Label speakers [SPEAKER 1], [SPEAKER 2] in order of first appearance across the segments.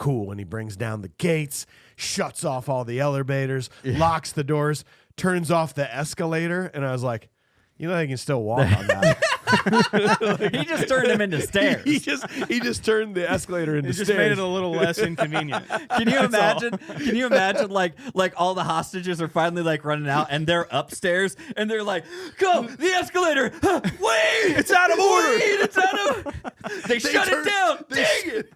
[SPEAKER 1] cool. And he brings down the gates, shuts off all the elevators, locks the doors, turns off the escalator. And I was like, you know, they can still walk on that.
[SPEAKER 2] He just turned them into stairs.
[SPEAKER 1] he just turned the escalator into stairs.
[SPEAKER 3] It just made it a little less inconvenient.
[SPEAKER 2] Can you imagine? Can you imagine like all the hostages are finally like running out and they're upstairs and they're like, "Go the escalator! Wait,
[SPEAKER 1] It's out of order.
[SPEAKER 2] Wait, it's out of." They shut it down. Dang it!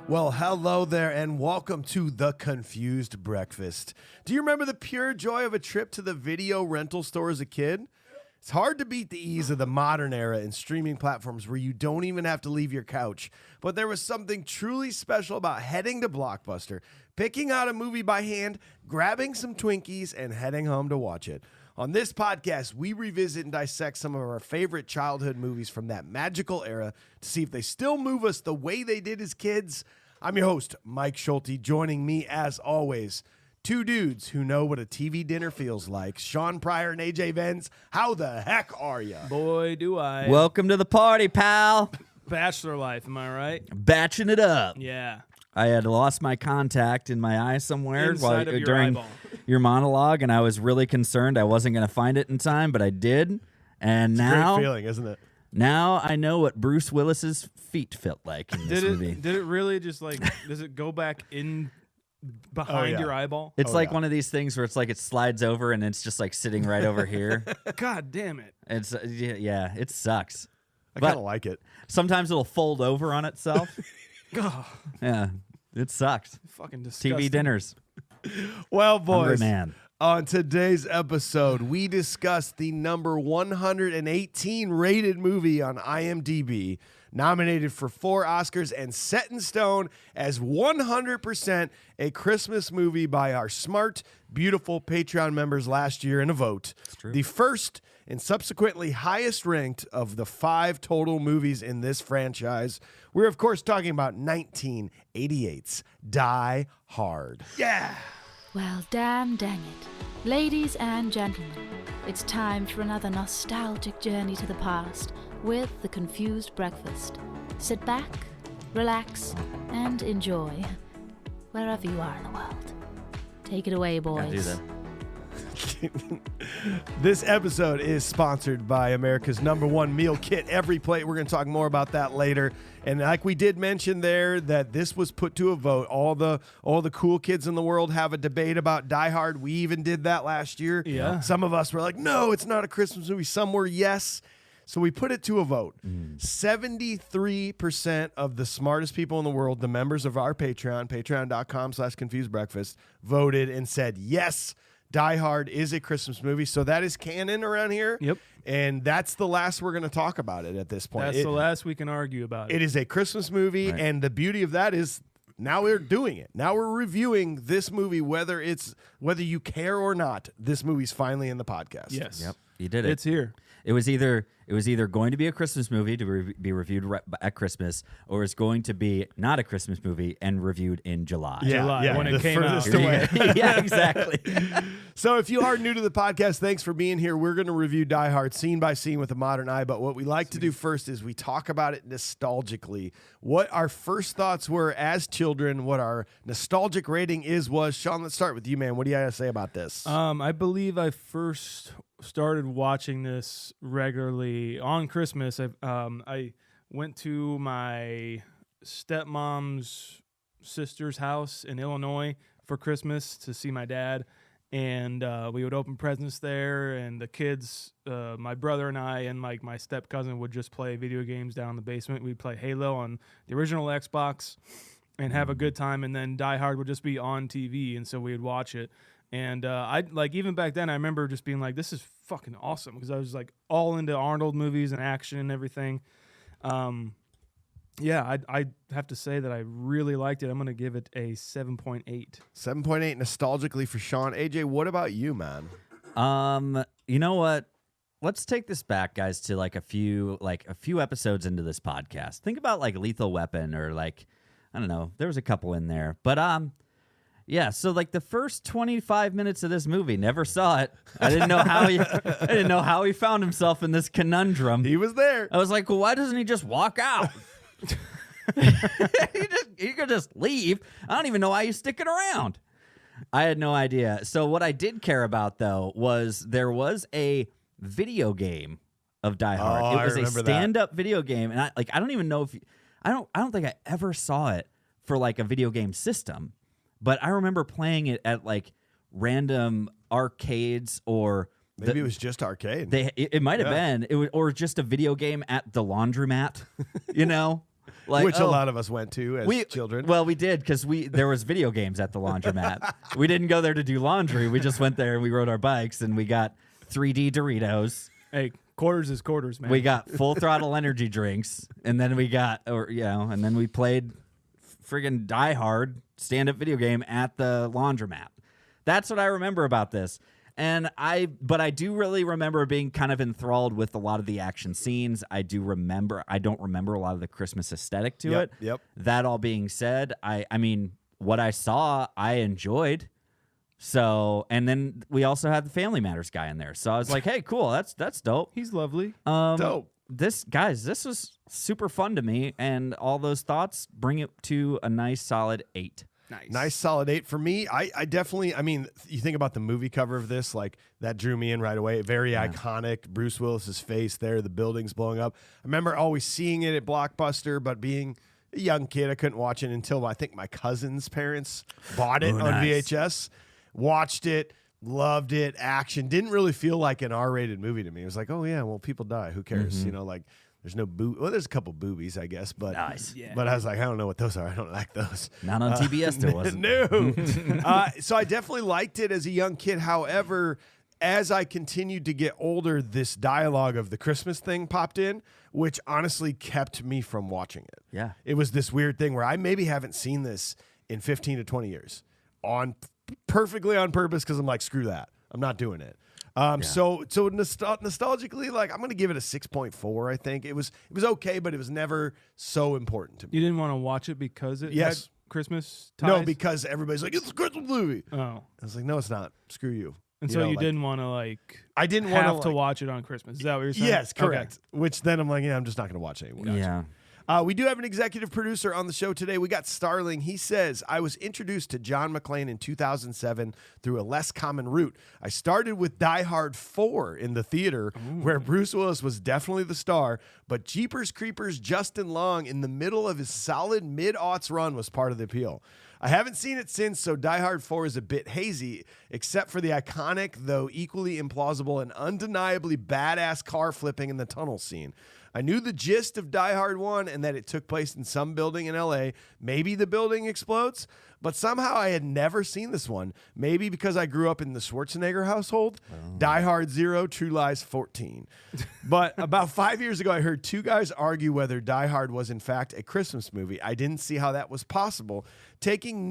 [SPEAKER 1] Well, hello there, and welcome to The Confused Breakfast. Do you remember the pure joy of a trip to the video rental store as a kid? It's hard to beat the ease of the modern era and streaming platforms where you don't even have to leave your couch. But there was something truly special about heading to Blockbuster, picking out a movie by hand, grabbing some Twinkies, and heading home to watch it. On this podcast, we revisit and dissect some of our favorite childhood movies from that magical era to see if they still move us the way they did as kids. I'm your host, Mike Schulte. Joining me, as always, two dudes who know what a TV dinner feels like. Sean Pryor and AJ Venz. How the heck are ya?
[SPEAKER 3] Boy, do I.
[SPEAKER 2] Welcome to the party, pal.
[SPEAKER 3] Bachelor life, am I right?
[SPEAKER 2] Batching it up.
[SPEAKER 3] Yeah.
[SPEAKER 2] I had lost my contact in my eye somewhere
[SPEAKER 3] Inside of your
[SPEAKER 2] during
[SPEAKER 3] eyeball.
[SPEAKER 2] your monologue, and I was really concerned I wasn't going to find it in time, but I did. And
[SPEAKER 1] It's
[SPEAKER 2] now,
[SPEAKER 1] a great feeling, isn't it?
[SPEAKER 2] now I know what Bruce Willis's feet felt like in this movie.
[SPEAKER 3] Did it really just like, does it go back in behind your eyeball?
[SPEAKER 2] It's
[SPEAKER 1] Oh,
[SPEAKER 2] like
[SPEAKER 1] yeah.
[SPEAKER 2] one of these things where it's like it slides over and it's just like sitting right over here.
[SPEAKER 3] God damn it.
[SPEAKER 2] It's yeah, it sucks.
[SPEAKER 1] I
[SPEAKER 2] But-
[SPEAKER 1] kind of like it.
[SPEAKER 2] Sometimes it'll fold over on itself.
[SPEAKER 3] God,
[SPEAKER 2] Yeah, it sucks.
[SPEAKER 3] fucking disgusting.
[SPEAKER 2] TV dinners.
[SPEAKER 1] Well,
[SPEAKER 2] Hungry
[SPEAKER 1] boys,
[SPEAKER 2] man.
[SPEAKER 1] on today's episode, we discuss the number 118 rated movie on IMDb, nominated for 4 Oscars and set in stone as 100% a Christmas movie by our smart, beautiful Patreon members last year in a vote.
[SPEAKER 2] true.
[SPEAKER 1] The first and subsequently highest ranked of the 5 total movies in this franchise. We're, of course, talking about 1988's Die Hard. Yeah!
[SPEAKER 4] Well, dang it. Ladies and gentlemen, it's time for another nostalgic journey to the past with The Confused Breakfast. Sit back, relax, and enjoy wherever you are in the world. Take it away, boys.
[SPEAKER 2] Gotta do that.
[SPEAKER 1] This episode is sponsored by America's #1 meal kit, Every Plate. We're going to talk more about that later. And like we did mention there, that this was put to a vote. All the cool kids in the world have a debate about Die Hard. We even did that last year.
[SPEAKER 3] Yeah.
[SPEAKER 1] Some of us were like, no, it's not a Christmas movie. Some were yes. So we put it to a vote. 73% of the smartest people in the world, the members of our Patreon, patreon.com/confusedbreakfast, voted and said, yes, Die Hard is a Christmas movie. So that is canon around here.
[SPEAKER 3] Yep.
[SPEAKER 1] And that's the last we're going to talk about it at this point.
[SPEAKER 3] That's the last we can argue about it.
[SPEAKER 1] It is a Christmas movie.
[SPEAKER 2] Right.
[SPEAKER 1] And the beauty of that is now we're doing it. Now we're reviewing this movie, whether you care or not. This movie's finally in the podcast.
[SPEAKER 3] Yes.
[SPEAKER 2] Yep, you did it.
[SPEAKER 3] It's here.
[SPEAKER 2] It was either going to be a Christmas movie to be reviewed at Christmas, or it's going to be not a Christmas movie and reviewed in July.
[SPEAKER 3] July, when it
[SPEAKER 1] the
[SPEAKER 3] came out.
[SPEAKER 1] furthest away.
[SPEAKER 2] Yeah, exactly.
[SPEAKER 1] So if you are new to the podcast, thanks for being here. We're going to review Die Hard scene by scene with a modern eye, but what we like to do first is we talk about it nostalgically. What our first thoughts were as children, what our nostalgic rating was. Sean, let's start with you, man. What do you have to say about this?
[SPEAKER 3] I believe I first started watching this regularly on Christmas. I went to my stepmom's sister's house in Illinois for Christmas to see my dad, and we would open presents there, and the kids, my brother and I and like my step cousin would just play video games down in the basement. We'd play Halo on the original Xbox and have a good time, and then Die Hard would just be on TV, and so we would watch it. And I like, even back then, I remember just being like, "This is fucking awesome," because I was like all into Arnold movies and action and everything. Yeah, I have to say that I really liked it. I'm gonna give it a 7.8.
[SPEAKER 1] 7.8 nostalgically for Sean. AJ, what about you, man?
[SPEAKER 2] You know what? let's take this back, guys, to like a few episodes into this podcast. Think about like Lethal Weapon or like, I don't know, there was a couple in there. But yeah, so like the first 25 minutes of this movie, never saw it. I didn't know how he found himself in this conundrum.
[SPEAKER 1] He was there.
[SPEAKER 2] I was like, well, why doesn't he just walk out? he could just leave. I don't even know why he's sticking around. I had no idea. So what I did care about though was there was a video game of Die Hard.
[SPEAKER 1] Oh,
[SPEAKER 2] it was
[SPEAKER 1] I
[SPEAKER 2] a
[SPEAKER 1] remember
[SPEAKER 2] stand-up video game, and I don't even know if I don't think I ever saw it for like a video game system, but I remember playing it at like random arcades or
[SPEAKER 1] Maybe it was just arcade.
[SPEAKER 2] It might have been or just a video game at the laundromat, you know. Like,
[SPEAKER 1] which a lot of us went to as children.
[SPEAKER 2] Well, we did because there was video games at the laundromat. We didn't go there to do laundry. We just went there and we rode our bikes and we got 3D Doritos.
[SPEAKER 3] Hey, quarters is quarters, man.
[SPEAKER 2] We got full throttle energy drinks, and then we got, and then we played friggin' Die Hard stand-up video game at the laundromat. That's what I remember about this. But I do really remember being kind of enthralled with a lot of the action scenes. I don't remember a lot of the Christmas aesthetic to it.
[SPEAKER 1] Yep.
[SPEAKER 2] That all being said, I mean, what I saw, I enjoyed. So, and then we also had the Family Matters guy in there. So I was like, hey, cool. That's dope.
[SPEAKER 3] He's lovely.
[SPEAKER 1] Dope.
[SPEAKER 2] This was super fun to me. And all those thoughts bring it to a nice solid 8.
[SPEAKER 1] Nice solid 8 for me. I definitely, I mean, you think about the movie cover of this, like that drew me in right away. Very iconic. Bruce Willis's face there, the buildings blowing up. I remember always seeing it at Blockbuster, but being a young kid, I couldn't watch it until I think my cousin's parents bought it on VHS. Watched it, loved it, action. Didn't really feel like an R-rated movie to me. It was like, oh yeah, well, people die. Who cares?
[SPEAKER 2] Mm-hmm.
[SPEAKER 1] You know, like there's no well, there's a couple boobies, I guess, but
[SPEAKER 2] nice.
[SPEAKER 1] But I was like, I don't know what those are. I don't like those.
[SPEAKER 2] Not on TBS, there wasn't.
[SPEAKER 1] No. So I definitely liked it as a young kid. However, as I continued to get older, this dialogue of the Christmas thing popped in, which honestly kept me from watching it.
[SPEAKER 2] Yeah.
[SPEAKER 1] It was this weird thing where I maybe haven't seen this in 15 to 20 years perfectly on purpose because I'm like, screw that. I'm not doing it. So nostalgically, like I'm going to give it a 6.4. I think it was okay, but it was never so important to me.
[SPEAKER 3] You didn't want to watch it because it had Christmas ties?
[SPEAKER 1] No, because everybody's like, it's a Christmas movie.
[SPEAKER 3] Oh.
[SPEAKER 1] I was like, no, it's not. Screw you.
[SPEAKER 3] And so you didn't want to like
[SPEAKER 1] I didn't
[SPEAKER 3] have
[SPEAKER 1] want
[SPEAKER 3] to watch it on Christmas. Is that what you're saying?
[SPEAKER 1] Yes, correct.
[SPEAKER 3] Okay.
[SPEAKER 1] Which then I'm like, yeah, I'm just not going to watch it anymore.
[SPEAKER 2] Yeah.
[SPEAKER 1] We do have an executive producer on the show today. We got Starling. He says, I was introduced to John McClane in 2007 through a less common route. I started with Die Hard 4 in the theater, where Bruce Willis was definitely the star, but Jeepers Creepers Justin Long in the middle of his solid mid-aughts run was part of the appeal. I haven't seen it since, so Die Hard 4 is a bit hazy, except for the iconic, though equally implausible and undeniably badass car flipping in the tunnel scene. I knew the gist of Die Hard 1 and that it took place in some building in LA. Maybe the building explodes, but somehow I had never seen this one. Maybe because I grew up in the Schwarzenegger household. Die Hard 0, True Lies 14. But about 5 years ago, I heard two guys argue whether Die Hard was in fact a Christmas movie. I didn't see how that was possible. Taking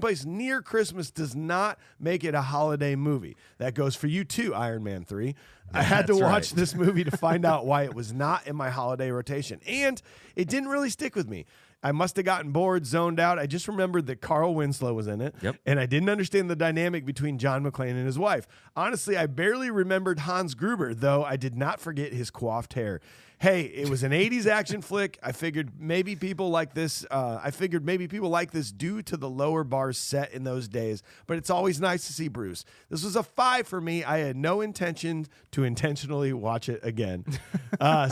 [SPEAKER 1] place near Christmas does not make it a holiday movie. That goes for you too, Iron Man 3. I had to watch this movie to find out why it was not in my holiday rotation. And it didn't really stick with me. I must have gotten bored, zoned out. I just remembered that Carl Winslow was in it.
[SPEAKER 2] Yep.
[SPEAKER 1] And I didn't understand the dynamic between John McClane and his wife. Honestly, I barely remembered Hans Gruber, though I did not forget his coiffed hair. Hey, it was an 80s action flick. I figured maybe people like this due to the lower bars set in those days, but it's always nice to see Bruce. This was a 5 for me. I had no intention to intentionally watch it again.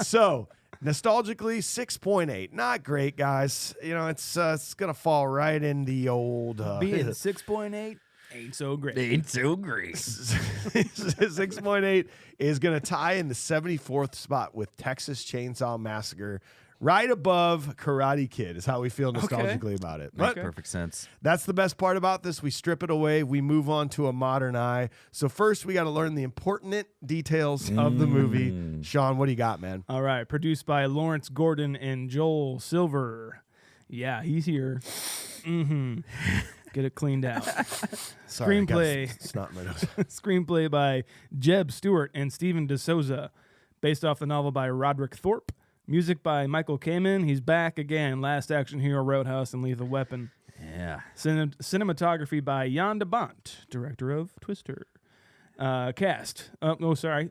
[SPEAKER 1] So nostalgically, 6.8. Not great, guys. You know, it's going to fall right in the old...
[SPEAKER 3] Being 6.8 ain't so great.
[SPEAKER 2] Ain't so great.
[SPEAKER 1] 6.8 is going to tie in the 74th spot with Texas Chainsaw Massacre. Right above Karate Kid is how we feel nostalgically about it.
[SPEAKER 2] Makes
[SPEAKER 1] But
[SPEAKER 2] perfect sense.
[SPEAKER 1] that's the best part about this. We strip it away. We move on to a modern eye. So first, we got to learn the important details of the movie. Sean, what do you got, man?
[SPEAKER 3] All right. Produced by Lawrence Gordon and Joel Silver. Yeah, he's here. Get it cleaned out.
[SPEAKER 1] Sorry, I got
[SPEAKER 3] Screenplay.
[SPEAKER 1] snot in my nose.
[SPEAKER 3] Screenplay by Jeb Stewart and Stephen DeSouza, based off the novel by Roderick Thorpe. Music by Michael Kamen. He's back again. Last Action Hero, Roadhouse, and Lethal Weapon.
[SPEAKER 2] Yeah.
[SPEAKER 3] Cinematography by Jan de Bont, director of Twister. Cast.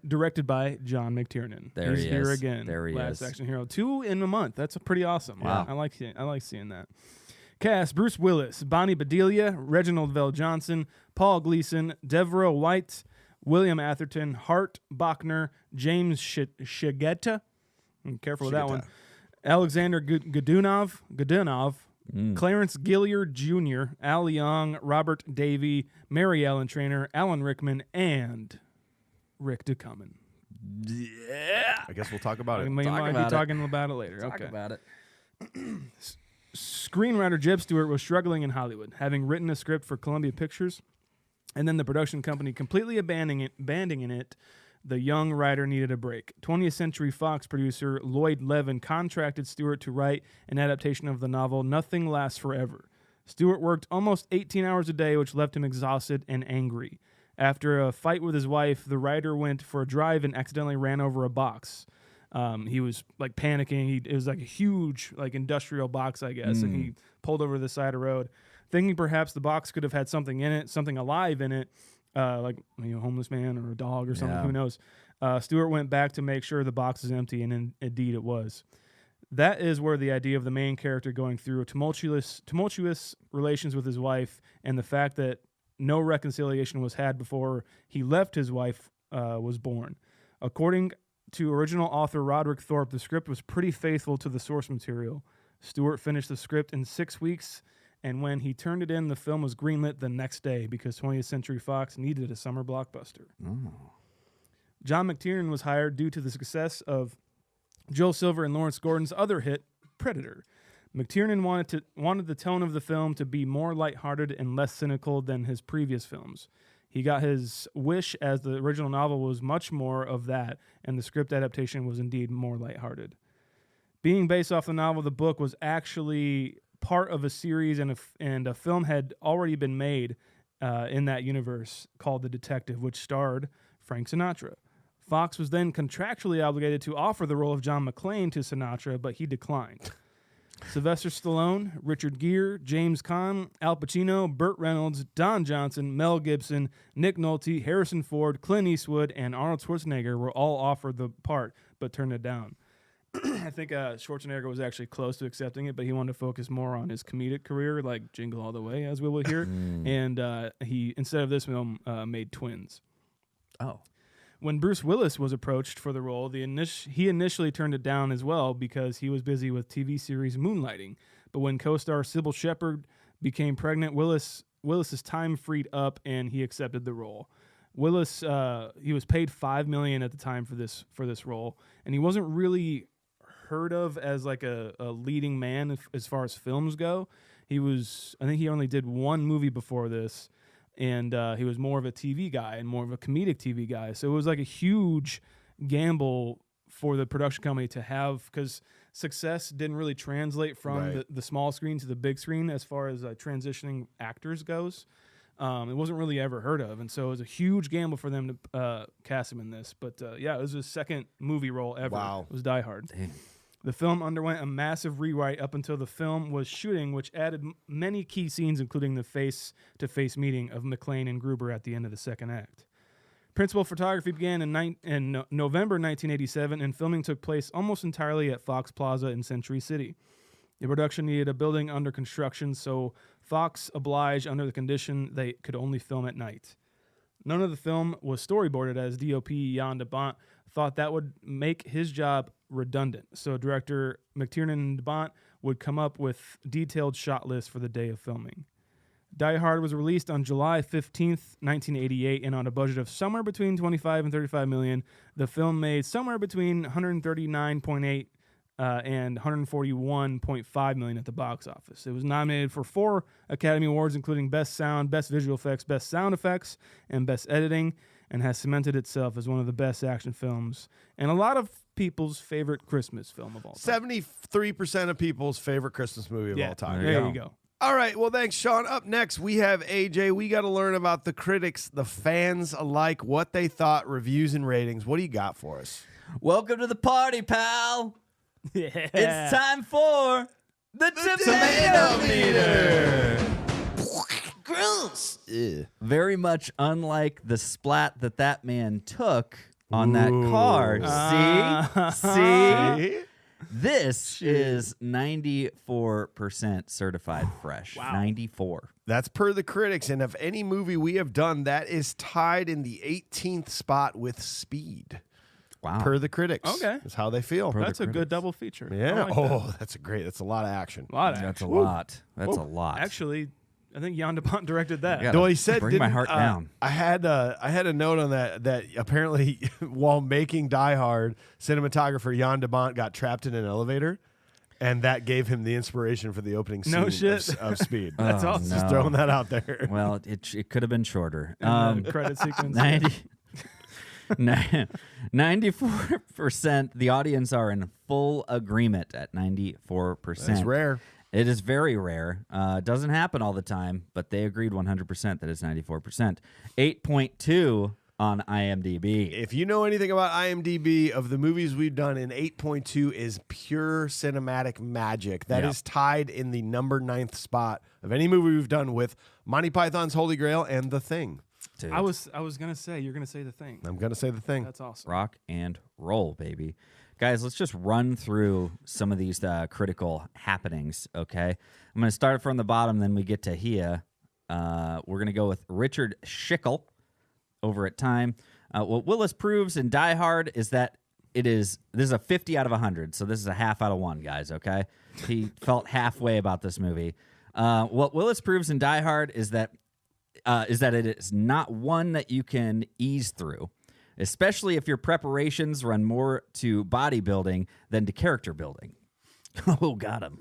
[SPEAKER 3] Directed by John McTiernan.
[SPEAKER 2] There
[SPEAKER 3] He's
[SPEAKER 2] he
[SPEAKER 3] here
[SPEAKER 2] is.
[SPEAKER 3] again.
[SPEAKER 2] There he
[SPEAKER 3] Last
[SPEAKER 2] is.
[SPEAKER 3] Action Hero. 2 in a month. That's pretty awesome.
[SPEAKER 2] Wow.
[SPEAKER 3] I like seeing that. Cast: Bruce Willis, Bonnie Bedelia, Reginald Vell Johnson, Paul Gleason, Deborah White, William Atherton, Hart Bachner, James Shigeta. Careful with that one. Alexander Godunov, Clarence Gilliard Jr., Al Young, Robert Davey, Mary Ellen Trainor, Alan Rickman, and Rick Ducommun.
[SPEAKER 2] Yeah.
[SPEAKER 1] I guess we'll talk about it.
[SPEAKER 3] We might be talking about it later.
[SPEAKER 2] Talk
[SPEAKER 3] Okay.
[SPEAKER 2] about it.
[SPEAKER 3] Screenwriter Jeb Stewart was struggling in Hollywood, having written a script for Columbia Pictures, and then the production company completely abandoning it. The young writer needed a break. 20th Century Fox producer Lloyd Levin contracted Stewart to write an adaptation of the novel Nothing Lasts Forever. Stewart worked almost 18 hours a day, which left him exhausted and angry. After a fight with his wife, the writer went for a drive and accidentally ran over a box. He was like panicking. It was like a huge like industrial box, I guess, and he pulled over to the side of the road, thinking perhaps the box could have had something in it, something alive in it, like a homeless man or a dog or something.
[SPEAKER 2] Yeah.
[SPEAKER 3] Who knows? Stewart went back to make sure the box was empty, and indeed it was. That is where the idea of the main character going through a tumultuous relations with his wife, and the fact that no reconciliation was had before he left his wife was born. According to original author Roderick Thorpe, the script was pretty faithful to the source material. Stewart finished the script in 6 weeks, and when he turned it in, the film was greenlit the next day because 20th Century Fox needed a summer blockbuster. John McTiernan was hired due to the success of Joel Silver and Lawrence Gordon's other hit, Predator. McTiernan wanted the tone of the film to be more lighthearted and less cynical than his previous films. He got his wish, as the original novel was much more of that, and the script adaptation was indeed more lighthearted. Being based off the novel, the book was actually part of a series, and a film had already been made in that universe called The Detective, which starred Frank Sinatra. Fox was then contractually obligated to offer the role of John McClane to Sinatra, but he declined. Sylvester Stallone, Richard Gere, James Caan, Al Pacino, Burt Reynolds, Don Johnson, Mel Gibson, Nick Nolte, Harrison Ford, Clint Eastwood, and Arnold Schwarzenegger were all offered the part, but turned it down. I think Schwarzenegger was actually close to accepting it, but he wanted to focus more on his comedic career, like Jingle All the Way, as we will hear. And he, instead of this film, made Twins.
[SPEAKER 2] Oh.
[SPEAKER 3] When Bruce Willis was approached for the role, he initially turned it down as well because he was busy with TV series Moonlighting. But when co-star Sybil Shepherd became pregnant, Willis's time freed up and he accepted the role. Willis, he was paid $5 million at the time for this role, and he wasn't really heard of as like a leading man as far as films go. I think he only did one movie before this. And he was more of a TV guy and more of a comedic TV guy. So it was like a huge gamble for the production company to have, because success didn't really translate from the small screen to the big screen as far as transitioning actors goes. It wasn't really ever heard of. And so it was a huge gamble for them to cast him in this. But it was his second movie role ever.
[SPEAKER 1] Wow.
[SPEAKER 3] It was Die Hard.
[SPEAKER 2] Damn.
[SPEAKER 3] The film underwent a massive rewrite up until the film was shooting, which added many key scenes, including the face-to-face meeting of McClane and Gruber at the end of the second act. Principal photography began in November 1987, and filming took place almost entirely at Fox Plaza in Century City. The production needed a building under construction, so Fox obliged under the condition they could only film at night. None of the film was storyboarded, as DOP Jan de Bont thought that would make his job redundant. So director McTiernan and de Bont would come up with detailed shot lists for the day of filming. Die Hard was released on July 15th, 1988, and on a budget of somewhere between 25 and 35 million. The film made somewhere between 139.8 and 141.5 million at the box office. It was nominated for 4 Academy Awards, including Best Sound, Best Visual Effects, Best Sound Effects, and Best Editing, and has cemented itself as one of the best action films and a lot of people's favorite Christmas film of all time.
[SPEAKER 1] 73% of people's favorite Christmas movie of all time.
[SPEAKER 3] There you go.
[SPEAKER 1] All right. Well, thanks, Sean. Up next, we have AJ. We got to learn about the critics, the fans alike, what they thought, reviews and ratings. What do you got for us?
[SPEAKER 2] Welcome to the party, pal.
[SPEAKER 3] Yeah.
[SPEAKER 2] It's time for the tomato meter. Gross.
[SPEAKER 1] Ew.
[SPEAKER 2] Very much unlike the splat that man took on that car. See? This is 94% certified fresh.
[SPEAKER 3] Wow.
[SPEAKER 2] 94.
[SPEAKER 1] That's per the critics. And of any movie we have done, that is tied in the 18th spot with Speed.
[SPEAKER 2] Wow.
[SPEAKER 1] Per the critics.
[SPEAKER 3] Okay.
[SPEAKER 1] That's how they feel.
[SPEAKER 3] That's a good double feature.
[SPEAKER 1] Yeah.
[SPEAKER 3] I like that.
[SPEAKER 1] That's that's a lot of action.
[SPEAKER 3] A lot of
[SPEAKER 2] That's a
[SPEAKER 3] action.
[SPEAKER 2] lot. That's
[SPEAKER 1] Woo.
[SPEAKER 2] a lot.
[SPEAKER 3] Actually, I think Jan de Bont directed that.
[SPEAKER 2] Yeah.
[SPEAKER 1] No, he said,
[SPEAKER 2] Bring my
[SPEAKER 1] didn't,
[SPEAKER 2] heart down.
[SPEAKER 1] I had a note on that apparently while making Die Hard, cinematographer Jan de Bont got trapped in an elevator, and that gave him the inspiration for the opening scene
[SPEAKER 3] No shit.
[SPEAKER 1] of Speed.
[SPEAKER 3] That's
[SPEAKER 2] Oh,
[SPEAKER 3] awesome.
[SPEAKER 1] Just
[SPEAKER 2] no.
[SPEAKER 1] throwing that out there.
[SPEAKER 2] Well, it could have been shorter.
[SPEAKER 3] And the credit sequence.
[SPEAKER 2] 94%. The audience are in full agreement at 94%.
[SPEAKER 1] That's rare.
[SPEAKER 2] It is very rare. Doesn't happen all the time, but they agreed 100% that it's 94%. 8.2 on IMDb.
[SPEAKER 1] If you know anything about IMDb, of the movies we've done, in 8.2 is pure cinematic magic. That
[SPEAKER 2] Yeah.
[SPEAKER 1] is tied in the number 9th spot of any movie we've done with Monty Python's Holy Grail and The Thing.
[SPEAKER 2] Dude,
[SPEAKER 3] I was gonna say you're gonna say The Thing.
[SPEAKER 1] I'm going to say The Thing.
[SPEAKER 3] That's awesome.
[SPEAKER 2] rock and roll, baby. Guys, let's just run through some of these critical happenings, okay? I'm going to start from the bottom, then we get to here. We're going to go with Richard Schickel over at Time. What Willis proves in Die Hard is that this is a 50 out of 100, so this is a half out of 1, guys, okay? He felt halfway about this movie. What Willis proves in Die Hard is that it is not one that you can ease through, especially if your preparations run more to bodybuilding than to character building. Oh, got him.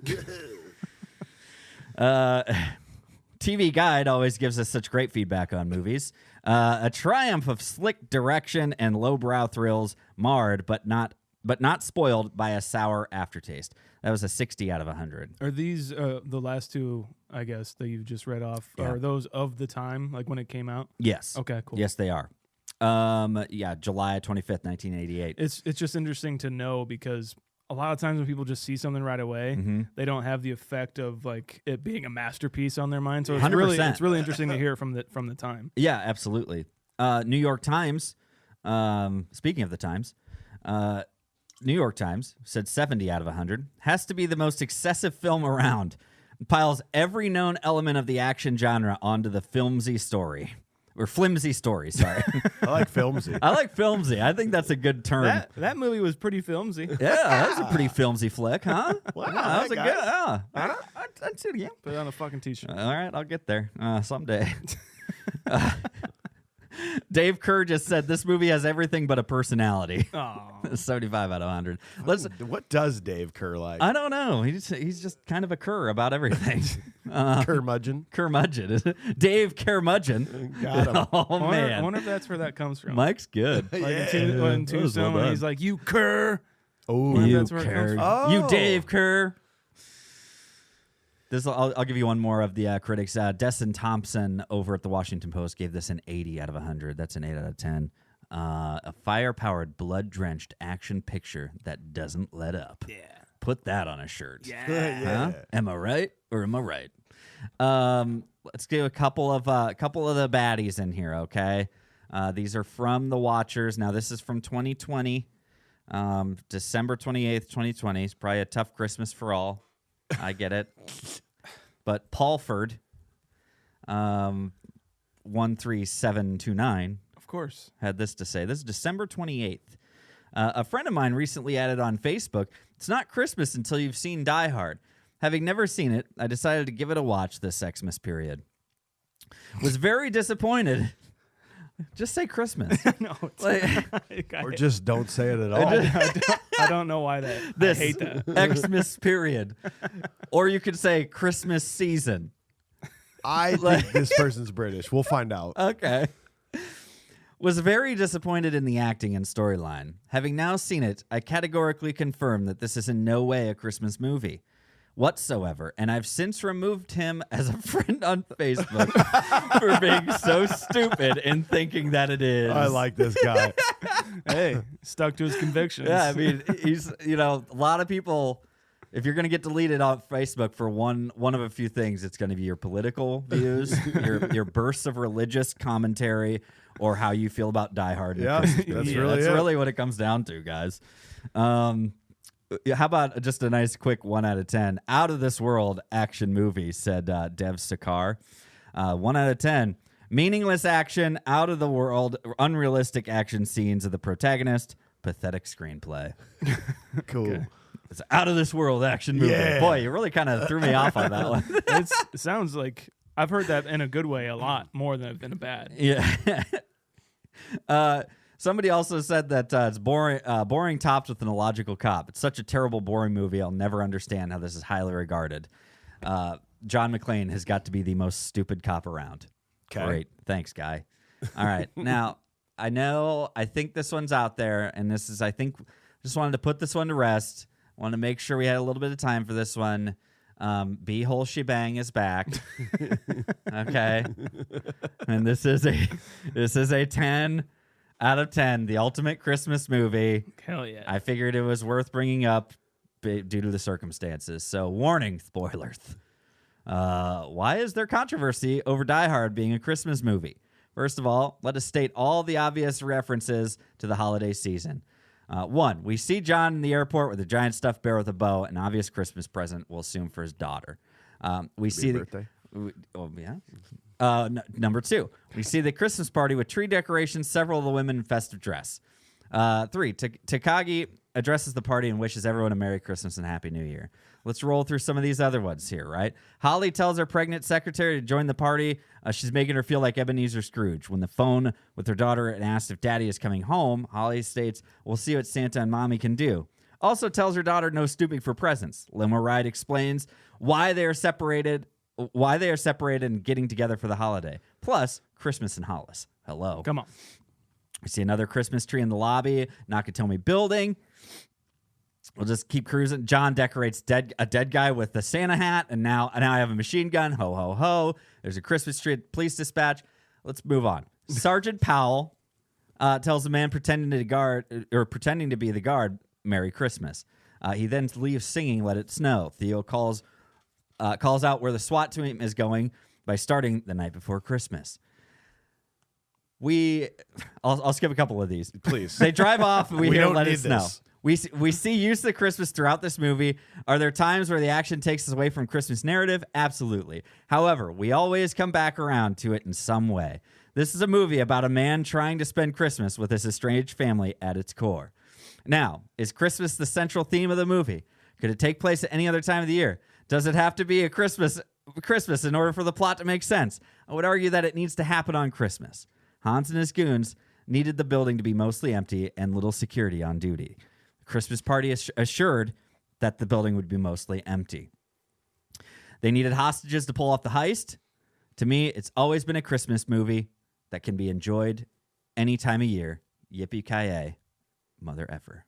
[SPEAKER 2] TV Guide always gives us such great feedback on movies. A triumph of slick direction and lowbrow thrills, marred but not spoiled by a sour aftertaste. That was a 60 out of 100.
[SPEAKER 3] Are these the last two? I guess that you just read off.
[SPEAKER 2] Yeah.
[SPEAKER 3] Are those of the time, like when it came out?
[SPEAKER 2] Yes.
[SPEAKER 3] Okay, cool.
[SPEAKER 2] Yes, they are. July 25th, 1988.
[SPEAKER 3] It's just interesting to know because a lot of times when people just see something right away, they don't have the effect of like it being a masterpiece on their mind. So it's
[SPEAKER 2] 100%.
[SPEAKER 3] it's really interesting to hear from the time.
[SPEAKER 2] Yeah, absolutely. New York Times, speaking of the Times, New York Times said 70 out of 100. Has to be the most excessive film around. Piles every known element of the action genre onto the flimsy story. Or flimsy story, sorry.
[SPEAKER 1] I like filmsy.
[SPEAKER 2] I like filmsy. I think that's a good term.
[SPEAKER 3] That movie was pretty filmsy.
[SPEAKER 2] Yeah, that was a pretty filmsy flick, huh?
[SPEAKER 1] Wow,
[SPEAKER 2] Yeah, that was a
[SPEAKER 1] guys.
[SPEAKER 2] good. I'd see it again.
[SPEAKER 3] Put it on a fucking t-shirt.
[SPEAKER 2] All right, I'll get there someday. Dave Kerr just said this movie has everything but a personality.
[SPEAKER 3] Oh,
[SPEAKER 2] 75 out of 100.
[SPEAKER 1] What does Dave Kerr like?
[SPEAKER 2] I don't know. He's just kind of a cur about everything.
[SPEAKER 1] Curmudgeon.
[SPEAKER 2] Curmudgeon. Dave Curmudgeon.
[SPEAKER 1] Got him.
[SPEAKER 2] Oh,
[SPEAKER 3] I
[SPEAKER 2] man.
[SPEAKER 3] wonder if that's where that comes from.
[SPEAKER 2] Mike's good.
[SPEAKER 3] Like
[SPEAKER 1] Yeah.
[SPEAKER 3] in
[SPEAKER 2] That was well
[SPEAKER 3] Tombstone, when
[SPEAKER 2] done.
[SPEAKER 3] he's like, "You cur."
[SPEAKER 1] Oh,
[SPEAKER 3] Maybe
[SPEAKER 2] You
[SPEAKER 3] that's where it comes
[SPEAKER 2] Kerr.
[SPEAKER 3] from.
[SPEAKER 2] You
[SPEAKER 1] Oh.
[SPEAKER 2] Dave Kerr. I'll give you one more of the critics. Desson Thompson over at the Washington Post gave this an 80 out of 100. That's an 8 out of 10. A fire-powered, blood-drenched action picture that doesn't let up.
[SPEAKER 3] Yeah.
[SPEAKER 2] Put that on a shirt.
[SPEAKER 1] yeah.
[SPEAKER 2] Huh? Am I right or am I right? Let's do a couple of the baddies in here, okay? These are from the Watchers. Now, this is from 2020, December 28th, 2020. It's probably a tough Christmas for all. I get it. But Paulford, 13729,
[SPEAKER 3] Of course.
[SPEAKER 2] had this to say. This is December 28th. A friend of mine recently added on Facebook, it's not Christmas until you've seen Die Hard. Having never seen it, I decided to give it a watch this Xmas period. Was very disappointed. Just say Christmas.
[SPEAKER 3] No, it's
[SPEAKER 2] Like,
[SPEAKER 1] Or just don't say it at all.
[SPEAKER 3] I don't know why that.
[SPEAKER 2] this
[SPEAKER 3] I hate that.
[SPEAKER 2] Xmas period. Or you could say Christmas season.
[SPEAKER 1] I think this person's British. We'll find out.
[SPEAKER 2] Okay. Was very disappointed in the acting and storyline. Having now seen it, I categorically confirm that this is in no way a Christmas movie. whatsoever, and I've since removed him as a friend on Facebook for being so stupid in thinking that it is.
[SPEAKER 1] I like this guy.
[SPEAKER 3] Hey, stuck to his convictions.
[SPEAKER 2] Yeah, I mean, he's, a lot of people, if you're going to get deleted on Facebook for one of a few things, it's going to be your political views, your bursts of religious commentary, or how you feel about Die Hard.
[SPEAKER 1] Yeah, that's
[SPEAKER 2] really what it comes down to, guys. How about just a nice quick 1 out of 10? Out of this world action movie, said Dev Sakar. 1 out of 10. Meaningless action, out of the world, unrealistic action scenes of the protagonist, pathetic screenplay.
[SPEAKER 1] Cool.
[SPEAKER 3] Okay.
[SPEAKER 2] It's out of this world action movie.
[SPEAKER 1] Yeah.
[SPEAKER 2] Boy, you really kind of threw me off on that one.
[SPEAKER 3] It sounds like I've heard that in a good way a lot more than in a bad.
[SPEAKER 2] Yeah. Somebody also said that it's boring topped with an illogical cop. It's such a terrible, boring movie. I'll never understand how this is highly regarded. John McClane has got to be the most stupid cop around.
[SPEAKER 1] Okay.
[SPEAKER 2] Great. Thanks, guy. All right. Now, I think this one's out there, and this is, just wanted to put this one to rest. Want to make sure we had a little bit of time for this one. B-hole shebang is back. Okay. And this is a 10 out of 10, the ultimate Christmas movie.
[SPEAKER 3] Hell yeah.
[SPEAKER 2] I figured it was worth bringing up due to the circumstances. So, warning, spoilers. Why is there controversy over Die Hard being a Christmas movie? First of all, let us state all the obvious references to the holiday season. 1, we see John in the airport with a giant stuffed bear with a bow, an obvious Christmas present, we'll assume, for his daughter. We see
[SPEAKER 1] birthday.
[SPEAKER 2] Yeah. Number 2, we see the Christmas party with tree decorations, several of the women in festive dress. 3, Takagi addresses the party and wishes everyone a Merry Christmas and Happy New Year. Let's roll through some of these other ones here, right? Holly tells her pregnant secretary to join the party. She's making her feel like Ebenezer Scrooge. When the phone with her daughter and asks if daddy is coming home, Holly states, we'll see what Santa and mommy can do. Also tells her daughter no stooping for presents. Limo Ride explains why they are separated and getting together for the holiday. Plus, Christmas in Hollis. Hello.
[SPEAKER 3] Come on.
[SPEAKER 2] We see another Christmas tree in the lobby, Nakatomi building. We'll just keep cruising. John decorates a dead guy with the Santa hat, and now I have a machine gun. Ho, ho, ho. There's a Christmas tree at police dispatch. Let's move on. Sergeant Powell tells the man pretending to be the guard, Merry Christmas. He then leaves singing Let It Snow. Theo calls out where the SWAT team is going by starting the night before Christmas. I'll skip a couple of these.
[SPEAKER 1] Please.
[SPEAKER 2] They drive off and we hear
[SPEAKER 1] don't
[SPEAKER 2] Let It
[SPEAKER 1] need
[SPEAKER 2] Snow.
[SPEAKER 1] this.
[SPEAKER 2] We see use of Christmas throughout this movie. Are there times where the action takes us away from Christmas narrative? Absolutely. However, we always come back around to it in some way. This is a movie about a man trying to spend Christmas with his estranged family at its core. Now, is Christmas the central theme of the movie? Could it take place at any other time of the year? Does it have to be a Christmas in order for the plot to make sense? I would argue that it needs to happen on Christmas. Hans and his goons needed the building to be mostly empty and little security on duty. The Christmas party assured that the building would be mostly empty. They needed hostages to pull off the heist. To me, it's always been a Christmas movie that can be enjoyed any time of year. Yippee-ki-yay, mother effer.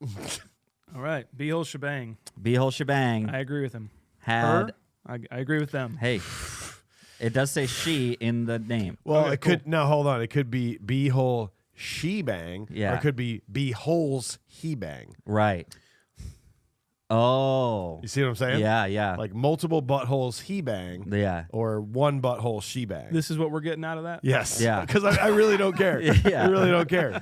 [SPEAKER 3] All right. B-hole shebang.
[SPEAKER 2] B-hole shebang.
[SPEAKER 3] I agree with him.
[SPEAKER 2] Had
[SPEAKER 3] I agree with them.
[SPEAKER 2] Hey, it does say she in the name.
[SPEAKER 1] Well,
[SPEAKER 3] Okay,
[SPEAKER 1] it could no. Hold on. It could be B-hole she-bang.
[SPEAKER 2] Yeah.
[SPEAKER 1] Or it could be B-holes he-bang.
[SPEAKER 2] Right. Oh.
[SPEAKER 1] You see what I'm saying?
[SPEAKER 2] Yeah.
[SPEAKER 1] Like multiple buttholes he-bang.
[SPEAKER 2] Yeah.
[SPEAKER 1] Or one butthole she-bang.
[SPEAKER 3] This is what we're getting out of that?
[SPEAKER 1] Yes.
[SPEAKER 2] Yeah.
[SPEAKER 1] Because I really don't care.
[SPEAKER 2] Yeah.
[SPEAKER 1] I really don't care.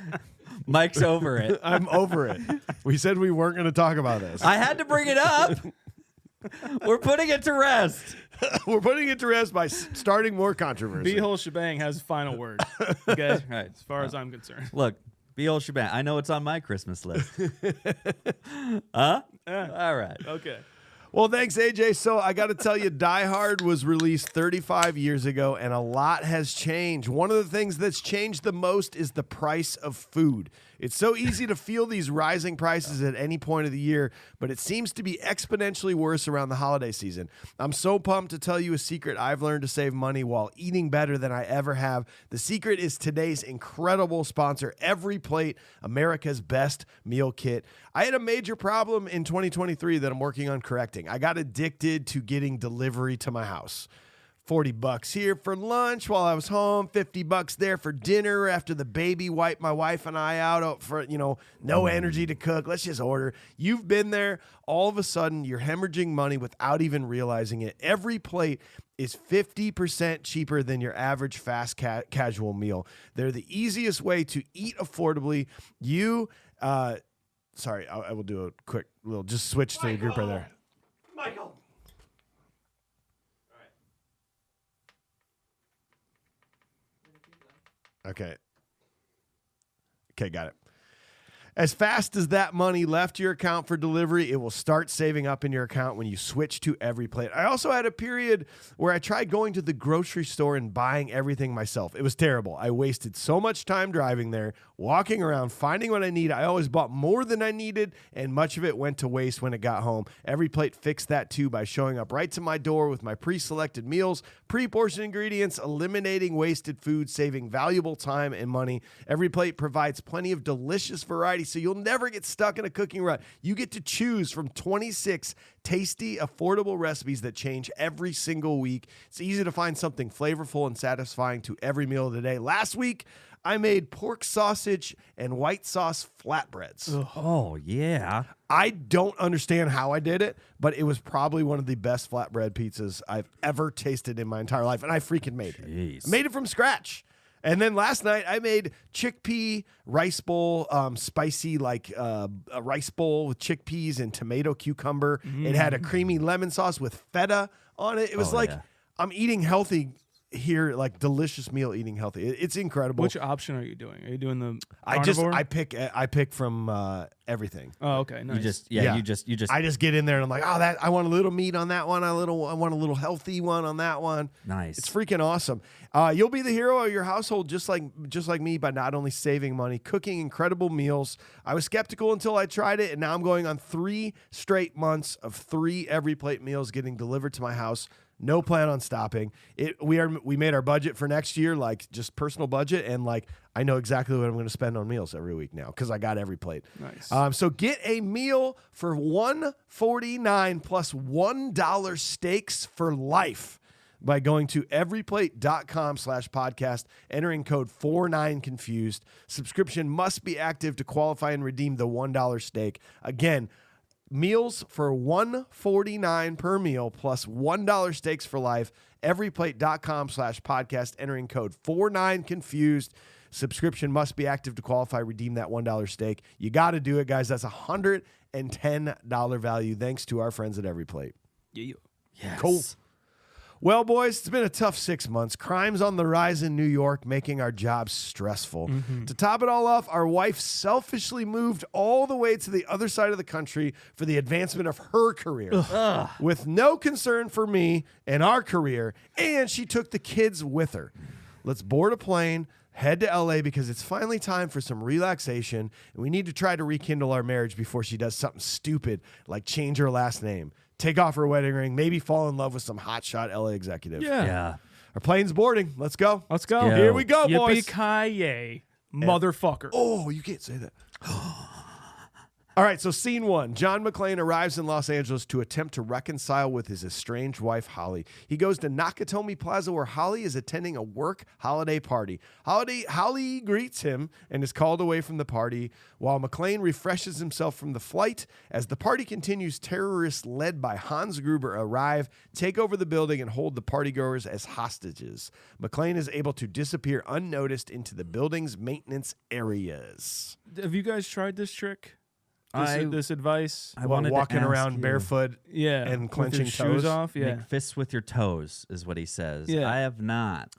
[SPEAKER 2] Mike's over it.
[SPEAKER 1] I'm over it. We said we weren't going to talk about this.
[SPEAKER 2] I had to bring it up. We're putting it to rest.
[SPEAKER 1] We're putting it to rest by starting more controversy.
[SPEAKER 3] B-hole shebang has the final word. Okay?
[SPEAKER 2] Right.
[SPEAKER 3] As far as I'm concerned.
[SPEAKER 2] Look, B-hole shebang. I know it's on my Christmas list. Huh? All right.
[SPEAKER 3] Okay.
[SPEAKER 1] Well, thanks, AJ. So I got to tell you, Die Hard was released 35 years ago, and a lot has changed. One of the things that's changed the most is the price of food. It's so easy to feel these rising prices at any point of the year, but it seems to be exponentially worse around the holiday season. I'm so pumped to tell you a secret I've learned to save money while eating better than I ever have. The secret is today's incredible sponsor, Every Plate, America's best meal kit. I had a major problem in 2023 that I'm working on correcting. everything. I got addicted to getting delivery to my house. $40 here for lunch while I was home, $50 there for dinner after the baby wiped my wife and I out for, no energy to cook. Let's just order. You've been there. All of a sudden, you're hemorrhaging money without even realizing it. Every plate is 50% cheaper than your average fast casual meal. They're the easiest way to eat affordably. Sorry, I will do a quick little, just switch to the group right there. Michael. Okay, got it. As fast as that money left your account for delivery, it will start saving up in your account when you switch to Every Plate. I also had a period where I tried going to the grocery store and buying everything myself. It was terrible. I wasted so much time driving there, walking around, finding what I need. I always bought more than I needed, and much of it went to waste when it got home. Every Plate fixed that too by showing up right to my door with my pre-selected meals, pre-portioned ingredients, eliminating wasted food, saving valuable time and money. Every Plate provides plenty of delicious variety, so you'll never get stuck in a cooking rut. You get to choose from 26 tasty, affordable recipes that change every single week. It's easy to find something flavorful and satisfying to every meal of the day. Last week, I made pork sausage and white sauce flatbreads.
[SPEAKER 2] Oh, yeah.
[SPEAKER 1] I don't understand how I did it, but it was probably one of the best flatbread pizzas I've ever tasted in my entire life, and I freaking made it.
[SPEAKER 2] Jeez.
[SPEAKER 1] I made it from scratch. And then last night, I made chickpea rice bowl, spicy a rice bowl with chickpeas and tomato cucumber. It had a creamy lemon sauce with feta on it. It was I'm eating healthy here, like delicious meal eating healthy. It's incredible.
[SPEAKER 3] Which option are you doing? Are you doing the carnivore?
[SPEAKER 1] I pick from everything.
[SPEAKER 3] Oh, okay, nice.
[SPEAKER 2] You just
[SPEAKER 1] I just get in there and I'm like, I want a little meat on that one. I want a little healthy one on that one.
[SPEAKER 2] Nice.
[SPEAKER 1] It's freaking awesome. You'll be the hero of your household, just like me, by not only saving money, cooking incredible meals. I was skeptical until I tried it, and now I'm going on 3 straight months of 3 Every Plate meals getting delivered to my house. No plan on stopping. We made our budget for next year, like just personal budget, and like I know exactly what I'm going to spend on meals every week now because I got Every Plate.
[SPEAKER 3] Nice.
[SPEAKER 1] So get a meal for $149 plus $1 steaks for life by going to everyplate.com/podcast, entering code 49confused. Subscription must be active to qualify and redeem the $1 steak. Again, meals for $149 per meal plus $1 steaks for life. Everyplate.com/podcast, entering code 49confused. Subscription must be active to qualify. Redeem that $1 steak. You got to do it, guys. That's $110 value. Thanks to our friends at Every Plate.
[SPEAKER 3] Yeah.
[SPEAKER 2] Yes.
[SPEAKER 1] Cool. Well, boys, it's been a tough 6 months. Crime's on the rise in New York, making our jobs stressful. To top it all off, our wife selfishly moved all the way to the other side of the country for the advancement of her career, with no concern for me and our career, and she took the kids with her. Let's board a plane, head to LA because it's finally time for some relaxation, and we need to try to rekindle our marriage before she does something stupid like change her last name, take off her wedding ring, maybe fall in love with some hotshot LA executive.
[SPEAKER 2] Yeah.
[SPEAKER 1] Our plane's boarding. Let's go.
[SPEAKER 3] Let's go.
[SPEAKER 2] Yeah.
[SPEAKER 1] Here we go, boys.
[SPEAKER 3] Yippee-ki-yay, motherfucker.
[SPEAKER 1] Oh, you can't say that. All right, so scene 1. John McClane arrives in Los Angeles to attempt to reconcile with his estranged wife, Holly. He goes to Nakatomi Plaza where Holly is attending a work holiday party. Holly greets him and is called away from the party while McClane refreshes himself from the flight. As the party continues, terrorists led by Hans Gruber arrive, take over the building, and hold the partygoers as hostages. McClane is able to disappear unnoticed into the building's maintenance areas.
[SPEAKER 3] Have you guys tried this trick? This advice?
[SPEAKER 2] I wanted to
[SPEAKER 1] walking
[SPEAKER 2] ask
[SPEAKER 1] around
[SPEAKER 2] you.
[SPEAKER 1] barefoot
[SPEAKER 3] Yeah.
[SPEAKER 1] and
[SPEAKER 3] with
[SPEAKER 1] clenching
[SPEAKER 3] your shoes
[SPEAKER 1] toes
[SPEAKER 3] off? Yeah.
[SPEAKER 2] Make fists with your toes is what he says.
[SPEAKER 3] Yeah.
[SPEAKER 2] I have not.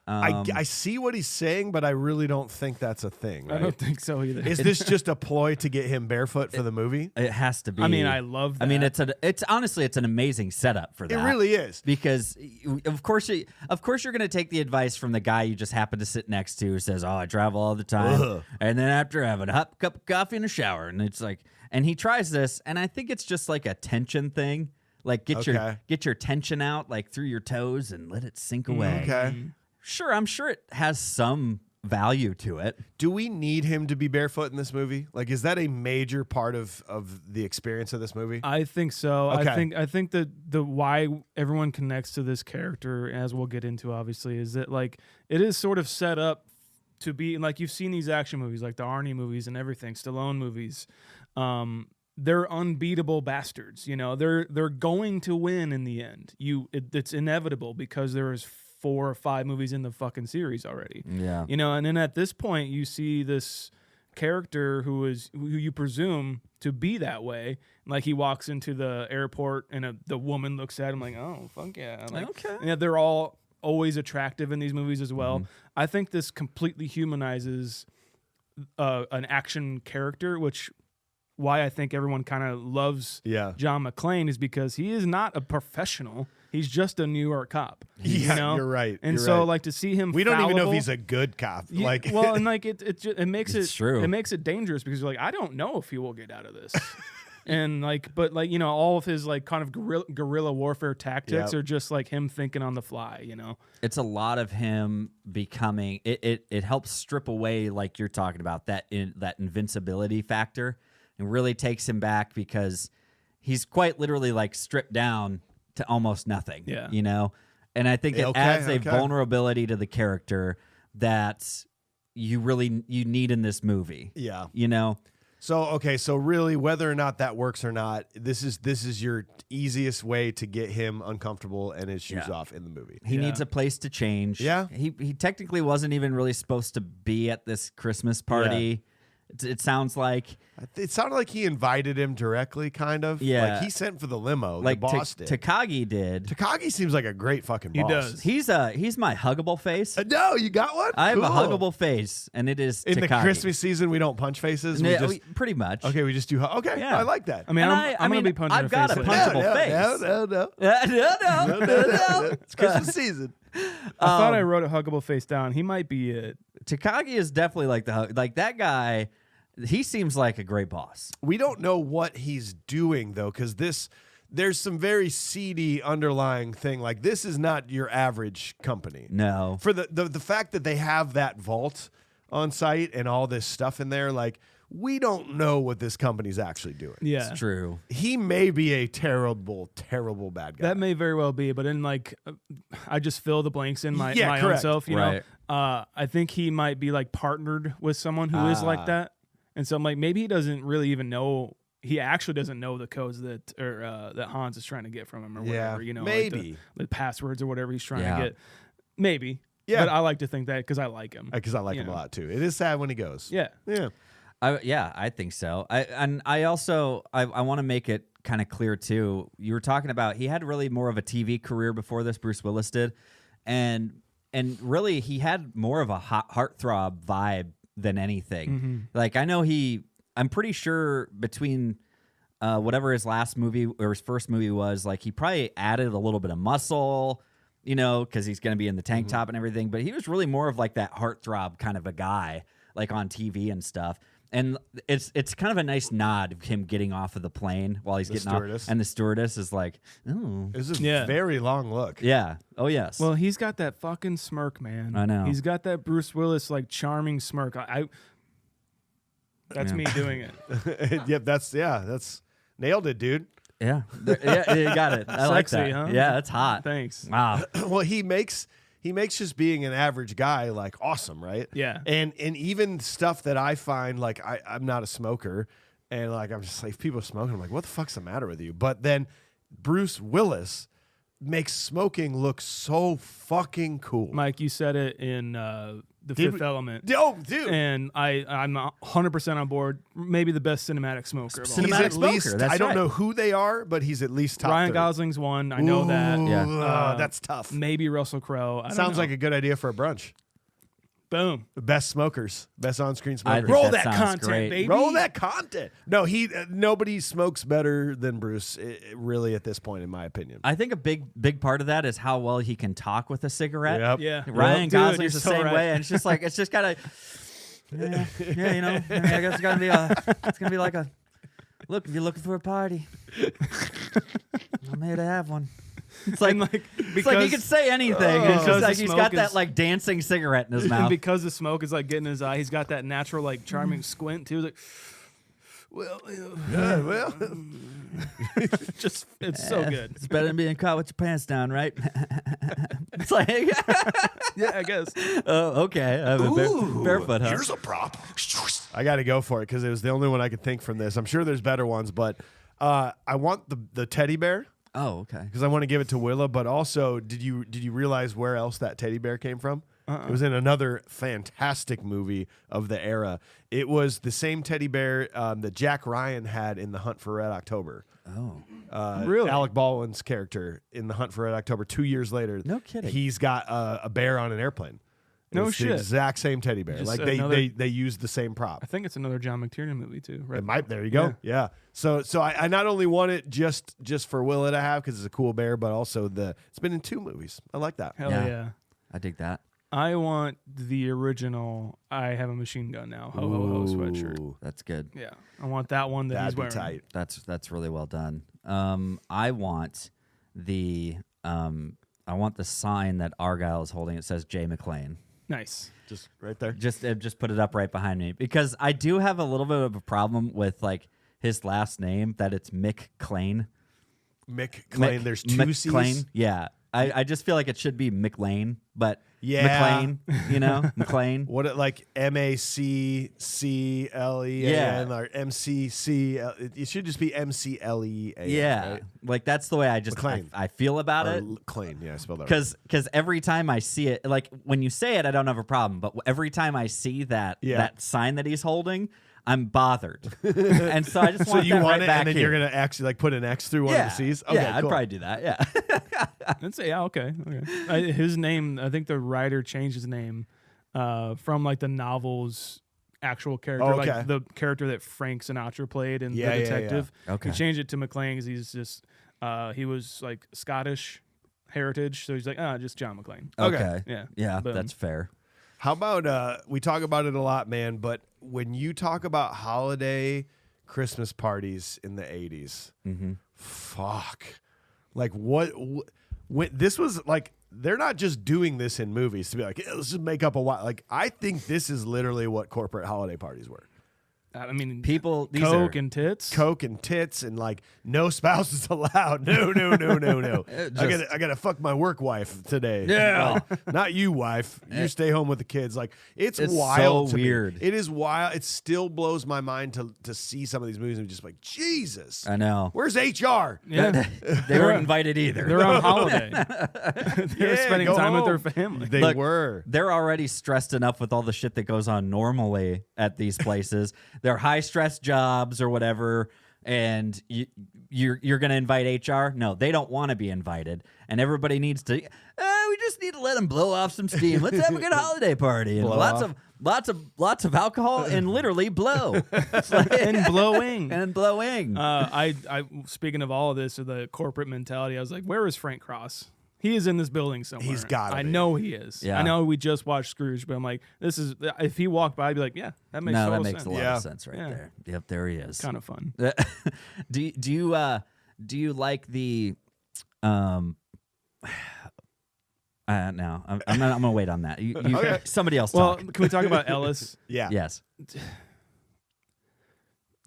[SPEAKER 1] I see what he's saying, but I really don't think that's a thing.
[SPEAKER 3] I
[SPEAKER 1] Right?
[SPEAKER 3] don't think so either.
[SPEAKER 1] Is this just a ploy to get him barefoot for the movie?
[SPEAKER 2] It has to be.
[SPEAKER 3] I mean, I love that.
[SPEAKER 2] I mean, it's honestly an amazing setup for that.
[SPEAKER 1] It really is.
[SPEAKER 2] Because of course you're going to take the advice from the guy you just happen to sit next to who says, "Oh, I travel all the time," and then after having a hot cup of coffee and a shower, and it's like, and he tries this, and I think it's just like a tension thing, like get your tension out like through your toes and let it sink away.
[SPEAKER 1] Okay.
[SPEAKER 2] Sure, I'm sure it has some value to it.
[SPEAKER 1] Do we need him to be barefoot in this movie? Like, is that a major part of the experience of this movie?
[SPEAKER 3] I think so.
[SPEAKER 1] Okay.
[SPEAKER 3] I think that the why everyone connects to this character, as we'll get into, obviously, is that like it is sort of set up to be like you've seen these action movies, like the Arnie movies and everything, Stallone movies. They're unbeatable bastards. You know, they're going to win in the end. It's inevitable because there is 4 or 5 movies in the fucking series already.
[SPEAKER 2] Yeah.
[SPEAKER 3] You know, and then at this point you see this character who you presume to be that way. Like he walks into the airport and the woman looks at him like, oh, fuck yeah. Like,
[SPEAKER 2] Okay.
[SPEAKER 3] Yeah, they're all always attractive in these movies as well.
[SPEAKER 2] Mm-hmm.
[SPEAKER 3] I think this completely humanizes an action character, which why I think everyone kind of loves John McClane is because he is not a professional. He's just a New York cop.
[SPEAKER 1] Yeah,
[SPEAKER 3] you know?
[SPEAKER 1] you're right.
[SPEAKER 3] And
[SPEAKER 1] you're
[SPEAKER 3] so,
[SPEAKER 1] right.
[SPEAKER 3] like, to see him,
[SPEAKER 1] we don't even know if
[SPEAKER 3] fallible-
[SPEAKER 1] he's a good cop.
[SPEAKER 3] Yeah,
[SPEAKER 1] Like,
[SPEAKER 3] well, and like it makes
[SPEAKER 2] It's true.
[SPEAKER 3] it makes it dangerous because you're like, I don't know if he will get out of this. And like, but like, you know, all of his like kind of guerrilla warfare tactics
[SPEAKER 1] Yep.
[SPEAKER 3] are just like him thinking on the fly, you know?
[SPEAKER 2] It's a lot of him becoming it helps strip away, like you're talking about, that invincibility factor, and really takes him back because he's quite literally like stripped down to almost nothing.
[SPEAKER 3] Yeah.
[SPEAKER 2] You know? And I think it adds a vulnerability to the character that you need in this movie.
[SPEAKER 1] yeah.
[SPEAKER 2] You know?
[SPEAKER 1] So really, whether or not that works or not, this is your easiest way to get him uncomfortable and his shoes off in the movie.
[SPEAKER 2] He needs a place to change.
[SPEAKER 1] Yeah.
[SPEAKER 2] He technically wasn't even really supposed to be at this Christmas party. It sounds like.
[SPEAKER 1] It sounded like he invited him directly, kind of.
[SPEAKER 2] Yeah.
[SPEAKER 1] Like he sent for the limo.
[SPEAKER 2] Like
[SPEAKER 1] the boss did.
[SPEAKER 2] Takagi did.
[SPEAKER 1] Takagi seems like a great fucking boss.
[SPEAKER 3] does.
[SPEAKER 2] He's my huggable face.
[SPEAKER 1] No, you got one?
[SPEAKER 2] I have a
[SPEAKER 1] Cool.
[SPEAKER 2] huggable face, and it is
[SPEAKER 1] In
[SPEAKER 2] Takagi.
[SPEAKER 1] the Christmas season, we don't punch faces.
[SPEAKER 2] Yeah, pretty much.
[SPEAKER 1] Okay, we just do. Okay,
[SPEAKER 2] Yeah.
[SPEAKER 1] I like that.
[SPEAKER 3] I mean,
[SPEAKER 2] And
[SPEAKER 3] I'm gonna be punching
[SPEAKER 2] I've got a
[SPEAKER 3] face.
[SPEAKER 2] punchable face.
[SPEAKER 1] No.
[SPEAKER 2] No.
[SPEAKER 1] It's Christmas season.
[SPEAKER 3] I thought I wrote a huggable face down. He might be it.
[SPEAKER 2] Takagi is definitely like that guy. He seems like a great boss.
[SPEAKER 1] We don't know what he's doing though, because there's some very seedy underlying thing. Like this is not your average company.
[SPEAKER 2] No.
[SPEAKER 1] For the fact that they have that vault on site and all this stuff in there, like we don't know what this company's actually doing.
[SPEAKER 3] Yeah.
[SPEAKER 2] It's true.
[SPEAKER 1] He may be a terrible, terrible bad guy.
[SPEAKER 3] That may very well be, but in like, I just fill the blanks in my own
[SPEAKER 1] correct.
[SPEAKER 3] self, you
[SPEAKER 2] Right.
[SPEAKER 3] know. I think he might be like partnered with someone who is like that, and so I'm like, maybe he doesn't really even know. He actually doesn't know the codes that Hans is trying to get from him or whatever. You know,
[SPEAKER 1] maybe
[SPEAKER 3] like the passwords or whatever he's trying
[SPEAKER 2] Yeah.
[SPEAKER 3] to get. Maybe.
[SPEAKER 1] Yeah.
[SPEAKER 3] But I like to think that because I like him.
[SPEAKER 1] because I like him a lot too. It is sad when he goes.
[SPEAKER 3] Yeah.
[SPEAKER 1] Yeah.
[SPEAKER 2] I think so. I also want to make it kind of clear too. You were talking about he had really more of a TV career before this. Bruce Willis did, and really he had more of a heartthrob vibe than anything.
[SPEAKER 3] Mm-hmm.
[SPEAKER 2] Like I know I'm pretty sure between whatever his last movie or his first movie was, like he probably added a little bit of muscle, you know, because he's going to be in the tank top and everything. But he was really more of like that heartthrob kind of a guy, like on TV and stuff. And it's kind of a nice nod of him getting off of the plane while he's getting
[SPEAKER 1] stewardess.
[SPEAKER 2] off, and the stewardess is like, "Oh,
[SPEAKER 1] It was a
[SPEAKER 3] Yeah.
[SPEAKER 1] very long look.
[SPEAKER 2] yeah, oh yes."
[SPEAKER 3] Well, he's got that fucking smirk, man.
[SPEAKER 2] I know.
[SPEAKER 3] He's got that Bruce Willis like charming smirk. That's
[SPEAKER 2] Yeah.
[SPEAKER 3] me doing it.
[SPEAKER 1] Yep, that's nailed it, dude.
[SPEAKER 2] yeah, you got it. I like
[SPEAKER 3] Sexy,
[SPEAKER 2] that.
[SPEAKER 3] huh?
[SPEAKER 2] Yeah, that's hot.
[SPEAKER 3] Thanks.
[SPEAKER 2] Wow.
[SPEAKER 1] Well, he makes just being an average guy like awesome, right?
[SPEAKER 3] Yeah.
[SPEAKER 1] And even stuff that I find like I'm not a smoker, and like I'm just like if people are smoking, I'm like, what the fuck's the matter with you? But then Bruce Willis makes smoking look so fucking cool.
[SPEAKER 3] Mike, you said it in The
[SPEAKER 1] Did
[SPEAKER 3] Fifth
[SPEAKER 1] we-
[SPEAKER 3] Element.
[SPEAKER 1] Oh, dude.
[SPEAKER 3] And I'm 100% on board. Maybe the best cinematic smoker of all.
[SPEAKER 1] He's
[SPEAKER 2] Cinematic
[SPEAKER 1] at
[SPEAKER 2] smoker,
[SPEAKER 1] least
[SPEAKER 2] that's
[SPEAKER 1] I don't
[SPEAKER 2] right.
[SPEAKER 1] know who they are, but he's at least top
[SPEAKER 3] Ryan
[SPEAKER 1] 30.
[SPEAKER 3] Gosling's one. I know that.
[SPEAKER 2] Yeah.
[SPEAKER 1] That's tough.
[SPEAKER 3] Maybe Russell Crowe. I don't
[SPEAKER 1] Sounds
[SPEAKER 3] know.
[SPEAKER 1] like a good idea for a brunch.
[SPEAKER 3] boom.
[SPEAKER 1] The best smokers, best on-screen
[SPEAKER 2] I
[SPEAKER 1] smokers.
[SPEAKER 2] think
[SPEAKER 3] Roll
[SPEAKER 2] that
[SPEAKER 3] that
[SPEAKER 2] sounds
[SPEAKER 3] content,
[SPEAKER 2] great.
[SPEAKER 3] baby.
[SPEAKER 1] Roll that content. No, nobody smokes better than Bruce, really, at this point, in my opinion.
[SPEAKER 2] I think a big part of that is how well he can talk with a cigarette.
[SPEAKER 1] Yep.
[SPEAKER 3] Yeah.
[SPEAKER 2] Ryan
[SPEAKER 3] Dude,
[SPEAKER 2] Gosling's
[SPEAKER 3] you're
[SPEAKER 2] the
[SPEAKER 3] so
[SPEAKER 2] same
[SPEAKER 3] right.
[SPEAKER 2] way, and it's just gotta, yeah, you know. I guess it's gonna be like a look. If you're looking for a party, I'm here to have one. It's like,
[SPEAKER 3] And, like,
[SPEAKER 2] it's like he could say anything. It's
[SPEAKER 3] Because
[SPEAKER 2] just
[SPEAKER 3] the
[SPEAKER 2] like he's
[SPEAKER 3] smoke
[SPEAKER 2] got that
[SPEAKER 3] is-
[SPEAKER 2] like dancing cigarette in his
[SPEAKER 3] And
[SPEAKER 2] mouth.
[SPEAKER 3] because the smoke is like getting in his eye, he's got that natural like charming squint too. Like, well,
[SPEAKER 1] Yeah, well,
[SPEAKER 3] just it's so good.
[SPEAKER 2] It's better than being caught with your pants down, right? It's like,
[SPEAKER 3] Yeah, I guess.
[SPEAKER 2] oh, okay. I have a barefoot, huh?
[SPEAKER 1] here's a prop. I got to go for it because it was the only one I could think from this. I'm sure there's better ones, but I want the teddy bear
[SPEAKER 2] Oh, okay.
[SPEAKER 1] because I want to give it to Willa. But also, did you realize where else that teddy bear came from? It was in another fantastic movie of the era. It was the same teddy bear that Jack Ryan had in The Hunt for Red October.
[SPEAKER 2] Oh,
[SPEAKER 3] Really?
[SPEAKER 1] Alec Baldwin's character in The Hunt for Red October. 2 years later,
[SPEAKER 2] No kidding.
[SPEAKER 1] he's got a bear on an airplane.
[SPEAKER 3] No
[SPEAKER 1] It's
[SPEAKER 3] shit.
[SPEAKER 1] The exact same teddy bear.
[SPEAKER 3] Just
[SPEAKER 1] Like
[SPEAKER 3] another-
[SPEAKER 1] they used the same prop.
[SPEAKER 3] I think it's another John McTiernan movie too. Right?
[SPEAKER 1] It might. There you go. Yeah. So I not only want it just for Willa to have because it's a cool bear, but also it's been in 2 movies. I like that.
[SPEAKER 3] Hell
[SPEAKER 2] Yeah.
[SPEAKER 3] yeah.
[SPEAKER 2] I dig that.
[SPEAKER 3] I want the original I Have a Machine Gun Now ho ho ho sweatshirt.
[SPEAKER 1] Ooh,
[SPEAKER 2] That's good.
[SPEAKER 3] Yeah. I want that one that
[SPEAKER 1] that'd
[SPEAKER 3] he's
[SPEAKER 1] be
[SPEAKER 3] wearing.
[SPEAKER 1] tight.
[SPEAKER 2] That's really well done. I want the sign that Argyle is holding. It says Jay McClane.
[SPEAKER 3] Nice.
[SPEAKER 1] Just right there.
[SPEAKER 2] Just put it up right behind me because I do have a little bit of a problem with like his last name that it's Mick Clane.
[SPEAKER 1] Mick Clane. There's 2 C's.
[SPEAKER 2] McClane. Yeah. I just feel like it should be McLean, but
[SPEAKER 1] Yeah.
[SPEAKER 2] McLean, you know, McLean.
[SPEAKER 1] What it like MACCLEAN
[SPEAKER 2] Yeah.
[SPEAKER 1] or MCC? It should just be MCLEAN.
[SPEAKER 2] Yeah,
[SPEAKER 1] right?
[SPEAKER 2] like that's the way I just
[SPEAKER 1] McLean.
[SPEAKER 2] I feel about
[SPEAKER 1] Or
[SPEAKER 2] it.
[SPEAKER 1] Clane. Yeah, I spelled that right.
[SPEAKER 2] Because every time I see it, like when you say it, I don't have a problem. But every time I see that that sign that he's holding, I'm bothered, and so I just
[SPEAKER 1] So
[SPEAKER 2] want
[SPEAKER 1] you
[SPEAKER 2] that
[SPEAKER 1] want
[SPEAKER 2] right
[SPEAKER 1] it,
[SPEAKER 2] back
[SPEAKER 1] and then
[SPEAKER 2] here.
[SPEAKER 1] you're gonna actually like put an X through one
[SPEAKER 2] yeah,
[SPEAKER 1] of the C's. Okay,
[SPEAKER 2] yeah, I'd
[SPEAKER 1] cool.
[SPEAKER 2] probably do that. Yeah,
[SPEAKER 3] Let's say, yeah, okay. His name, I think the writer changed his name from like the novel's actual character,
[SPEAKER 1] Oh, okay.
[SPEAKER 3] like the character that Frank Sinatra played in
[SPEAKER 1] Yeah,
[SPEAKER 3] The
[SPEAKER 1] yeah,
[SPEAKER 3] Detective.
[SPEAKER 2] yeah. Okay.
[SPEAKER 3] He changed it to McClane because he's just, he was like Scottish heritage. So he's like, just John McClane.
[SPEAKER 2] okay,
[SPEAKER 3] Yeah.
[SPEAKER 2] yeah,
[SPEAKER 3] Boom.
[SPEAKER 2] that's fair.
[SPEAKER 1] How about we talk about it a lot, man, but when you talk about holiday Christmas parties in the 80s, fuck. Like when this was like they're not just doing this in movies to be like, let's just make up a while. Like I think this is literally what corporate holiday parties were.
[SPEAKER 3] I mean,
[SPEAKER 2] People, these
[SPEAKER 3] Coke
[SPEAKER 2] are,
[SPEAKER 3] and tits.
[SPEAKER 1] Coke and tits and like no spouses allowed. No. I gotta fuck my work wife today.
[SPEAKER 2] Yeah.
[SPEAKER 1] Like, not you, wife. You stay home with the kids. Like it's
[SPEAKER 2] It's
[SPEAKER 1] wild.
[SPEAKER 2] so
[SPEAKER 1] to me.
[SPEAKER 2] weird.
[SPEAKER 1] It is wild. It still blows my mind to see some of these movies and just like, Jesus.
[SPEAKER 2] I know.
[SPEAKER 1] Where's HR?
[SPEAKER 3] Yeah.
[SPEAKER 2] They weren't invited either.
[SPEAKER 3] They're on holiday. They're
[SPEAKER 1] Yeah,
[SPEAKER 3] spending
[SPEAKER 1] go
[SPEAKER 3] time with
[SPEAKER 1] home.
[SPEAKER 3] their family.
[SPEAKER 1] They
[SPEAKER 2] Look,
[SPEAKER 1] were.
[SPEAKER 2] They're already stressed enough with all the shit that goes on normally at these places. They're high stress jobs or whatever, and you're going to invite HR? No, they don't want to be invited, and everybody needs to. We just need to let them blow off some steam. Let's have a good holiday party and
[SPEAKER 1] Blow
[SPEAKER 2] lots of alcohol and literally blow
[SPEAKER 3] And blowing.
[SPEAKER 2] and blowing.
[SPEAKER 3] I speaking of all of this, or the corporate mentality, I was like, where is Frank Cross? He is in this building somewhere.
[SPEAKER 1] He's gotta
[SPEAKER 3] I
[SPEAKER 1] be.
[SPEAKER 3] know he is.
[SPEAKER 2] Yeah.
[SPEAKER 3] I know we just watched Scrooge, but I'm like, this is if he walked by, I'd be like, yeah, that makes
[SPEAKER 2] no,
[SPEAKER 3] total
[SPEAKER 2] that makes
[SPEAKER 3] sense.
[SPEAKER 2] a lot
[SPEAKER 1] Yeah.
[SPEAKER 2] of sense right
[SPEAKER 3] Yeah.
[SPEAKER 2] there. Yep, there he is.
[SPEAKER 3] Kind of fun.
[SPEAKER 2] Do you like the no, I'm gonna wait on that. You
[SPEAKER 1] Okay.
[SPEAKER 2] somebody else
[SPEAKER 3] Well,
[SPEAKER 2] talk.
[SPEAKER 3] can we talk about Ellis?
[SPEAKER 1] Yeah.
[SPEAKER 2] Yes.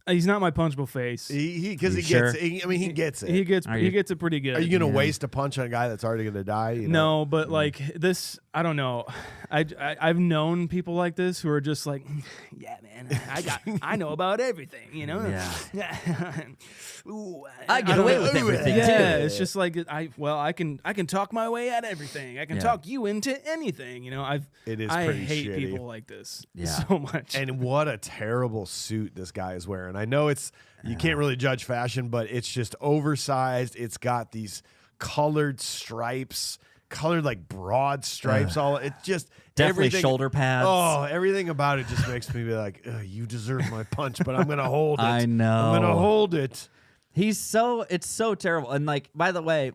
[SPEAKER 3] He's not my punchable face.
[SPEAKER 1] Because
[SPEAKER 2] You
[SPEAKER 1] he
[SPEAKER 2] sure?
[SPEAKER 1] gets it. I mean, he gets it.
[SPEAKER 3] He gets
[SPEAKER 2] Are you-
[SPEAKER 3] it pretty good.
[SPEAKER 1] Are you going to
[SPEAKER 2] Yeah.
[SPEAKER 1] waste a punch on a guy that's already going to die? You know?
[SPEAKER 3] No, but like this, I don't know. I've known people like this who are just like, yeah, man, I know about everything, you know.
[SPEAKER 2] Yeah.
[SPEAKER 3] Ooh,
[SPEAKER 2] I get
[SPEAKER 3] don't
[SPEAKER 2] away
[SPEAKER 3] know.
[SPEAKER 2] with everything
[SPEAKER 3] Yeah,
[SPEAKER 2] too.
[SPEAKER 3] it's just like I can talk my way at everything. I can
[SPEAKER 2] Yeah.
[SPEAKER 3] talk you into anything. You know,
[SPEAKER 1] It is
[SPEAKER 3] I
[SPEAKER 1] pretty
[SPEAKER 3] hate
[SPEAKER 1] shitty.
[SPEAKER 3] people like this
[SPEAKER 2] Yeah.
[SPEAKER 3] so much.
[SPEAKER 1] And what a terrible suit this guy is wearing. I know you can't really judge fashion, but it's just oversized. It's got these colored stripes, colored like broad stripes. All it just
[SPEAKER 2] Definitely
[SPEAKER 1] everything-
[SPEAKER 2] shoulder pads.
[SPEAKER 1] Oh, everything about it just makes me be like, you deserve my punch, but I'm gonna hold it.
[SPEAKER 2] I know.
[SPEAKER 1] I'm gonna hold it.
[SPEAKER 2] It's so terrible. And like, by the way,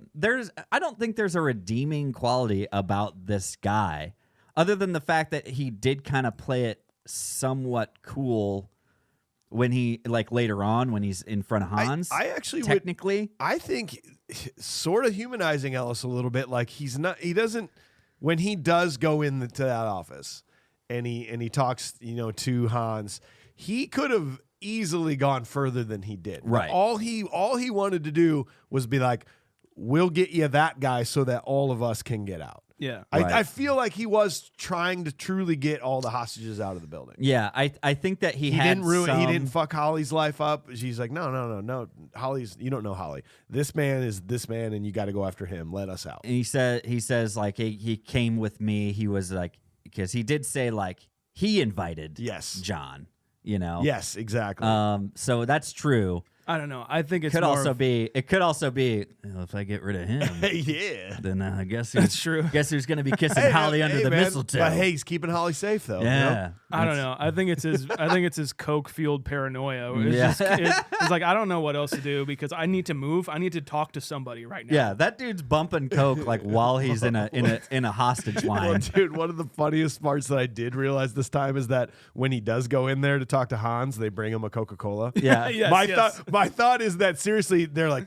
[SPEAKER 2] I don't think there's a redeeming quality about this guy, other than the fact that he did kind of play it somewhat cool when he like later on when he's in front of Hans.
[SPEAKER 1] I actually
[SPEAKER 2] technically,
[SPEAKER 1] I think sort of humanizing Ellis a little bit. Like he doesn't when he does go into that office and he talks to Hans. He could have easily gone further than he did.
[SPEAKER 2] Right.
[SPEAKER 1] But all he wanted to do was be like, we'll get you that guy so that all of us can get out.
[SPEAKER 3] Yeah.
[SPEAKER 1] I feel like he was trying to truly get all the hostages out of the building.
[SPEAKER 2] yeah, I think that he had
[SPEAKER 1] didn't ruin. He
[SPEAKER 2] some-
[SPEAKER 1] didn't fuck Holly's life up. She's like, no. Holly's. You don't know Holly. This man is this man, and you got to go after him. Let us out.
[SPEAKER 2] And he says like he came with me. He was like because he did say like he invited John.
[SPEAKER 1] Yes, exactly.
[SPEAKER 2] So that's true.
[SPEAKER 3] I don't know. I think
[SPEAKER 2] It could also be if I get rid of him,
[SPEAKER 1] yeah.
[SPEAKER 2] then I guess
[SPEAKER 3] That's true.
[SPEAKER 2] Guess who's going to be kissing Holly under the
[SPEAKER 1] man.
[SPEAKER 2] mistletoe?
[SPEAKER 1] But hey, he's keeping Holly safe though.
[SPEAKER 2] yeah,
[SPEAKER 3] I don't know. I think it's his coke fueled paranoia.
[SPEAKER 2] Yeah.
[SPEAKER 3] It's like I don't know what else to do because I need to move. I need to talk to somebody right now.
[SPEAKER 2] Yeah, that dude's bumping coke like while he's in a hostage
[SPEAKER 1] Well,
[SPEAKER 2] line.
[SPEAKER 1] dude, one of the funniest parts that I did realize this time is that when he does go in there to talk to Hans, they bring him a Coca-Cola.
[SPEAKER 2] Yeah,
[SPEAKER 3] Yes,
[SPEAKER 1] My thought is that seriously, they're like,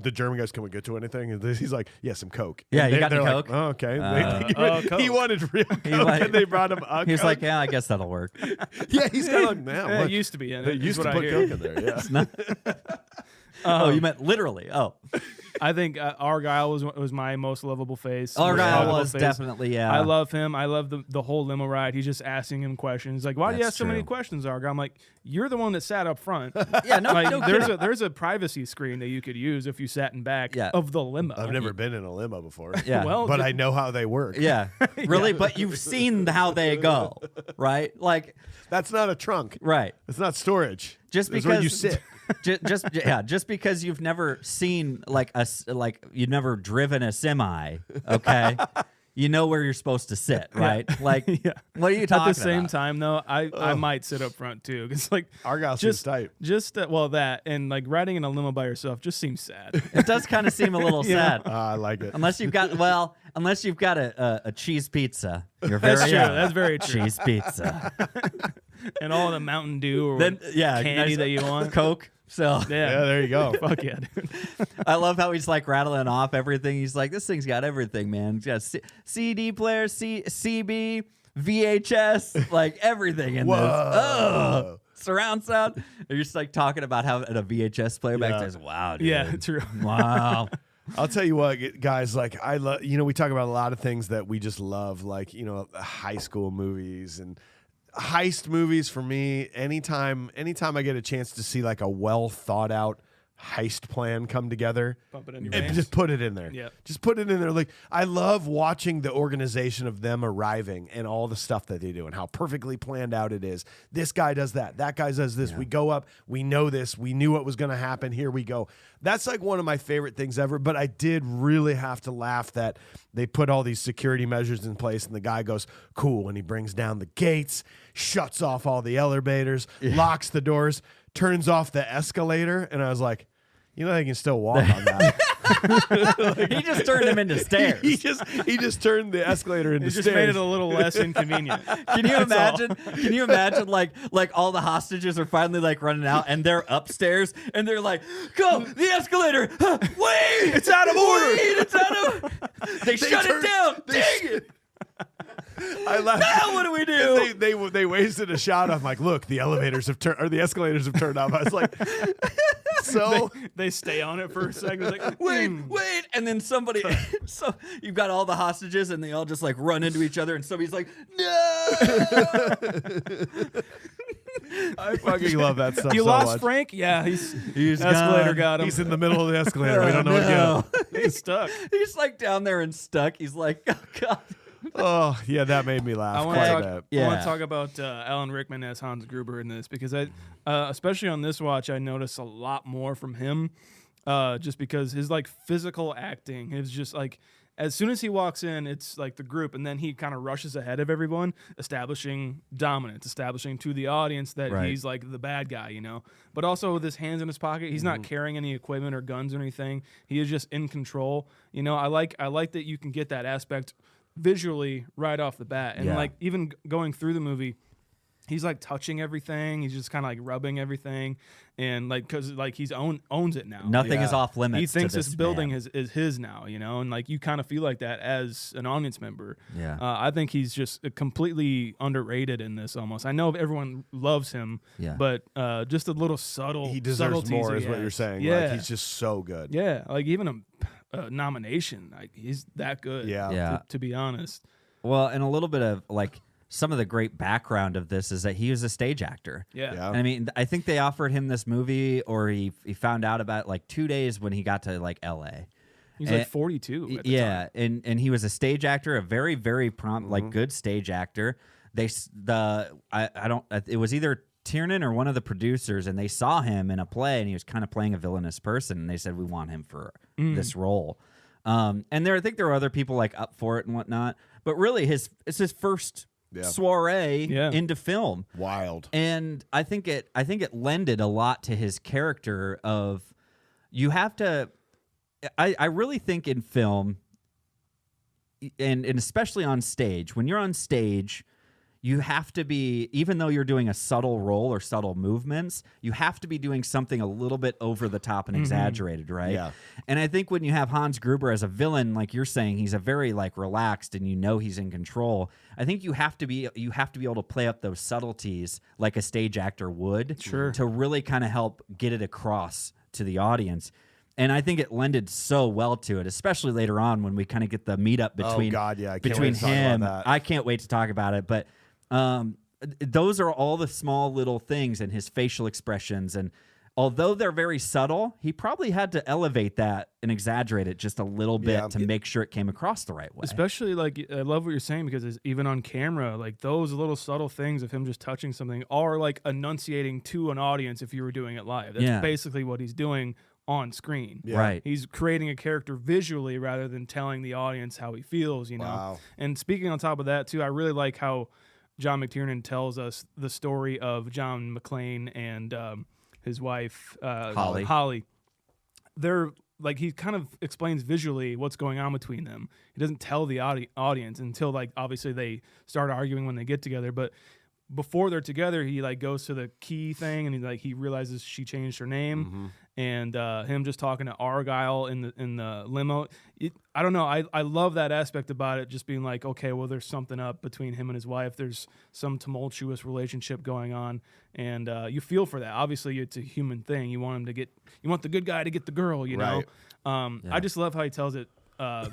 [SPEAKER 1] the German guys, can we get to anything? And he's like, yeah, some Coke.
[SPEAKER 2] Yeah,
[SPEAKER 1] And
[SPEAKER 2] you got
[SPEAKER 1] they're
[SPEAKER 2] any
[SPEAKER 1] like,
[SPEAKER 2] Coke?
[SPEAKER 1] oh, okay.
[SPEAKER 3] Coke.
[SPEAKER 1] He wanted real Coke,
[SPEAKER 2] wanted-
[SPEAKER 1] and they brought him a
[SPEAKER 2] He's
[SPEAKER 1] Coke.
[SPEAKER 2] like, yeah, I guess that'll work.
[SPEAKER 1] Yeah, he's kind of like, now.
[SPEAKER 3] It used to be in it.
[SPEAKER 1] They
[SPEAKER 3] is
[SPEAKER 1] used to
[SPEAKER 3] what I
[SPEAKER 1] put
[SPEAKER 3] hear.
[SPEAKER 1] Coke in there, yeah.
[SPEAKER 2] Oh, you meant literally? Oh,
[SPEAKER 3] I think Argyle was my most lovable face.
[SPEAKER 2] Argyle
[SPEAKER 3] Most
[SPEAKER 2] was
[SPEAKER 3] lovable face.
[SPEAKER 2] definitely yeah.
[SPEAKER 3] I love him. I love the whole limo ride. He's just asking him questions. Like, why do you
[SPEAKER 2] That's
[SPEAKER 3] ask so many
[SPEAKER 2] true.
[SPEAKER 3] questions, Argyle? I'm like, you're the one that sat up front.
[SPEAKER 2] Yeah, no,
[SPEAKER 3] like,
[SPEAKER 2] no
[SPEAKER 3] there's a privacy screen that you could use if you sat in back
[SPEAKER 2] Yeah.
[SPEAKER 3] of the limo.
[SPEAKER 1] I've never been in a limo before.
[SPEAKER 2] Yeah.
[SPEAKER 3] Well,
[SPEAKER 1] But I know how they work.
[SPEAKER 2] Yeah, really. But you've seen how they go, right? Like,
[SPEAKER 1] That's not a trunk.
[SPEAKER 2] right.
[SPEAKER 1] It's not storage.
[SPEAKER 2] Just
[SPEAKER 1] It's
[SPEAKER 2] because
[SPEAKER 1] where you sit.
[SPEAKER 2] just because you've never seen you've never driven a semi, okay? You know where you're supposed to sit, right? Like,
[SPEAKER 3] Yeah.
[SPEAKER 2] what are you talking
[SPEAKER 3] At the same
[SPEAKER 2] about?
[SPEAKER 3] time, though, I might sit up front too. It's like
[SPEAKER 1] Argyle seems tight.
[SPEAKER 3] that and like riding in a limo by yourself just seems sad.
[SPEAKER 2] It does kind of seem a little sad,
[SPEAKER 1] I like it.
[SPEAKER 2] unless you've got a cheese pizza. You're very
[SPEAKER 3] That's true. That's very true.
[SPEAKER 2] cheese pizza.
[SPEAKER 3] And all the Mountain Dew or
[SPEAKER 2] Then yeah,
[SPEAKER 3] candy
[SPEAKER 2] nice
[SPEAKER 3] that you want.
[SPEAKER 2] Coke. So
[SPEAKER 1] Yeah, there you go.
[SPEAKER 3] Fuck yeah, dude.
[SPEAKER 2] I love how he's like rattling off everything. He's like, this thing's got everything, man. It's got CD player, CB, VHS, like everything in this. Oh, surround sound. You're just like talking about how at a VHS player back there. Wow, dude.
[SPEAKER 3] Yeah, true.
[SPEAKER 2] Wow.
[SPEAKER 1] I'll tell you what, guys, like I love, we talk about a lot of things that we just love, like, high school movies and heist movies for me. Anytime I get a chance to see like a well thought out heist plan come together,
[SPEAKER 3] Bump it in your
[SPEAKER 1] and
[SPEAKER 3] veins.
[SPEAKER 1] just put it in there.
[SPEAKER 3] Yep.
[SPEAKER 1] Just put it in there. Like, I love watching the organization of them arriving and all the stuff that they do and how perfectly planned out it is. This guy does that. That guy does this. We go up. We know this. We knew what was going to happen. Here we go. That's like one of my favorite things ever. But I did really have to laugh that they put all these security measures in place and the guy goes, cool. And he brings down the gates, shuts off all the elevators, locks the doors, turns off the escalator. And I was like, they can still walk on that.
[SPEAKER 2] He just turned him into stairs.
[SPEAKER 1] he just turned the escalator into
[SPEAKER 3] It just
[SPEAKER 1] stairs.
[SPEAKER 3] made it a little less inconvenient.
[SPEAKER 2] Can you imagine? Can you imagine like all the hostages are finally like running out and they're upstairs and they're like, "Go the escalator! Wait,
[SPEAKER 1] It's out of order.
[SPEAKER 2] Wait, it's out of." They shut it down. Dang it!
[SPEAKER 1] I laughed.
[SPEAKER 2] Now what do we do?
[SPEAKER 1] They wasted a shot. I'm like, look, the elevators have turned, or the escalators have turned off. I was like, so
[SPEAKER 3] They stay on it for a second. It's like,
[SPEAKER 2] Wait, and then somebody, so you've got all the hostages, and they all just like run into each other, and somebody's like, "No!"
[SPEAKER 1] I fucking love that stuff.
[SPEAKER 3] You
[SPEAKER 1] so
[SPEAKER 3] lost
[SPEAKER 1] much.
[SPEAKER 3] Frank? Yeah, he's
[SPEAKER 2] gone.
[SPEAKER 3] escalator got him.
[SPEAKER 1] He's in the middle of the escalator. We don't know what to do.
[SPEAKER 3] He's stuck.
[SPEAKER 2] He's like down there and stuck. He's like, "Oh God."
[SPEAKER 1] Oh yeah, that made me laugh
[SPEAKER 3] I want
[SPEAKER 1] quite
[SPEAKER 3] to
[SPEAKER 1] a
[SPEAKER 3] talk.
[SPEAKER 1] bit.
[SPEAKER 2] Yeah.
[SPEAKER 3] I want to talk about Alan Rickman as Hans Gruber in this because especially on this watch, I noticed a lot more from him, just because his like physical acting is just like as soon as he walks in, it's like the group, and then he kind of rushes ahead of everyone, establishing dominance, establishing to the audience that
[SPEAKER 2] Right.
[SPEAKER 3] he's like the bad guy, But also with his hands in his pocket, he's
[SPEAKER 1] Mm-hmm.
[SPEAKER 3] not carrying any equipment or guns or anything. He is just in control. I like that you can get that aspect visually right off the bat, and
[SPEAKER 2] Yeah.
[SPEAKER 3] like even going through the movie, he's like touching everything. He's just kind of like rubbing everything, and like because like he's owns it now.
[SPEAKER 2] Nothing
[SPEAKER 3] Like,
[SPEAKER 2] is off limits.
[SPEAKER 3] he thinks
[SPEAKER 2] to
[SPEAKER 3] this building
[SPEAKER 2] man.
[SPEAKER 3] is his now, you know, and like you kind of feel like that as an audience member.
[SPEAKER 2] Yeah.
[SPEAKER 3] I think he's just completely underrated in this. Almost, I know everyone loves him,
[SPEAKER 2] Yeah.
[SPEAKER 3] but just a little subtle.
[SPEAKER 1] He deserves
[SPEAKER 3] subtleties
[SPEAKER 1] more,
[SPEAKER 3] he
[SPEAKER 1] is what
[SPEAKER 3] has.
[SPEAKER 1] you're saying.
[SPEAKER 3] Yeah,
[SPEAKER 1] Like, he's just so good.
[SPEAKER 3] yeah, like even a nomination, like he's that good.
[SPEAKER 1] Yeah.
[SPEAKER 2] Yeah.
[SPEAKER 3] To be honest.
[SPEAKER 2] Well, and a little bit of like some of the great background of this is that he was a stage actor.
[SPEAKER 3] Yeah.
[SPEAKER 1] Yeah.
[SPEAKER 2] And I mean, I think they offered him this movie, or he found out about it, like 2 days when he got to like L.A.
[SPEAKER 3] He's
[SPEAKER 2] And-
[SPEAKER 3] like 42. At the
[SPEAKER 2] yeah,
[SPEAKER 3] time.
[SPEAKER 2] and he was a stage actor, a very very like good stage actor. It was either Tiernan or one of the producers, and they saw him in a play, and he was kind of playing a villainous person, and they said, we want him for this role. And I think there were other people like up for it and whatnot, but really it's his first soiree into film.
[SPEAKER 1] Wild.
[SPEAKER 2] And I think it lended a lot to his character of you have to. I really think in film, and especially on stage, when you're on stage, you have to be, even though you're doing a subtle role or subtle movements, you have to be doing something a little bit over the top and exaggerated, right?
[SPEAKER 1] Yeah.
[SPEAKER 2] And I think when you have Hans Gruber as a villain, like you're saying, he's a very like relaxed and you know he's in control. I think you have to be able to play up those subtleties like a stage actor would,
[SPEAKER 3] Sure.
[SPEAKER 2] to really kind of help get it across to the audience. And I think it lended so well to it, especially later on when we kind of get the meetup between
[SPEAKER 1] God, yeah. I can't
[SPEAKER 2] between
[SPEAKER 1] wait to talk about
[SPEAKER 2] him.
[SPEAKER 1] that.
[SPEAKER 2] I can't wait to talk about it. But those are all the small little things and his facial expressions. And although they're very subtle, he probably had to elevate that and exaggerate it just a little bit to make sure it came across the right way.
[SPEAKER 3] Especially like I love what you're saying because even on camera, like those little subtle things of him just touching something are like enunciating to an audience if you were doing it live. That's basically what he's doing on screen.
[SPEAKER 1] Yeah.
[SPEAKER 2] Right.
[SPEAKER 3] He's creating a character visually rather than telling the audience how he feels, you know.
[SPEAKER 1] Wow.
[SPEAKER 3] And speaking on top of that too, I really like how John McTiernan tells us the story of John McClane and his wife Holly. They're like, he kind of explains visually what's going on between them. He doesn't tell the audience until like obviously they start arguing when they get together, but before they're together, he like goes to the key thing and he realizes she changed her name, and him just talking to Argyle in the limo. I don't know. I love that aspect about it, just being like, okay, well, there's something up between him and his wife. There's some tumultuous relationship going on, and you feel for that. Obviously, it's a human thing. You want the good guy to get the girl, you know. I just love how he tells it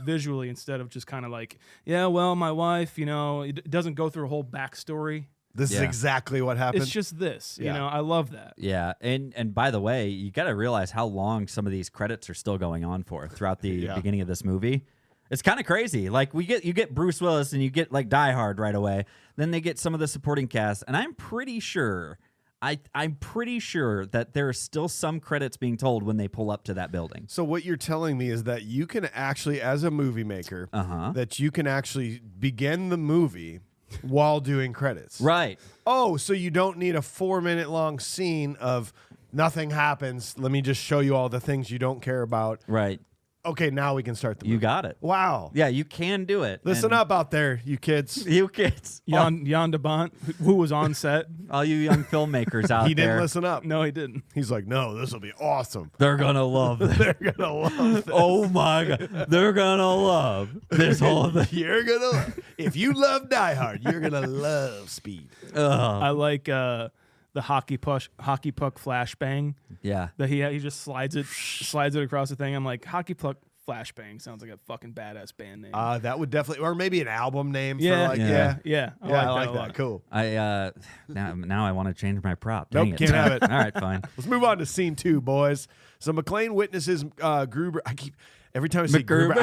[SPEAKER 3] visually instead of just kind of like, yeah, well, my wife, you know, it doesn't go through a whole backstory.
[SPEAKER 1] This is exactly what happened.
[SPEAKER 3] It's just this, you
[SPEAKER 1] Yeah.
[SPEAKER 3] know. I love that.
[SPEAKER 2] Yeah, and by the way, you got to realize how long some of these credits are still going on for throughout the beginning of this movie. It's kind of crazy. Like you get Bruce Willis and you get like Die Hard right away. Then they get some of the supporting cast, and I'm pretty sure that there are still some credits being told when they pull up to that building.
[SPEAKER 1] So what you're telling me is that you can actually, as a movie maker, that you can actually begin the movie while doing credits.
[SPEAKER 2] Right.
[SPEAKER 1] Oh, so you don't need a 4-minute long scene of nothing happens. Let me just show you all the things you don't care about.
[SPEAKER 2] Right.
[SPEAKER 1] Okay, now we can start the movie.
[SPEAKER 2] You got it.
[SPEAKER 1] Wow.
[SPEAKER 2] Yeah, you can do it.
[SPEAKER 1] Listen
[SPEAKER 2] And
[SPEAKER 1] up out there, you kids.
[SPEAKER 2] you kids.
[SPEAKER 3] Jan de Bont, who was on set.
[SPEAKER 2] All you young filmmakers out
[SPEAKER 1] He
[SPEAKER 2] there.
[SPEAKER 1] didn't listen up.
[SPEAKER 3] No, he didn't.
[SPEAKER 1] He's like, no, this will be awesome.
[SPEAKER 2] They're going to love this.
[SPEAKER 1] They're going to love this.
[SPEAKER 2] Oh my God. They're going to love this whole thing.
[SPEAKER 1] You're going to love. If you love Die Hard, you're going to love Speed.
[SPEAKER 3] I like the hockey puck flashbang.
[SPEAKER 2] Yeah.
[SPEAKER 3] That he just slides it across the thing. I'm like, hockey puck flashbang sounds like a fucking badass band name.
[SPEAKER 1] That would definitely, or maybe an album name.
[SPEAKER 3] yeah,
[SPEAKER 1] for like,
[SPEAKER 3] yeah.
[SPEAKER 1] I like
[SPEAKER 3] a
[SPEAKER 1] that.
[SPEAKER 3] lot.
[SPEAKER 1] Cool.
[SPEAKER 2] I now I want to change my prop.
[SPEAKER 1] Nope,
[SPEAKER 2] Dang it.
[SPEAKER 1] can't have it.
[SPEAKER 2] All right, fine.
[SPEAKER 1] Let's move on to scene 2, boys. So McClane witnesses Gruber. Every time I see Gruber,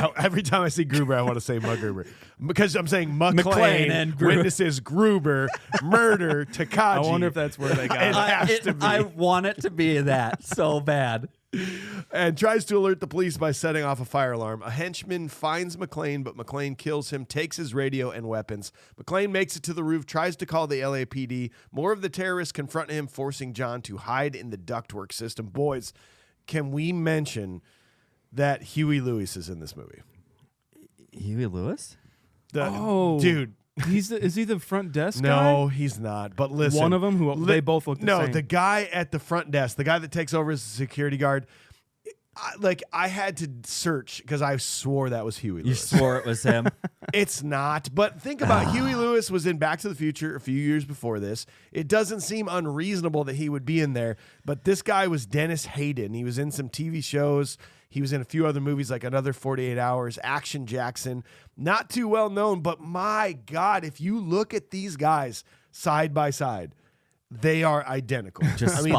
[SPEAKER 1] I want to say MacGruber because I'm saying McClane
[SPEAKER 2] and Gruber.
[SPEAKER 1] witnesses Gruber murder Takaji.
[SPEAKER 3] I wonder if that's where they got
[SPEAKER 1] It
[SPEAKER 3] it.
[SPEAKER 1] has to be.
[SPEAKER 2] I want it to be that so bad.
[SPEAKER 1] And tries to alert the police by setting off a fire alarm. A henchman finds McClane, but McClane kills him, takes his radio and weapons. McClane makes it to the roof, tries to call the LAPD. More of the terrorists confront him, forcing John to hide in the ductwork system. Boys, can we mention that Huey Lewis is in this movie?
[SPEAKER 2] Huey Lewis?
[SPEAKER 3] Oh.
[SPEAKER 1] Dude,
[SPEAKER 3] Is he the front desk guy?
[SPEAKER 1] No, he's not. But listen.
[SPEAKER 3] One of them who they both look the same.
[SPEAKER 1] No, the guy at the front desk, the guy that takes over as a security guard, I had to search because I swore that was Huey Lewis.
[SPEAKER 2] You swore it was him.
[SPEAKER 1] It's not. But think about Huey Lewis was in Back to the Future a few years before this. It doesn't seem unreasonable that he would be in there. But this guy was Dennis Hayden. He was in some TV shows. He was in a few other movies like Another 48 Hours, Action Jackson. Not too well known, but my God, if you look at these guys side by side, they are identical.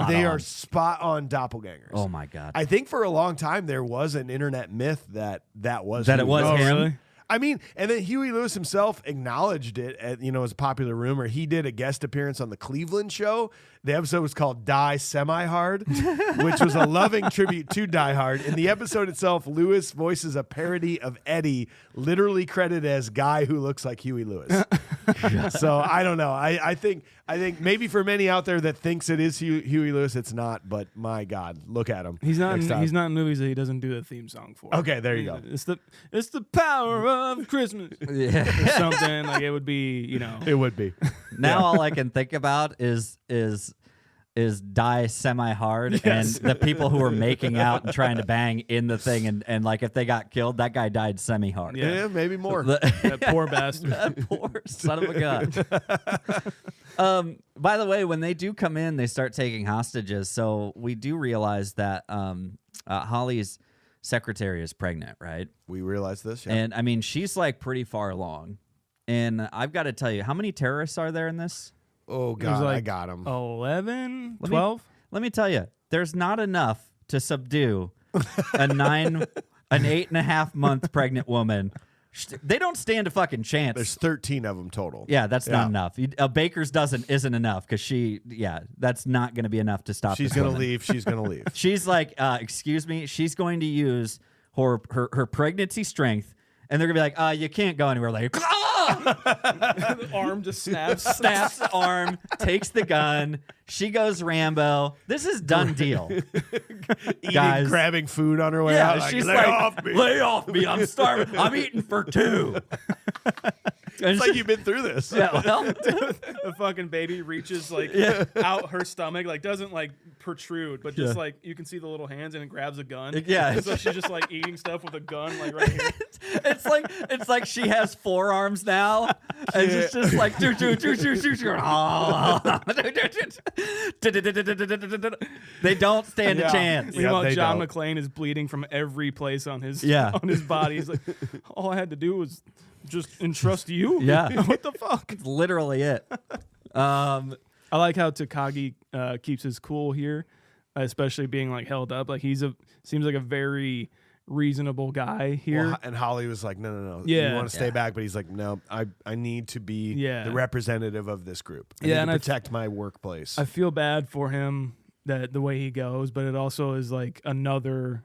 [SPEAKER 1] They are spot on doppelgangers.
[SPEAKER 2] Oh my God.
[SPEAKER 1] I think for a long time there was an internet myth that was
[SPEAKER 2] That
[SPEAKER 1] Huey
[SPEAKER 2] it was
[SPEAKER 1] Lewis.
[SPEAKER 2] him?
[SPEAKER 3] Really?
[SPEAKER 1] I mean, and then Huey Lewis himself acknowledged it, as a popular rumor. He did a guest appearance on the Cleveland show. The episode was called Die Semi-Hard, which was a loving tribute to Die Hard. In the episode itself, Lewis voices a parody of Eddie, literally credited as guy who looks like Huey Lewis. So I don't know. I think maybe for many out there that thinks it is Huey Lewis, it's not. But my God, look at him.
[SPEAKER 3] He's not in movies that he doesn't do the theme song for.
[SPEAKER 1] Okay, there you go.
[SPEAKER 3] It's the power of Christmas.
[SPEAKER 2] Yeah.
[SPEAKER 3] Or something like it would be,
[SPEAKER 1] It would be.
[SPEAKER 2] Now all I can think about is Die Semi-Hard and the people who were making out and trying to bang in the thing and like if they got killed, that guy died semi-hard.
[SPEAKER 1] Yeah, maybe more.
[SPEAKER 3] that poor bastard.
[SPEAKER 2] That poor son of a gun. By the way, when they do come in, they start taking hostages. So we do realize that Holly's secretary is pregnant, right?
[SPEAKER 1] We realize this, yeah.
[SPEAKER 2] And I mean, she's like pretty far along. And I've got to tell you, how many terrorists are there in this?
[SPEAKER 1] Oh, God, I got him.
[SPEAKER 3] 11,
[SPEAKER 2] Let
[SPEAKER 3] 12?
[SPEAKER 2] Let me tell you, there's not enough to subdue an 8.5 month pregnant woman. They don't stand a fucking chance.
[SPEAKER 1] There's 13 of them total.
[SPEAKER 2] Yeah, that's not enough. A baker's dozen isn't enough because that's not going to be enough to stop.
[SPEAKER 1] She's
[SPEAKER 2] going to
[SPEAKER 1] leave. She's going to leave.
[SPEAKER 2] She's like, excuse me. She's going to use her pregnancy strength, and they're going to be like, you can't go anywhere. Like,
[SPEAKER 3] The arm just snaps.
[SPEAKER 2] snaps the arm, takes the gun. She goes Rambo. This is done deal. Guys,
[SPEAKER 1] grabbing food on her way
[SPEAKER 2] yeah,
[SPEAKER 1] out.
[SPEAKER 2] she's
[SPEAKER 1] lay
[SPEAKER 2] like,
[SPEAKER 1] off me.
[SPEAKER 2] lay off me. I'm starving. I'm eating for two.
[SPEAKER 1] It's like you've been through this.
[SPEAKER 2] Yeah, well,
[SPEAKER 3] The fucking baby reaches out her stomach, like doesn't like protrude, but just like you can see the little hands and it grabs a gun.
[SPEAKER 2] Yeah.
[SPEAKER 3] So she's just like eating stuff with a gun, like right here.
[SPEAKER 2] it's like she has forearms now, and it's just like do. They don't stand a chance.
[SPEAKER 3] Meanwhile,
[SPEAKER 1] they
[SPEAKER 3] John
[SPEAKER 1] don't.
[SPEAKER 3] McClane is bleeding from every place on his
[SPEAKER 2] Yeah.
[SPEAKER 3] body. He's like, all I had to do was just entrust you.
[SPEAKER 2] Yeah.
[SPEAKER 3] What the fuck?
[SPEAKER 2] It's literally it.
[SPEAKER 3] I like how Takagi keeps his cool here, especially being like held up. Like seems like a very reasonable guy here.
[SPEAKER 1] Well, and Holly was like, no.
[SPEAKER 3] Yeah.
[SPEAKER 1] You want to stay back? But he's like, no, I need to be the representative of this group. I need
[SPEAKER 3] and
[SPEAKER 1] to protect my workplace.
[SPEAKER 3] I feel bad for him that the way he goes, but it also is like another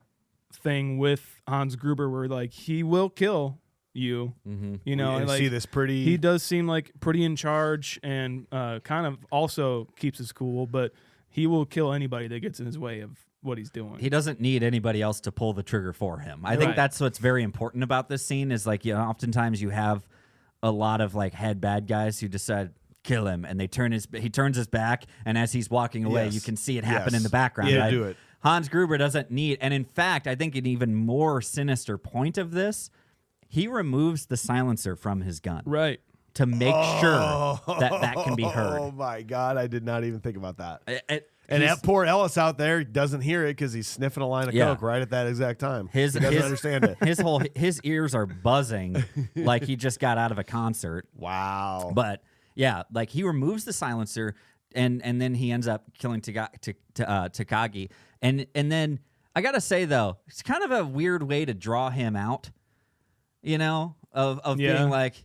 [SPEAKER 3] thing with Hans Gruber where like he will kill you.
[SPEAKER 2] Mm-hmm.
[SPEAKER 3] You know,
[SPEAKER 1] you
[SPEAKER 3] like
[SPEAKER 1] see this pretty.
[SPEAKER 3] he does seem like pretty in charge and kind of also keeps his cool, but he will kill anybody that gets in his way of what he's doing.
[SPEAKER 2] He doesn't need anybody else to pull the trigger for him. I think that's what's very important about this scene is like, oftentimes you have a lot of like head bad guys who decide kill him and he turns his back, and as he's walking away, you can see it happen in the background.
[SPEAKER 1] Yeah,
[SPEAKER 2] right?
[SPEAKER 1] do it.
[SPEAKER 2] Hans Gruber doesn't need, and in fact, I think an even more sinister point of this, he removes the silencer from his gun.
[SPEAKER 3] Right.
[SPEAKER 2] To make sure that can be heard.
[SPEAKER 1] Oh my God, I did not even think about that. And
[SPEAKER 2] He's-
[SPEAKER 1] that poor Ellis out there doesn't hear it because he's sniffing a line of coke right at that exact time. He doesn't understand it.
[SPEAKER 2] His ears are buzzing like he just got out of a concert.
[SPEAKER 1] Wow.
[SPEAKER 2] But yeah, like he removes the silencer, and then he ends up killing Takagi. And then I gotta say though, it's kind of a weird way to draw him out. Of being like,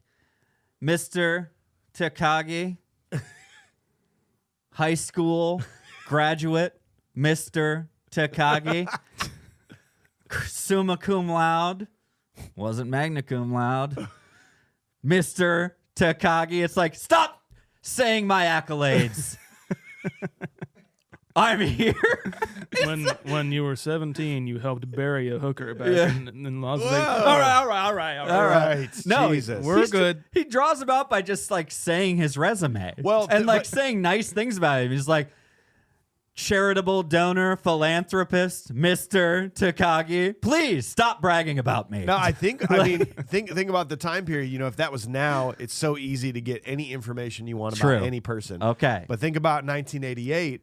[SPEAKER 2] Mr. Takagi, high school graduate, Mr. Takagi, summa cum laude, wasn't magna cum laude, Mr. Takagi. It's like, stop saying my accolades. I'm here.
[SPEAKER 3] when you were 17, you helped bury a hooker back in Las Vegas.
[SPEAKER 1] Whoa.
[SPEAKER 3] All right.
[SPEAKER 2] No,
[SPEAKER 1] Jesus.
[SPEAKER 3] We're good.
[SPEAKER 2] He draws him out by just like saying his resume.
[SPEAKER 1] Well,
[SPEAKER 2] and like
[SPEAKER 1] but-
[SPEAKER 2] saying nice things about him. He's like, charitable donor, philanthropist, Mr. Takagi. Please stop bragging about me.
[SPEAKER 1] No, I mean, think about the time period. You know, if that was now, it's so easy to get any information you want
[SPEAKER 2] True.
[SPEAKER 1] about any person.
[SPEAKER 2] Okay.
[SPEAKER 1] But think about 1988,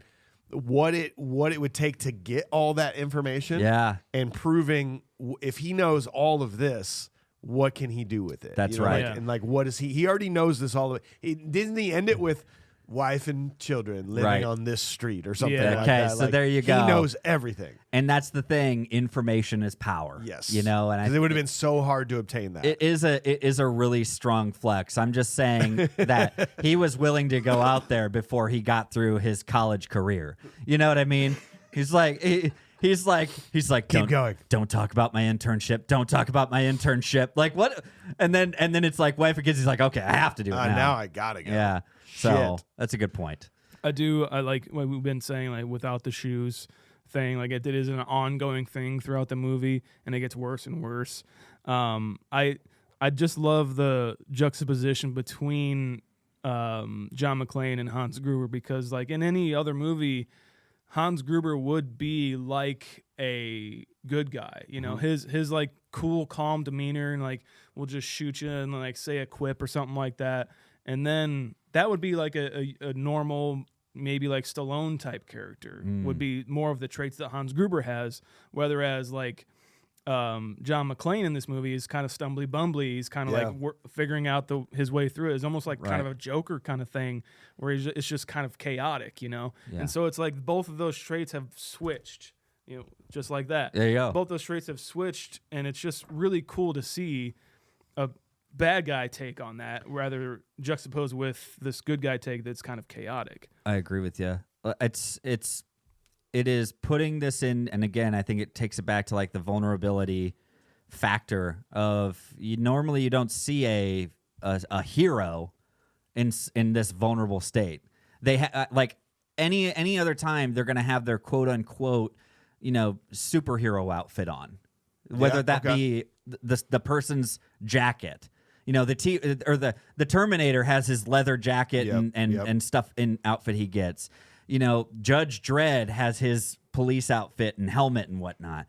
[SPEAKER 1] what it would take to get all that information.
[SPEAKER 2] Yeah.
[SPEAKER 1] And proving if he knows all of this, what can he do with it?
[SPEAKER 2] That's
[SPEAKER 1] You know,
[SPEAKER 2] right.
[SPEAKER 1] like, and like, what is he already knows this all of it. Didn't he end it with wife and children living
[SPEAKER 2] Right.
[SPEAKER 1] on this street or something
[SPEAKER 3] Yeah.
[SPEAKER 1] like
[SPEAKER 2] Okay,
[SPEAKER 1] that?
[SPEAKER 2] so
[SPEAKER 1] Like,
[SPEAKER 2] there you go.
[SPEAKER 1] He knows everything.
[SPEAKER 2] And that's the thing. Information is power.
[SPEAKER 1] Yes.
[SPEAKER 2] You know, and
[SPEAKER 1] Because it would have been so hard to obtain that.
[SPEAKER 2] it is a really strong flex. I'm just saying that he was willing to go out there before he got through his college career. You know what I mean? He's like
[SPEAKER 1] Keep going.
[SPEAKER 2] Don't talk about my internship. Don't talk about my internship. Like what? And then it's like wife and kids. He's like, okay, I have to do it now.
[SPEAKER 1] Now I gotta go.
[SPEAKER 2] Yeah. So
[SPEAKER 1] Shit.
[SPEAKER 2] that's a good point.
[SPEAKER 3] I like what we've been saying, like without the shoes thing, like it is an ongoing thing throughout the movie, and it gets worse and worse. I just love the juxtaposition between John McClane and Hans Gruber, because like in any other movie, Hans Gruber would be like a good guy, you know, his like cool, calm demeanor, and like we'll just shoot you and like say a quip or something like that, and then that would be like a normal, maybe like Stallone type character would be more of the traits that Hans Gruber has, whereas like John McClane in this movie is kind of stumbly bumbly. He's kind of like figuring out his way through it. It's almost like kind of a Joker kind of thing, where it's just kind of chaotic, you know?
[SPEAKER 2] Yeah.
[SPEAKER 3] And so it's like both of those traits have switched, you know, just like that.
[SPEAKER 2] There you go.
[SPEAKER 3] Both those traits have switched, and it's just really cool to see a bad guy take on that, rather juxtaposed with this good guy take that's kind of chaotic.
[SPEAKER 2] I agree with you. It is putting this in, and again, I think it takes it back to like the vulnerability factor of normally you don't see a hero in this vulnerable state. They like any other time they're going to have their quote unquote superhero outfit on, whether that be the person's jacket. You know, the Terminator has his leather jacket and stuff in outfit he gets. You know, Judge Dredd has his police outfit and helmet and whatnot,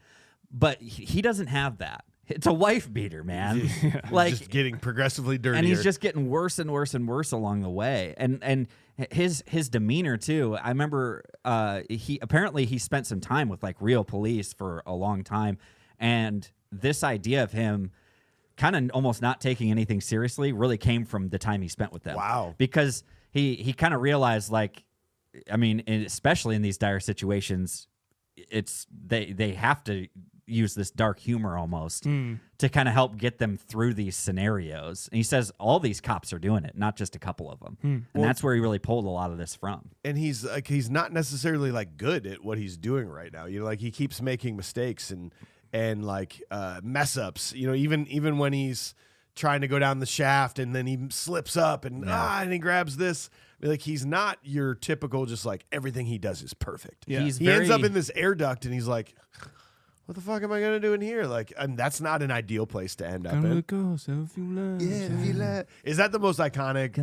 [SPEAKER 2] but he doesn't have that. It's a wife beater, man. Like
[SPEAKER 1] just getting progressively dirtier.
[SPEAKER 2] and he's just getting worse and worse and worse along the way. And his demeanor too. I remember he spent some time with like real police for a long time, and this idea of him kind of almost not taking anything seriously really came from the time he spent with them.
[SPEAKER 1] Wow.
[SPEAKER 2] Because he kind of realized, like, I mean, especially in these dire situations, they have to use this dark humor almost to kind of help get them through these scenarios. And he says all these cops are doing it, not just a couple of them. And that's where he really pulled a lot of this from.
[SPEAKER 1] And he's not necessarily like good at what he's doing right now. You know, like he keeps making mistakes and like mess ups. You know, even when he's trying to go down the shaft and then he slips up and he grabs this. Like he's not your typical just like everything he does is perfect.
[SPEAKER 3] Yeah.
[SPEAKER 1] He ends up in this air duct and he's like, what the fuck am I gonna do in here? Like, that's not an ideal place to end up in. Is that the most iconic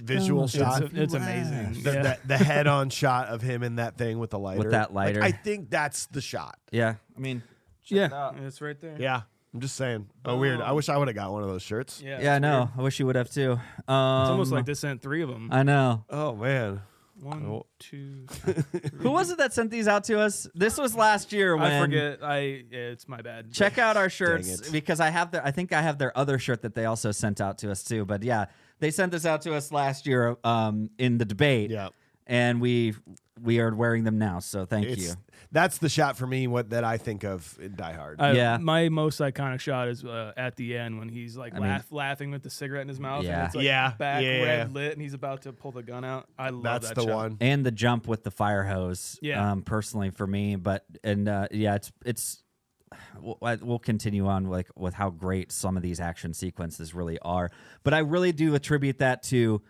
[SPEAKER 1] visual shot?
[SPEAKER 3] It's amazing.
[SPEAKER 1] The head-on shot of him in that thing with the lighter.
[SPEAKER 2] With that lighter.
[SPEAKER 1] Like, I think that's the shot.
[SPEAKER 2] Yeah. I mean,
[SPEAKER 3] it's right there.
[SPEAKER 1] Yeah, I'm just saying. Oh, weird. I wish I would have got one of those shirts.
[SPEAKER 2] yeah, I know. I wish you would have too.
[SPEAKER 3] It's almost like they sent 3 of them.
[SPEAKER 2] I know.
[SPEAKER 1] Oh man.
[SPEAKER 3] 1, 2, 3.
[SPEAKER 2] Who was it that sent these out to us? This was last year when
[SPEAKER 3] I forget. It's my bad.
[SPEAKER 2] Check out our
[SPEAKER 1] Dang
[SPEAKER 2] shirts
[SPEAKER 1] it.
[SPEAKER 2] because I think I have their other shirt that they also sent out to us too. But yeah, they sent this out to us last year in the debate.
[SPEAKER 1] Yeah.
[SPEAKER 2] And we are wearing them now, so thank you.
[SPEAKER 1] That's the shot for me. What I think of in Die Hard.
[SPEAKER 2] Yeah.
[SPEAKER 3] My most iconic shot is at the end when he's like laughing with the cigarette in his mouth.
[SPEAKER 2] Yeah.
[SPEAKER 3] And it's like back red lit, and he's about to pull the gun out. I love
[SPEAKER 1] That's
[SPEAKER 3] that
[SPEAKER 1] the
[SPEAKER 3] shot.
[SPEAKER 1] one.
[SPEAKER 2] And the jump with the fire hose.
[SPEAKER 3] Yeah.
[SPEAKER 2] Personally for me, it's we'll continue on with how great some of these action sequences really are. But I really do attribute that to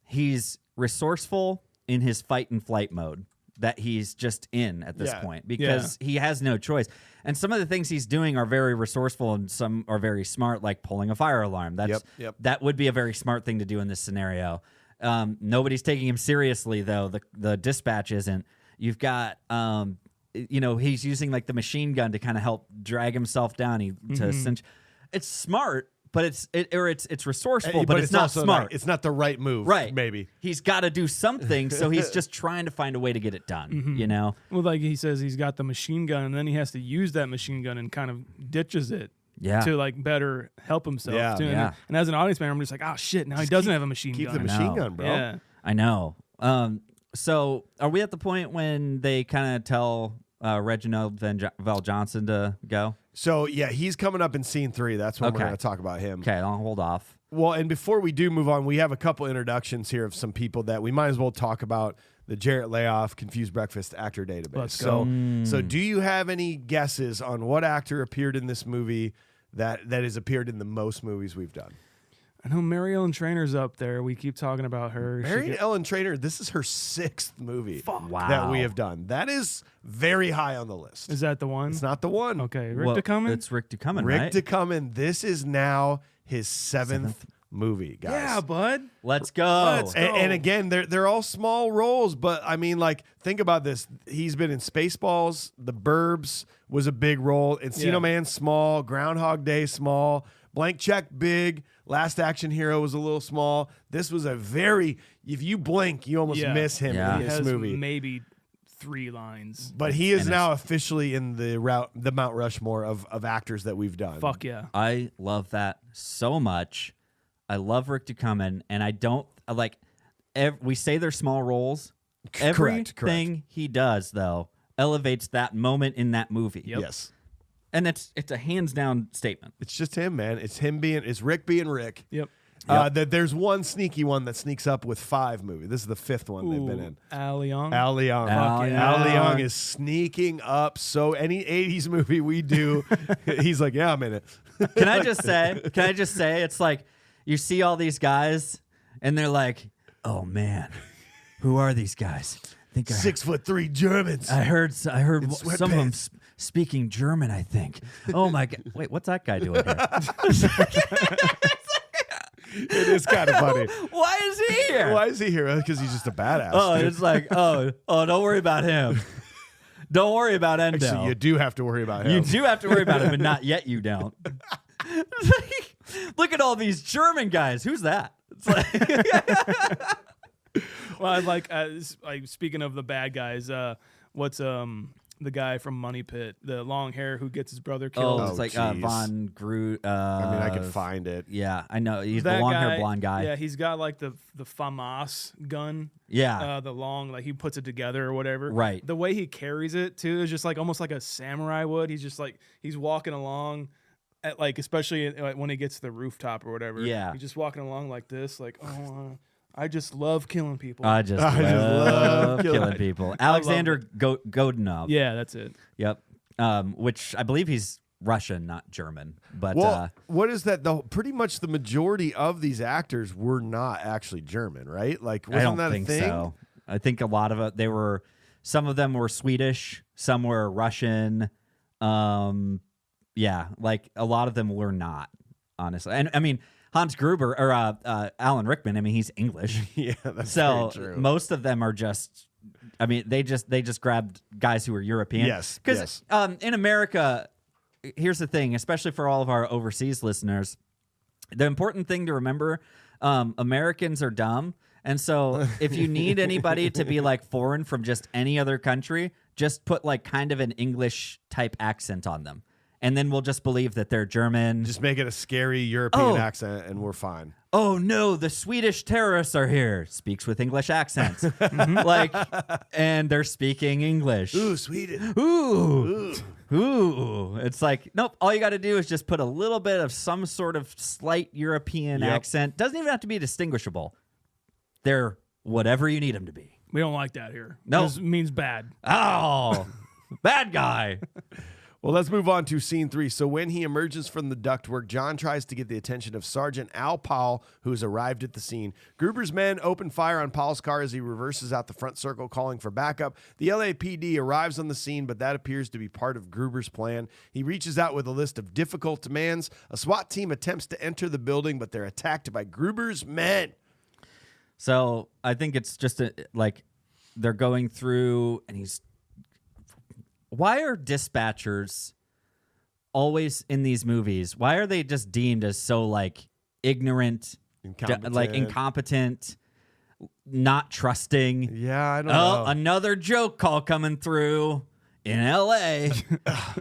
[SPEAKER 2] he's resourceful in his fight and flight mode. that he's just in at this point because he has no choice. And some of the things he's doing are very resourceful and some are very smart, like pulling a fire alarm. That would be a very smart thing to do in this scenario. Nobody's taking him seriously, though. The dispatch isn't. You've got, he's using like the machine gun to kind of help drag himself down. To cinch. It's smart. But it's resourceful, but it's not smart.
[SPEAKER 1] It's not the right move,
[SPEAKER 2] right?
[SPEAKER 1] Maybe
[SPEAKER 2] he's got to do something, so he's just trying to find a way to get it done. You know,
[SPEAKER 3] well, like he says, he's got the machine gun, and then he has to use that machine gun and kind of ditches it, to like better help himself. And as an audience member, I'm just like, oh shit, now he doesn't have a machine gun.
[SPEAKER 1] Keep the machine gun, bro.
[SPEAKER 3] Yeah,
[SPEAKER 2] I know. So are we at the point when they kind of tell Reginald Val Johnson to go?
[SPEAKER 1] So, he's coming up in scene 3. That's when we're going to talk about him.
[SPEAKER 2] Okay, I'll hold off.
[SPEAKER 1] Well, and before we do move on, we have a couple introductions here of some people that we might as well talk about. The Jarrett Layoff Confused Breakfast Actor Database.
[SPEAKER 3] Let's go.
[SPEAKER 1] So do you have any guesses on what actor appeared in this movie that has appeared in the most movies we've done?
[SPEAKER 3] I know Mary Ellen Trainor's up there. We keep talking about her.
[SPEAKER 1] Mary Ellen Trainor, this is her 6th movie
[SPEAKER 2] Wow.
[SPEAKER 1] that we have done. That is very high on the list.
[SPEAKER 3] Is that the one?
[SPEAKER 1] It's not the one.
[SPEAKER 3] Okay, Rick DeCumming?
[SPEAKER 2] It's Rick DeCumming,
[SPEAKER 1] Rick
[SPEAKER 2] right?
[SPEAKER 1] DeCumming, this is now his 7th movie, guys.
[SPEAKER 3] Yeah, bud.
[SPEAKER 2] Let's go.
[SPEAKER 1] And again, they're all small roles, but I mean, like, think about this. He's been in Spaceballs, The Burbs was a big role, Encino Man, small, Groundhog Day, small, Blank Check, big, Last Action Hero was a little small. This was a very, if you blink, you almost miss him in this movie.
[SPEAKER 3] Maybe 3 lines.
[SPEAKER 1] But he is now officially in the Mount Rushmore of actors that we've done.
[SPEAKER 3] Fuck yeah.
[SPEAKER 2] I love that so much. I love Rick DeCumming, and I don't like. We say they're small roles. Everything he does, though, elevates that moment in that movie.
[SPEAKER 3] Yep.
[SPEAKER 1] Yes,
[SPEAKER 2] and it's a hands down statement.
[SPEAKER 1] it's just him, man. It's Rick being Rick.
[SPEAKER 3] Yep.
[SPEAKER 1] There's one sneaky one that sneaks up with 5 movies. This is the 5th one they've been in.
[SPEAKER 3] Al Leong.
[SPEAKER 1] Al Leong.
[SPEAKER 2] Al Leong.
[SPEAKER 1] Al Leong is sneaking up. So any 80s movie we do, he's like, yeah, I'm in it.
[SPEAKER 2] Can I just say, it's like you see all these guys, and they're like, oh man, who are these guys? I think
[SPEAKER 1] 6'3" Germans.
[SPEAKER 2] I heard some of them
[SPEAKER 1] sweatpants.
[SPEAKER 2] speaking German, I think. Oh my god! Wait, what's that guy doing here?
[SPEAKER 1] It is kind of funny.
[SPEAKER 2] Why is he here?
[SPEAKER 1] Why is he here? Because he's just a badass.
[SPEAKER 2] Oh,
[SPEAKER 1] dude.
[SPEAKER 2] it's like, don't worry about him. Don't worry about Endo.
[SPEAKER 1] Actually, you do have to worry about him.
[SPEAKER 2] You do have to worry about him, but not yet you don't. Look at all these German guys. Who's that? It's like
[SPEAKER 3] Well, I like speaking of the bad guys, what's the guy from Money Pit, the long hair who gets his brother killed?
[SPEAKER 2] it's like
[SPEAKER 1] geez.
[SPEAKER 2] Von Groot.
[SPEAKER 1] I mean, I can find it.
[SPEAKER 2] Yeah, I know. He's
[SPEAKER 3] that
[SPEAKER 2] the long
[SPEAKER 3] guy,
[SPEAKER 2] hair blonde guy.
[SPEAKER 3] Yeah, he's got like the FAMAS gun.
[SPEAKER 2] Yeah.
[SPEAKER 3] The long, like he puts it together or whatever.
[SPEAKER 2] Right.
[SPEAKER 3] The way he carries it too is just like almost like a samurai would. He's just like he's walking along, at like especially when he gets to the rooftop or whatever.
[SPEAKER 2] Yeah.
[SPEAKER 3] He's just walking along like this, like I just love killing people.
[SPEAKER 2] I just love killing
[SPEAKER 1] it.
[SPEAKER 2] people. Alexander Godunov.
[SPEAKER 3] Yeah, that's it.
[SPEAKER 2] Yep. Which I believe he's Russian, not German. But
[SPEAKER 1] Well, what is that? Pretty much the majority of these actors were not actually German, right? Like, wasn't
[SPEAKER 2] I don't
[SPEAKER 1] that
[SPEAKER 2] think
[SPEAKER 1] a thing?
[SPEAKER 2] so. I think a lot of it, some of them were Swedish, some were Russian. Yeah, like a lot of them were not, honestly. And I mean, Hans Gruber or Alan Rickman, I mean, he's English.
[SPEAKER 1] Yeah, that's
[SPEAKER 2] So
[SPEAKER 1] very true.
[SPEAKER 2] most of them are just, I mean, they just grabbed guys who were European.
[SPEAKER 1] Yes,
[SPEAKER 2] Because in America, here's the thing, especially for all of our overseas listeners, the important thing to remember, Americans are dumb. And so if you need anybody to be like foreign from just any other country, just put like kind of an English type accent on them. And then we'll just believe that they're German.
[SPEAKER 1] Just make it a scary European accent, and we're fine.
[SPEAKER 2] Oh no, the Swedish terrorists are here. Speaks with English accents. Like, and they're speaking English.
[SPEAKER 1] Ooh, Sweden.
[SPEAKER 2] Ooh. It's like, nope, all you got to do is just put a little bit of some sort of slight European accent. Doesn't even have to be distinguishable. They're whatever you need them to be.
[SPEAKER 3] We don't like that here.
[SPEAKER 2] No.
[SPEAKER 3] This means bad.
[SPEAKER 2] Oh, bad guy.
[SPEAKER 1] Well, let's move on to scene 3. So when he emerges from the ductwork, John tries to get the attention of Sergeant Al Powell, who has arrived at the scene. Gruber's men open fire on Powell's car as he reverses out the front circle, calling for backup. The LAPD arrives on the scene, but that appears to be part of Gruber's plan. He reaches out with a list of difficult demands. A SWAT team attempts to enter the building, but they're attacked by Gruber's men.
[SPEAKER 2] So I think it's just like they're going through, and he's. Why are dispatchers always in these movies? Why are they just deemed as so like ignorant, incompetent, not trusting?
[SPEAKER 1] Yeah, I don't know.
[SPEAKER 2] Another joke call coming through in LA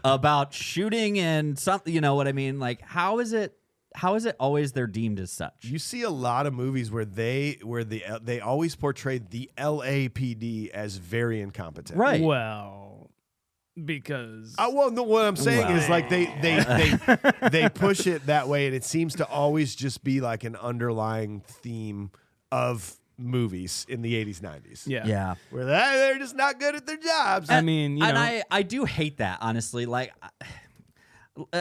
[SPEAKER 2] about shooting and something. You know what I mean? Like, how is it always they're deemed as such?
[SPEAKER 1] You see a lot of movies where they always portray the LAPD as very incompetent.
[SPEAKER 2] Right.
[SPEAKER 3] Well, because
[SPEAKER 1] what I'm saying is like they push it that way, and it seems to always just be like an underlying theme of movies in the 80s, 90s.
[SPEAKER 3] yeah.
[SPEAKER 1] Where they're just not good at their jobs.
[SPEAKER 3] I mean,
[SPEAKER 2] I do hate that, honestly. Like,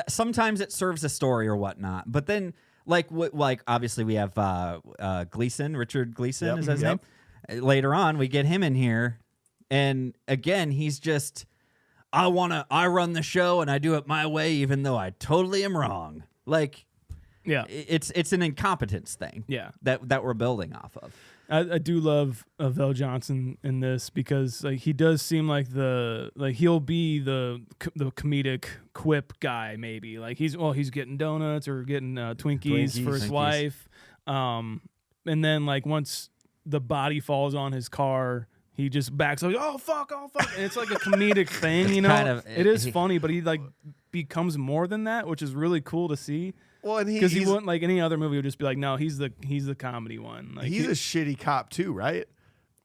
[SPEAKER 2] sometimes it serves a story or whatnot, but then like obviously we have Gleason, Richard Gleason is his name. Later on, we get him in here, and again, he's just. I run the show and I do it my way, even though I totally am wrong. Like,
[SPEAKER 3] yeah,
[SPEAKER 2] it's an incompetence thing.
[SPEAKER 3] Yeah,
[SPEAKER 2] that we're building off of.
[SPEAKER 3] I do love Vel Johnson in this because like he does seem like he'll be the comedic quip guy maybe. Like he's getting donuts or getting Twinkies for his wife, and then like once the body falls on his car. He just backs up, oh fuck, and it's like a comedic thing, you know. It is funny, but he like becomes more than that, which is really cool to see.
[SPEAKER 1] Well, and
[SPEAKER 3] because he wouldn't like any other movie would just be like, no, he's the comedy one. Like
[SPEAKER 1] he's a shitty cop too, right?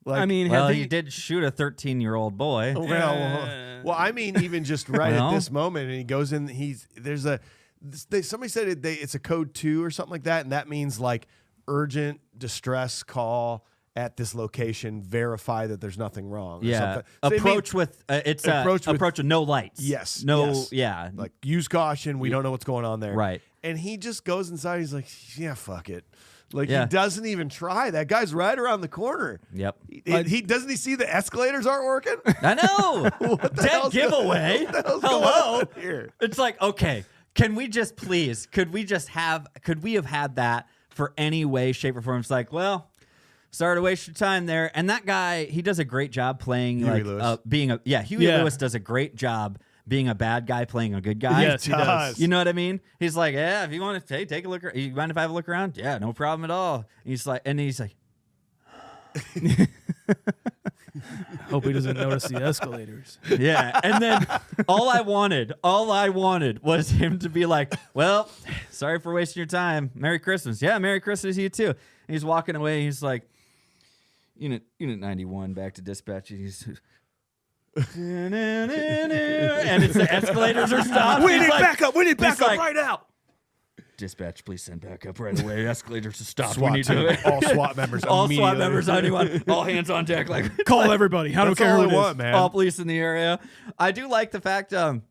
[SPEAKER 1] Like,
[SPEAKER 3] I mean,
[SPEAKER 2] he did shoot a 13-year-old boy.
[SPEAKER 1] Well, I mean, even just right at this moment, and he goes in. Somebody said it's a code 2 or something like that, and that means like urgent distress call. At this location, verify that there's nothing wrong.
[SPEAKER 2] Yeah,
[SPEAKER 1] so
[SPEAKER 2] approach with no lights.
[SPEAKER 1] Yes,
[SPEAKER 2] yeah,
[SPEAKER 1] like use caution. We don't know what's going on there.
[SPEAKER 2] Right,
[SPEAKER 1] and he just goes inside. He's like, yeah, fuck it. Like he doesn't even try. That guy's right around the corner.
[SPEAKER 2] Yep.
[SPEAKER 1] He doesn't he see the escalators aren't working?
[SPEAKER 2] I know. Dead giveaway. Hello.
[SPEAKER 1] Here?
[SPEAKER 2] It's like, okay, can we just please? Could we have had that for any way, shape, or form? It's like, well. Sorry to waste your time there. And that guy, he does a great job playing
[SPEAKER 1] Huey
[SPEAKER 2] Lewis does a great job being a bad guy playing a good guy.
[SPEAKER 3] Yes, he does.
[SPEAKER 2] You know what I mean? He's like, yeah, if you want to take a look, you mind if I have a look around? Yeah, no problem at all. He's like,
[SPEAKER 3] hope he doesn't notice the escalators.
[SPEAKER 2] Yeah, and then all I wanted was him to be like, well, sorry for wasting your time. Merry Christmas. Yeah, Merry Christmas to you too. And he's walking away. He's like, Unit 91, back to dispatch. He's and it's the escalators are stopped.
[SPEAKER 3] We need backup right now.
[SPEAKER 2] Dispatch, please send backup right away. Escalators to stop.
[SPEAKER 1] SWAT
[SPEAKER 2] We need to
[SPEAKER 1] all SWAT members.
[SPEAKER 2] all SWAT members. Anyone? All hands on deck. Like
[SPEAKER 3] call everybody. I don't care who it is.
[SPEAKER 1] Man.
[SPEAKER 2] All police in the area. I do like the fact. I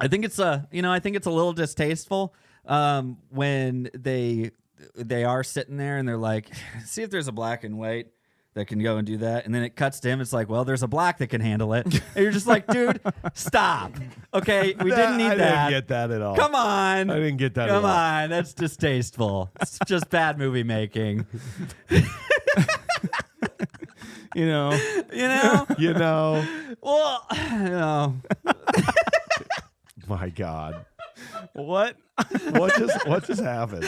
[SPEAKER 2] think it's a little distasteful when they are sitting there and they're like, see if there's a black and white that can go and do that. And then it cuts to him. It's like, well, there's a black that can handle it. And you're just like, dude, stop. Okay, we didn't need that.
[SPEAKER 1] I didn't get that at all.
[SPEAKER 2] Come on.
[SPEAKER 1] I didn't get that at all.
[SPEAKER 2] Come on. That's distasteful. It's just bad movie making.
[SPEAKER 3] You know.
[SPEAKER 2] Well,
[SPEAKER 1] My God.
[SPEAKER 3] What?
[SPEAKER 1] What just happened?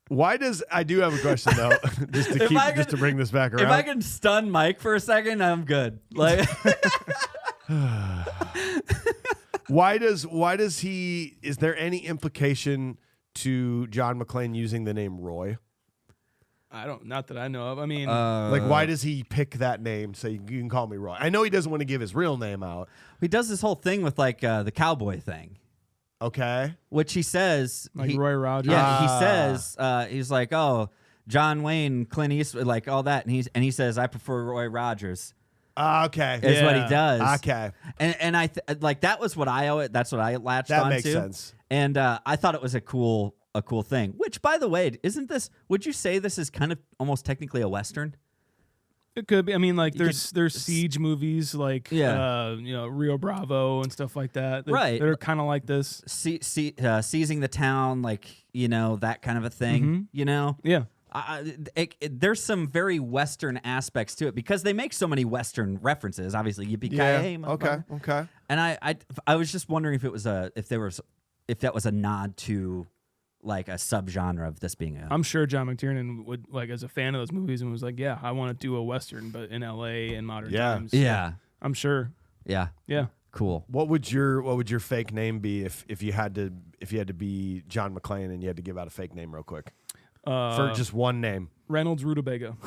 [SPEAKER 1] Why does I do have a question though, just to bring this back around.
[SPEAKER 2] If I can stun Mike for a second, I'm good. Like,
[SPEAKER 1] why does he? Is there any implication to John McClane using the name Roy?
[SPEAKER 3] Not that I know of. I mean,
[SPEAKER 1] like, why does he pick that name? So you can call me Roy. I know he doesn't want to give his real name out.
[SPEAKER 2] he does this whole thing with like the cowboy thing.
[SPEAKER 1] Okay.
[SPEAKER 2] Which he says,
[SPEAKER 3] like Roy Rogers.
[SPEAKER 2] Yeah, he says he's like, oh, John Wayne, Clint Eastwood, like all that, and he says I prefer Roy Rogers.
[SPEAKER 1] Okay.
[SPEAKER 2] Is what he
[SPEAKER 3] Yeah.
[SPEAKER 2] does.
[SPEAKER 1] Okay.
[SPEAKER 2] And I like that was what I owe it. That's what I latched
[SPEAKER 1] That
[SPEAKER 2] onto.
[SPEAKER 1] makes sense.
[SPEAKER 2] And I thought it was a cool thing. Which, by the way, isn't this? Would you say this is kind of almost technically a Western?
[SPEAKER 3] It could be. I mean, like there's
[SPEAKER 2] could-
[SPEAKER 3] siege movies like Rio Bravo and stuff like that.
[SPEAKER 2] Right.
[SPEAKER 3] They're kind of like this.
[SPEAKER 2] Seizing the town, like that kind of a thing.
[SPEAKER 3] Yeah.
[SPEAKER 2] There's some very Western aspects to it because they make so many Western references. Obviously, yippee-ki-yay, motherfucker.
[SPEAKER 1] Okay.
[SPEAKER 2] And I was just wondering if that was a nod to like a subgenre of this being a.
[SPEAKER 3] I'm sure John McTiernan would like as a fan of those movies and was like, yeah, I want to do a Western, but in LA in modern times.
[SPEAKER 2] Yeah.
[SPEAKER 3] I'm sure.
[SPEAKER 2] Yeah.
[SPEAKER 3] Yeah.
[SPEAKER 2] Cool.
[SPEAKER 1] What would your fake name be if you had to be John McClane and you had to give out a fake name real quick for just one name?
[SPEAKER 3] Reynolds Rutabaga.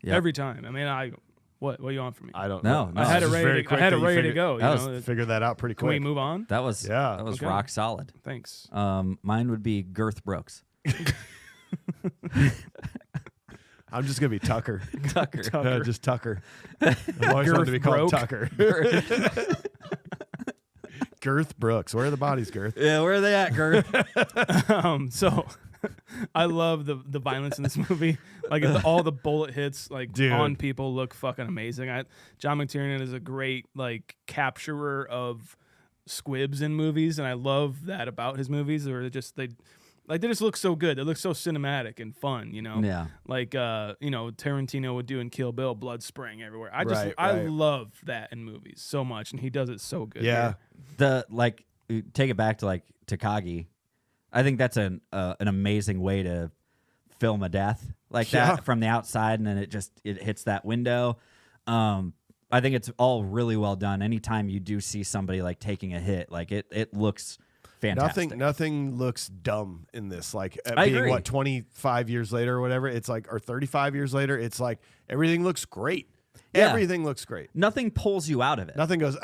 [SPEAKER 2] Yep.
[SPEAKER 3] Every time. I mean, what do you want from me?
[SPEAKER 1] I don't
[SPEAKER 2] No,
[SPEAKER 1] know.
[SPEAKER 2] no.
[SPEAKER 3] I had it
[SPEAKER 1] Just
[SPEAKER 3] ready.
[SPEAKER 1] very
[SPEAKER 3] I had it
[SPEAKER 1] quick that you
[SPEAKER 3] ready to
[SPEAKER 1] figured-
[SPEAKER 3] go.
[SPEAKER 2] That
[SPEAKER 3] You
[SPEAKER 2] was
[SPEAKER 3] know?
[SPEAKER 1] Figure that out pretty
[SPEAKER 3] Can we
[SPEAKER 1] quick.
[SPEAKER 3] move on?
[SPEAKER 2] That was
[SPEAKER 3] Okay.
[SPEAKER 2] rock solid.
[SPEAKER 3] Thanks.
[SPEAKER 2] Mine would be Girth Brooks.
[SPEAKER 1] I'm just gonna be Tucker.
[SPEAKER 2] Tucker.
[SPEAKER 1] Just Tucker. I've always wanted to be called
[SPEAKER 3] Broke.
[SPEAKER 1] Tucker. Girth Brooks. Where are the bodies, Girth?
[SPEAKER 2] Yeah, where are they at, Girth?
[SPEAKER 3] So I love the violence in this movie. Like all the bullet hits
[SPEAKER 1] Dude.
[SPEAKER 3] on people look fucking amazing. John McTiernan is a great like capturer of squibs in movies, and I love that about his movies. Or they just look so good. They look so cinematic and fun.
[SPEAKER 2] Yeah.
[SPEAKER 3] Like Tarantino would do in Kill Bill, blood spraying everywhere. I
[SPEAKER 1] Right.
[SPEAKER 3] love that in movies so much, and he does it so good.
[SPEAKER 1] Yeah.
[SPEAKER 3] here.
[SPEAKER 2] Take it back to like Takagi. I think that's an amazing way to film a death like that from the outside, and then it hits that window. I think it's all really well done. Anytime you do see somebody like taking a hit, like it looks fantastic.
[SPEAKER 1] Nothing looks dumb in this. Like
[SPEAKER 2] I
[SPEAKER 1] being
[SPEAKER 2] agree.
[SPEAKER 1] what 25 years later or whatever. It's like or 35 years later. It's like everything looks great.
[SPEAKER 2] Yeah.
[SPEAKER 1] Everything looks great.
[SPEAKER 2] Nothing pulls you out of it.
[SPEAKER 1] Nothing goes it's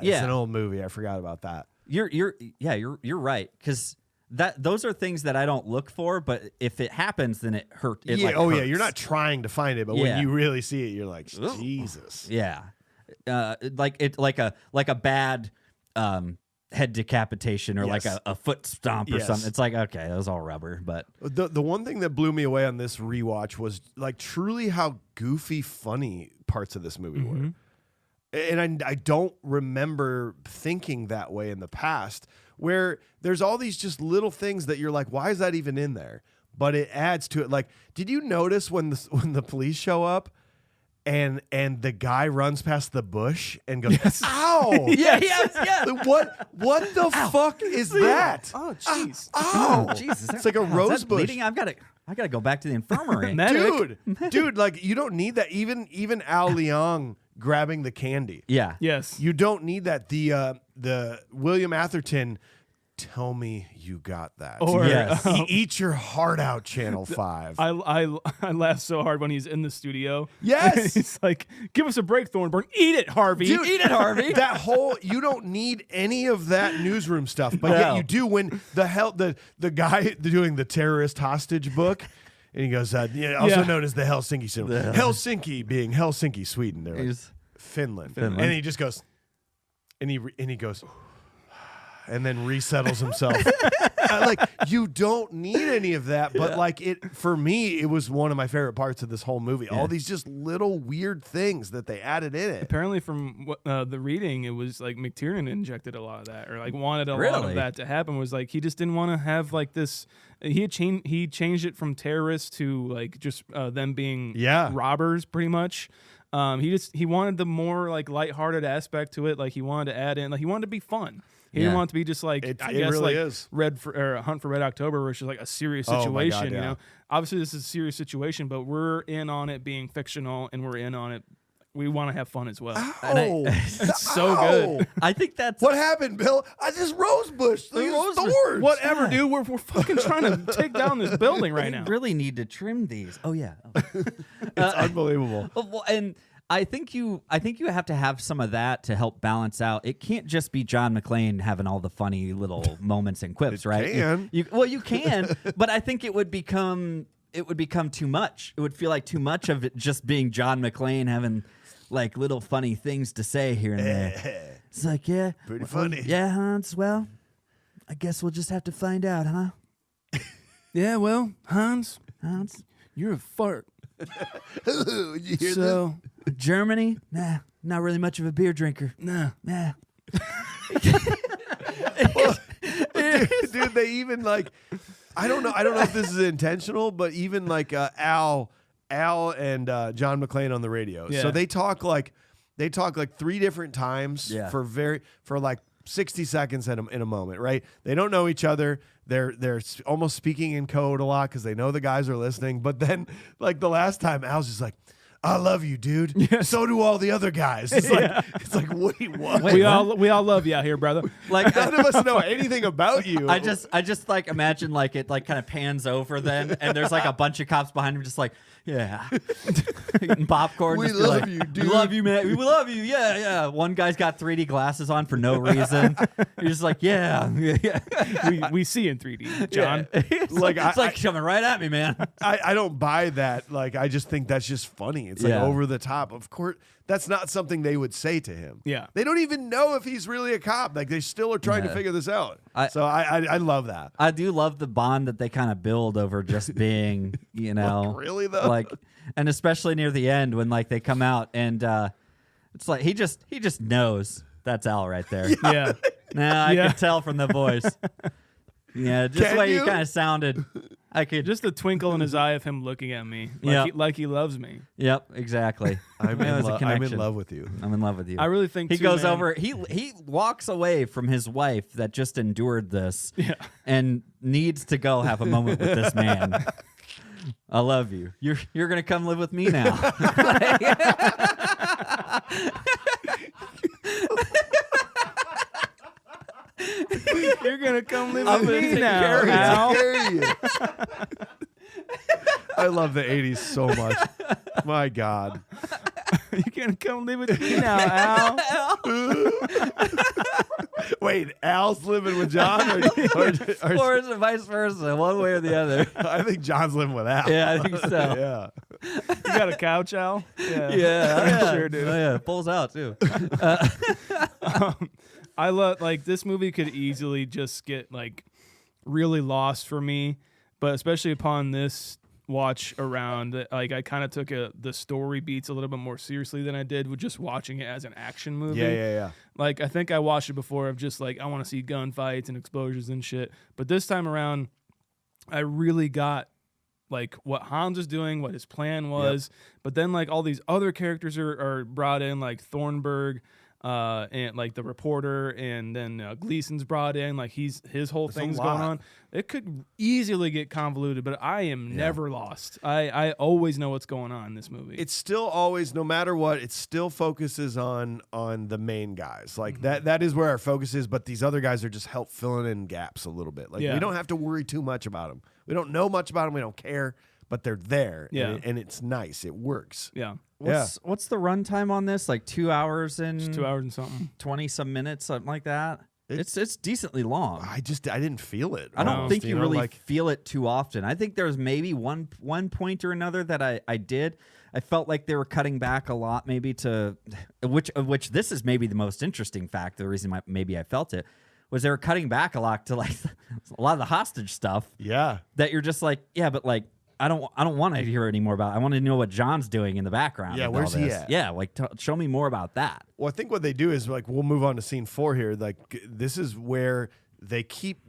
[SPEAKER 2] Yeah.
[SPEAKER 1] an old movie. I forgot about that.
[SPEAKER 2] You're right, because those are things that I don't look for, but if it happens, then it hurt. It
[SPEAKER 1] Yeah.
[SPEAKER 2] like
[SPEAKER 1] Oh yeah.
[SPEAKER 2] hurts.
[SPEAKER 1] You're not trying to find it, but
[SPEAKER 2] Yeah.
[SPEAKER 1] when you really see it, you're like Jesus.
[SPEAKER 2] Yeah, like a bad head decapitation or like
[SPEAKER 1] Yes.
[SPEAKER 2] a foot stomp or
[SPEAKER 1] Yes.
[SPEAKER 2] something. It's like, okay, that was all rubber, but
[SPEAKER 1] The one thing that blew me away on this rewatch was like truly how goofy, funny parts of this movie were. And I don't remember thinking that way in the past, where there's all these just little things that you're like, why is that even in there? But it adds to it. Like, did you notice when the police show up and the guy runs past the bush and goes, "Ow!"
[SPEAKER 2] yeah.
[SPEAKER 1] What the fuck is that?
[SPEAKER 3] Oh jeez.
[SPEAKER 1] Ow!
[SPEAKER 2] Jesus,
[SPEAKER 1] It's like a rose bush.
[SPEAKER 2] bleeding. I gotta go back to the infirmary.
[SPEAKER 1] Dude, like you don't need that. Even Al Leong grabbing the candy.
[SPEAKER 2] Yeah,
[SPEAKER 3] Yes.
[SPEAKER 1] You don't need that. The William Atherton, tell me you got that.
[SPEAKER 3] Or
[SPEAKER 2] Yes.
[SPEAKER 1] Eat your heart out, Channel 5.
[SPEAKER 3] I laugh so hard when he's in the studio.
[SPEAKER 1] Yes.
[SPEAKER 3] He's like, give us a break, Thornburn. Eat it, Harvey.
[SPEAKER 1] Dude,
[SPEAKER 2] eat it, Harvey.
[SPEAKER 1] That whole you don't need any of that newsroom stuff, but yet
[SPEAKER 2] No.
[SPEAKER 1] you do when the guy doing the terrorist hostage book. And he goes, also
[SPEAKER 3] Yeah.
[SPEAKER 1] known as the Helsinki syndrome. Helsinki being Helsinki, Sweden. They're like,
[SPEAKER 2] He's-
[SPEAKER 1] Finland.
[SPEAKER 2] Finland.
[SPEAKER 1] And he just goes, and he goes, and then resettles himself. Like you don't need any of that, but like it for me, it was one of my favorite parts of this whole movie. All these just little weird things that they added in it.
[SPEAKER 3] Apparently, from what, the reading, it was like McTiernan injected a lot of that, or like wanted a lot
[SPEAKER 2] Really?
[SPEAKER 3] of that to happen. Was like he just didn't want to have like this. He changed it from terrorists to like just them being robbers, pretty much. He wanted the more like lighthearted aspect to it. Like he wanted to add in, like he wanted to be fun. He didn't want it to be just like
[SPEAKER 1] It
[SPEAKER 3] I guess
[SPEAKER 1] really
[SPEAKER 3] like
[SPEAKER 1] is.
[SPEAKER 3] Hunt for Red October, which is like a serious
[SPEAKER 1] Oh, my
[SPEAKER 3] situation.
[SPEAKER 1] God,
[SPEAKER 3] You
[SPEAKER 1] yeah.
[SPEAKER 3] know, obviously this is a serious situation, but we're in on it being fictional, and we're in on it. We want to have fun as well.
[SPEAKER 1] It's
[SPEAKER 3] so good.
[SPEAKER 2] I think that's
[SPEAKER 1] What happened, Bill? I just rose bush. These thorns.
[SPEAKER 3] Whatever, dude. We're fucking trying to take down this building right now.
[SPEAKER 2] really need to trim these. Oh yeah.
[SPEAKER 1] It's unbelievable.
[SPEAKER 2] Well, and I think you have to have some of that to help balance out. It can't just be John McClane having all the funny little moments and quips, right?
[SPEAKER 1] can.
[SPEAKER 2] You can, but I think it would become it would become too much. It would feel like too much of it just being John McClane having like little funny things to say here and there. It's like, yeah.
[SPEAKER 1] Pretty funny.
[SPEAKER 2] Yeah, Hans, well, I guess we'll just have to find out, huh?
[SPEAKER 3] Yeah, well, Hans, you're a fart.
[SPEAKER 1] Did you hear
[SPEAKER 3] So,
[SPEAKER 2] Germany? Nah, not really much of a beer drinker.
[SPEAKER 3] nah.
[SPEAKER 2] Nah.
[SPEAKER 1] Dude, they even like, I don't know if this is intentional, but even like Al and John McClane on the radio.
[SPEAKER 3] Yeah.
[SPEAKER 1] So they talk like 3 different times for like 60 seconds in a moment, right? They don't know each other. They're almost speaking in code a lot because they know the guys are listening. But then, like the last time, Al's just like, "I love you, dude.
[SPEAKER 3] Yes.
[SPEAKER 1] So do all the other guys." It's like, wait, what?
[SPEAKER 3] We all love you out here, brother.
[SPEAKER 2] Like
[SPEAKER 1] None of us know anything about you.
[SPEAKER 2] I just like imagine like it like kind of pans over then, and there's like a bunch of cops behind him, just like, yeah, eating popcorn.
[SPEAKER 1] We
[SPEAKER 2] just be
[SPEAKER 1] love
[SPEAKER 2] like,
[SPEAKER 1] you, dude.
[SPEAKER 2] We love you, man. We love you. Yeah, yeah. One guy's got 3D glasses on for no reason. You're just like, yeah.
[SPEAKER 3] we see in 3D, John.
[SPEAKER 2] Yeah. It's
[SPEAKER 1] Like,
[SPEAKER 2] like, it's like coming right at me, man.
[SPEAKER 1] I don't buy that. Like, I just think that's just funny. It's like
[SPEAKER 2] Yeah.
[SPEAKER 1] over the top. Of course, that's not something they would say to him.
[SPEAKER 3] Yeah.
[SPEAKER 1] They don't even know if he's really a cop. Like, they still are trying to figure this out. So I love that.
[SPEAKER 2] I do love the bond that they kind of build over just being, you know,
[SPEAKER 1] Really, though?
[SPEAKER 2] like, and especially near the end when like they come out and it's like he just knows that's Al right there.
[SPEAKER 3] Yeah.
[SPEAKER 2] Nah, I
[SPEAKER 3] Yeah.
[SPEAKER 2] could tell from the voice. Yeah, just
[SPEAKER 1] Can
[SPEAKER 2] the way
[SPEAKER 1] you?
[SPEAKER 2] he kind of sounded. I could
[SPEAKER 3] Just the twinkle in his eye of him looking at me,
[SPEAKER 2] Yeah.
[SPEAKER 3] like he loves me.
[SPEAKER 2] Yep, exactly.
[SPEAKER 1] I'm
[SPEAKER 2] It
[SPEAKER 1] in,
[SPEAKER 2] was a
[SPEAKER 1] I'm in
[SPEAKER 2] connection.
[SPEAKER 1] love with you.
[SPEAKER 2] I'm in love with you.
[SPEAKER 3] I really think
[SPEAKER 2] he
[SPEAKER 3] too,
[SPEAKER 2] goes
[SPEAKER 3] man,
[SPEAKER 2] over. He walks away from his wife that just endured this,
[SPEAKER 3] Yeah.
[SPEAKER 2] and needs to go have a moment with this man. I love you. You're gonna come live with me now.
[SPEAKER 3] You're gonna come live
[SPEAKER 2] I'm
[SPEAKER 3] with
[SPEAKER 2] gonna
[SPEAKER 3] me
[SPEAKER 2] take
[SPEAKER 3] now,
[SPEAKER 2] care of you.
[SPEAKER 3] Al.
[SPEAKER 1] Dare you. I love the 80s so much. My God.
[SPEAKER 3] You're gonna come live with me now, Al.
[SPEAKER 1] Wait, Al's living with John? Or
[SPEAKER 2] Or is it vice versa, one way or the other?
[SPEAKER 1] I think John's living with Al.
[SPEAKER 2] Yeah, I think so.
[SPEAKER 1] Yeah.
[SPEAKER 3] You got a couch, Al?
[SPEAKER 2] Yeah,
[SPEAKER 3] Sure do.
[SPEAKER 2] Oh, yeah, pulls out too.
[SPEAKER 3] I love like this movie could easily just get like really lost for me, but especially upon this watch around, like I kind of took the story beats a little bit more seriously than I did with just watching it as an action movie.
[SPEAKER 1] Yeah.
[SPEAKER 3] Like I think I watched it before of just like I want to see gunfights and explosions and shit, but this time around, I really got like what Hans was doing, what his plan was, but then like all these other characters are brought in, like Thornburg. And like the reporter, and then Gleason's brought in, like his whole
[SPEAKER 1] There's a
[SPEAKER 3] thing's
[SPEAKER 1] lot.
[SPEAKER 3] going on. It could easily get convoluted, but I am never lost. I always know what's going on in this movie.
[SPEAKER 1] It's still always, no matter what, it still focuses on the main guys. Like that is where our focus is, but these other guys are just help filling in gaps a little bit. Like we don't have to worry too much about them. We don't know much about them. We don't care, but they're there.
[SPEAKER 3] Yeah.
[SPEAKER 1] And it's nice. It works.
[SPEAKER 3] yeah,
[SPEAKER 2] What's the runtime on this? Like 2 hours and
[SPEAKER 3] it's 2 hours and something.
[SPEAKER 2] 20 some minutes, something like that. It's decently long.
[SPEAKER 1] I didn't feel it.
[SPEAKER 2] I don't
[SPEAKER 1] almost,
[SPEAKER 2] think you
[SPEAKER 1] know,
[SPEAKER 2] really
[SPEAKER 1] like,
[SPEAKER 2] feel it too often. I think there's maybe one point or another that I did. I felt like they were cutting back a lot, maybe to which this is maybe the most interesting fact. The reason maybe I felt it was they were cutting back a lot to like a lot of the hostage stuff.
[SPEAKER 1] Yeah.
[SPEAKER 2] That you're just like, yeah, but like I don't want to hear any more about it. I want to know what John's doing in the background.
[SPEAKER 1] Yeah,
[SPEAKER 2] of
[SPEAKER 1] where's
[SPEAKER 2] all
[SPEAKER 1] he
[SPEAKER 2] this.
[SPEAKER 1] at?
[SPEAKER 2] Yeah, like show me more about that.
[SPEAKER 1] Well, I think what they do is like we'll move on to scene 4 here. Like this is where they keep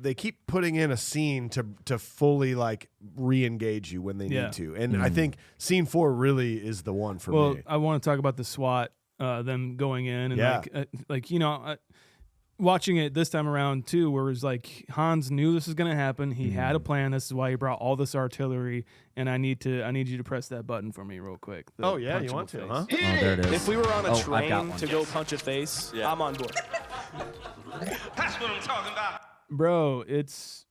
[SPEAKER 1] putting in a scene to fully like re-engage you when they need to. And I think scene 4 really is the one for
[SPEAKER 3] Well,
[SPEAKER 1] me.
[SPEAKER 3] I want to talk about the SWAT, them going in and like you know. Watching it this time around too, where it was like Hans knew this was going to happen. He had a plan. This is why he brought all this artillery. And I need you to press that button for me real quick. The
[SPEAKER 1] Oh yeah, you
[SPEAKER 3] punchable
[SPEAKER 1] want to,
[SPEAKER 3] face.
[SPEAKER 1] huh?
[SPEAKER 2] Oh, there it is.
[SPEAKER 5] If we were on a
[SPEAKER 2] I've got
[SPEAKER 5] train
[SPEAKER 2] one.
[SPEAKER 5] to go punch a face, I'm on board.
[SPEAKER 6] That's what I'm talking about.
[SPEAKER 3] Bro, it's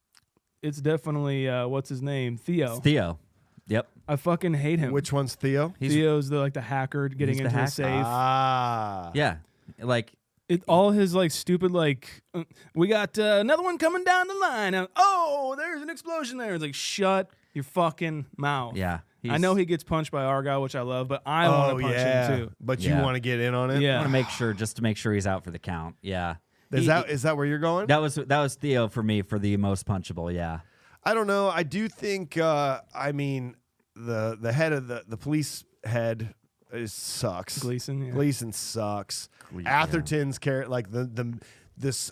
[SPEAKER 3] definitely what's his name, Theo.
[SPEAKER 2] Theo. Yep.
[SPEAKER 3] I fucking hate him.
[SPEAKER 1] Which one's Theo?
[SPEAKER 3] Theo's the hacker getting
[SPEAKER 2] he's the
[SPEAKER 3] into the
[SPEAKER 2] hacker.
[SPEAKER 3] safe.
[SPEAKER 1] Ah.
[SPEAKER 2] Yeah. Like
[SPEAKER 3] All his like stupid like we got another one coming down the line. There's an explosion there. It's like shut your fucking mouth.
[SPEAKER 2] Yeah.
[SPEAKER 3] I know he gets punched by Argyle, which I love, but I want to punch him too.
[SPEAKER 1] But you
[SPEAKER 2] Yeah.
[SPEAKER 1] want to get in on it?
[SPEAKER 3] Yeah.
[SPEAKER 2] I want to make sure, just to make sure he's out for the count. Yeah.
[SPEAKER 1] Is that where you're going?
[SPEAKER 2] That was Theo for me for the most punchable. Yeah.
[SPEAKER 1] I don't know. I do think. I mean, the head of the police head sucks.
[SPEAKER 3] Gleason. Yeah.
[SPEAKER 1] Gleason sucks. Atherton's character, like this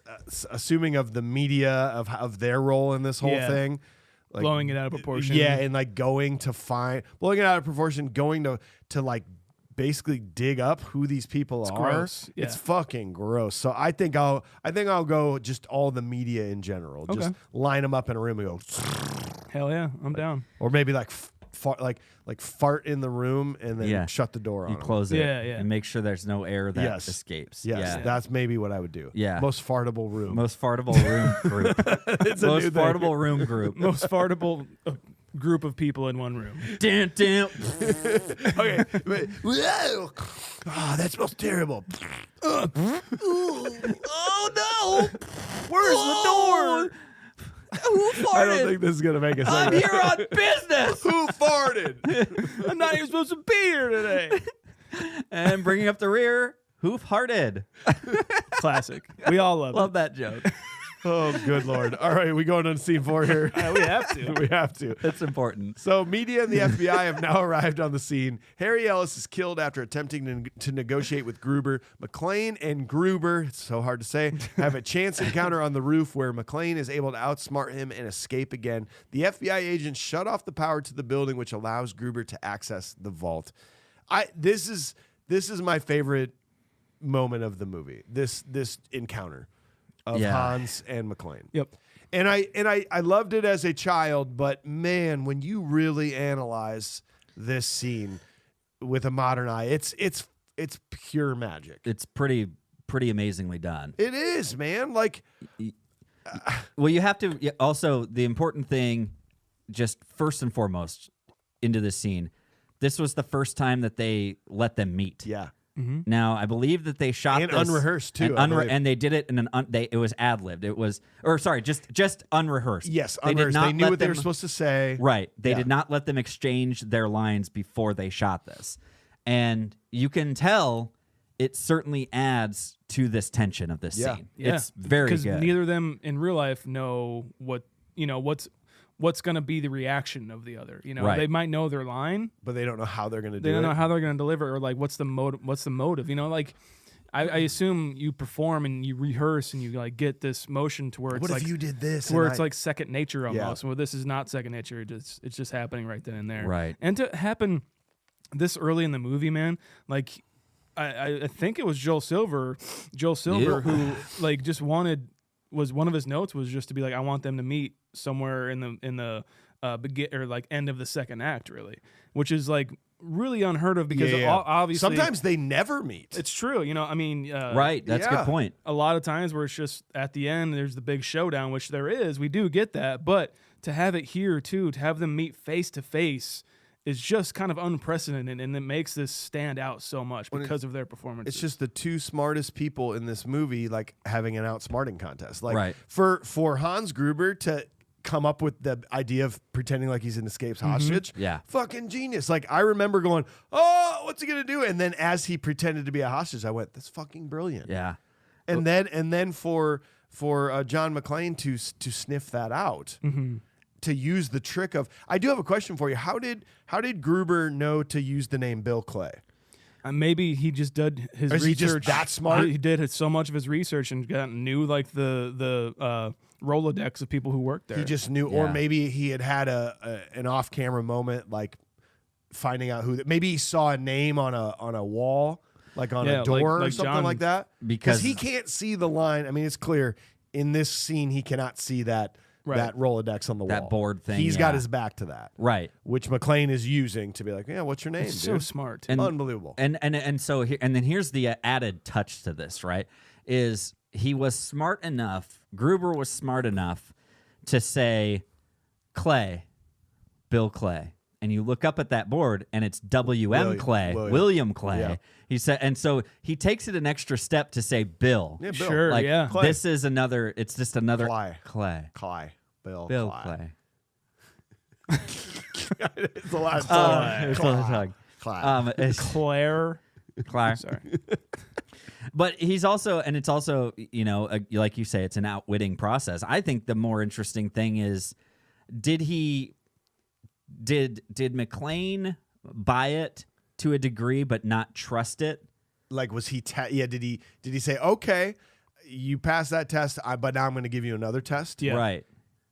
[SPEAKER 1] assuming of the media of their role in this whole thing. Like,
[SPEAKER 3] blowing it out of proportion.
[SPEAKER 1] Yeah, and like blowing it out of proportion, going to like basically dig up who these people are.
[SPEAKER 3] Gross. Yeah.
[SPEAKER 1] It's fucking gross. So I think I'll go just all the media in general.
[SPEAKER 3] Okay.
[SPEAKER 1] Just line them up in a room and go,
[SPEAKER 3] Hell yeah, I'm down.
[SPEAKER 1] or maybe like fart in the room and then
[SPEAKER 2] Yeah.
[SPEAKER 1] shut the door on
[SPEAKER 2] You
[SPEAKER 1] them.
[SPEAKER 2] close it
[SPEAKER 3] Yeah.
[SPEAKER 2] and make sure there's no air that
[SPEAKER 1] Yes.
[SPEAKER 2] escapes.
[SPEAKER 1] Yes,
[SPEAKER 2] Yeah.
[SPEAKER 1] that's maybe what I would do.
[SPEAKER 2] Yeah.
[SPEAKER 1] Most fartable room.
[SPEAKER 2] Most fartable room group.
[SPEAKER 1] It's a
[SPEAKER 2] Most
[SPEAKER 1] new thing.
[SPEAKER 2] fartable room group.
[SPEAKER 3] Most fartable group of people in one room.
[SPEAKER 2] Dun, dun.
[SPEAKER 1] Okay. Whoa. Oh, that smells terrible.
[SPEAKER 2] Oh no!
[SPEAKER 1] Where's the door?
[SPEAKER 2] Who farted?
[SPEAKER 1] I don't think this is gonna make a
[SPEAKER 2] I'm
[SPEAKER 1] sense.
[SPEAKER 2] here on business.
[SPEAKER 1] Who farted?
[SPEAKER 3] I'm not even supposed to be here today.
[SPEAKER 2] And bringing up the rear, who farted?
[SPEAKER 3] Classic. We all love
[SPEAKER 2] Love that joke.
[SPEAKER 1] Oh, good Lord. All right, we going on scene 4 here.
[SPEAKER 3] it. We have to.
[SPEAKER 1] We have to.
[SPEAKER 2] That's important.
[SPEAKER 1] So, media and the FBI have now arrived on the scene. Harry Ellis is killed after attempting to negotiate with Gruber. McClane and Gruber, it's so hard to say, have a chance encounter on the roof where McClane is able to outsmart him and escape again. The FBI agents shut off the power to the building, which allows Gruber to access the vault. This is my favorite moment of the movie. This encounter of Hans and McClane.
[SPEAKER 3] Yep.
[SPEAKER 1] And I loved it as a child, but man, when you really analyze this scene with a modern eye, it's pure magic.
[SPEAKER 2] It's pretty amazingly done.
[SPEAKER 1] It is, man. Like,
[SPEAKER 2] Well, you have to also, the important thing, just first and foremost, into this scene, this was the first time that they let them meet.
[SPEAKER 1] yeah.
[SPEAKER 2] Now, I believe that they shot
[SPEAKER 1] And
[SPEAKER 2] this
[SPEAKER 1] unrehearsed, too,
[SPEAKER 2] and,
[SPEAKER 1] I believe.
[SPEAKER 2] and they did it in it was ad-libbed. It was, or sorry, just unrehearsed.
[SPEAKER 1] Yes,
[SPEAKER 2] They did
[SPEAKER 1] unrehearsed.
[SPEAKER 2] not
[SPEAKER 1] They knew
[SPEAKER 2] let
[SPEAKER 1] what they were
[SPEAKER 2] them-
[SPEAKER 1] supposed to say.
[SPEAKER 2] Right. They
[SPEAKER 1] Yeah.
[SPEAKER 2] did not let them exchange their lines before they shot this. And you can tell it certainly adds to this tension of this
[SPEAKER 1] Yeah.
[SPEAKER 2] scene.
[SPEAKER 3] Yeah.
[SPEAKER 2] It's very
[SPEAKER 3] Because
[SPEAKER 2] good.
[SPEAKER 3] neither of them in real life know what's going to be the reaction of the other.
[SPEAKER 2] Right.
[SPEAKER 3] They might know their line.
[SPEAKER 1] But they don't know how they're going to do
[SPEAKER 3] They
[SPEAKER 1] it.
[SPEAKER 3] don't know how they're going to deliver, or like what's the motive. Like I assume you perform and you rehearse and you like get this motion to where it's
[SPEAKER 1] What
[SPEAKER 3] like
[SPEAKER 1] if you did this?
[SPEAKER 3] where
[SPEAKER 1] and
[SPEAKER 3] it's like second nature almost. Well, this is not second nature. It's just happening right then and there.
[SPEAKER 2] Right.
[SPEAKER 3] And to happen this early in the movie, man, like I think it was Joel Silver who like just was one of his notes was just to be like, I want them to meet somewhere in the begin or like end of the second act, really, which is like really unheard of because obviously
[SPEAKER 1] sometimes they never meet.
[SPEAKER 3] it's true. I mean,
[SPEAKER 2] right. That's a
[SPEAKER 1] yeah.
[SPEAKER 2] good point.
[SPEAKER 3] a lot of times where it's just at the end, there's the big showdown, which there is. We do get that, but to have it here too, to have them meet face to face, is just kind of unprecedented, and it makes this stand out so much because of their performances.
[SPEAKER 1] It's just the two smartest people in this movie, like having an outsmarting contest. Like
[SPEAKER 2] Right.
[SPEAKER 1] for Hans Gruber to come up with the idea of pretending like he's an escaped hostage.
[SPEAKER 2] Yeah.
[SPEAKER 1] Fucking genius. Like I remember going, oh, what's he gonna do? And then as he pretended to be a hostage, I went, that's fucking brilliant.
[SPEAKER 2] Yeah.
[SPEAKER 1] And then for John McClane to sniff that out. To use the trick of, I do have a question for you. How did Gruber know to use the name Bill Clay?
[SPEAKER 3] Maybe he just did his
[SPEAKER 1] Or is he just
[SPEAKER 3] research.
[SPEAKER 1] that smart?
[SPEAKER 3] He did so much of his research and knew like the Rolodex of people who worked there.
[SPEAKER 1] He just knew, or
[SPEAKER 2] Yeah.
[SPEAKER 1] maybe he had an off-camera moment, like finding out who. Maybe he saw a name on a wall, like on a door or
[SPEAKER 3] like
[SPEAKER 1] something
[SPEAKER 3] John-
[SPEAKER 1] like that.
[SPEAKER 2] Because
[SPEAKER 1] he can't see the line. I mean, it's clear in this scene he cannot see that Rolodex on the wall.
[SPEAKER 2] That board thing,
[SPEAKER 1] He's got
[SPEAKER 2] yeah.
[SPEAKER 1] his back to that,
[SPEAKER 2] Right.
[SPEAKER 1] which McClane is using to be like, yeah, what's your name,
[SPEAKER 3] It's
[SPEAKER 1] dude?
[SPEAKER 3] so smart.
[SPEAKER 2] And
[SPEAKER 1] Unbelievable.
[SPEAKER 2] And so and then here's the added touch to this, right? Is he was smart enough, Gruber was smart enough to say Clay, Bill Clay. And you look up at that board and it's William Clay.
[SPEAKER 1] Yeah.
[SPEAKER 2] He said, and so he takes it an extra step to say Bill.
[SPEAKER 1] Yeah, Bill.
[SPEAKER 3] Sure,
[SPEAKER 2] Like
[SPEAKER 3] yeah.
[SPEAKER 1] Clay.
[SPEAKER 2] this is another, it's just another
[SPEAKER 1] Clay.
[SPEAKER 2] Clay.
[SPEAKER 1] Clay. Bill
[SPEAKER 2] Bill
[SPEAKER 1] Clay.
[SPEAKER 2] Clay.
[SPEAKER 1] It's a lot of
[SPEAKER 2] It's a little tongue.
[SPEAKER 3] Claire.
[SPEAKER 2] Claire.
[SPEAKER 3] Sorry.
[SPEAKER 2] But he's also, and it's also, you know, like you say, it's an outwitting process. I think the more interesting thing is, did McClane buy it to a degree but not trust it?
[SPEAKER 1] Like, was he? Did he say, okay, you passed that test, but now I'm going to give you another test?
[SPEAKER 3] Yeah.
[SPEAKER 2] Right.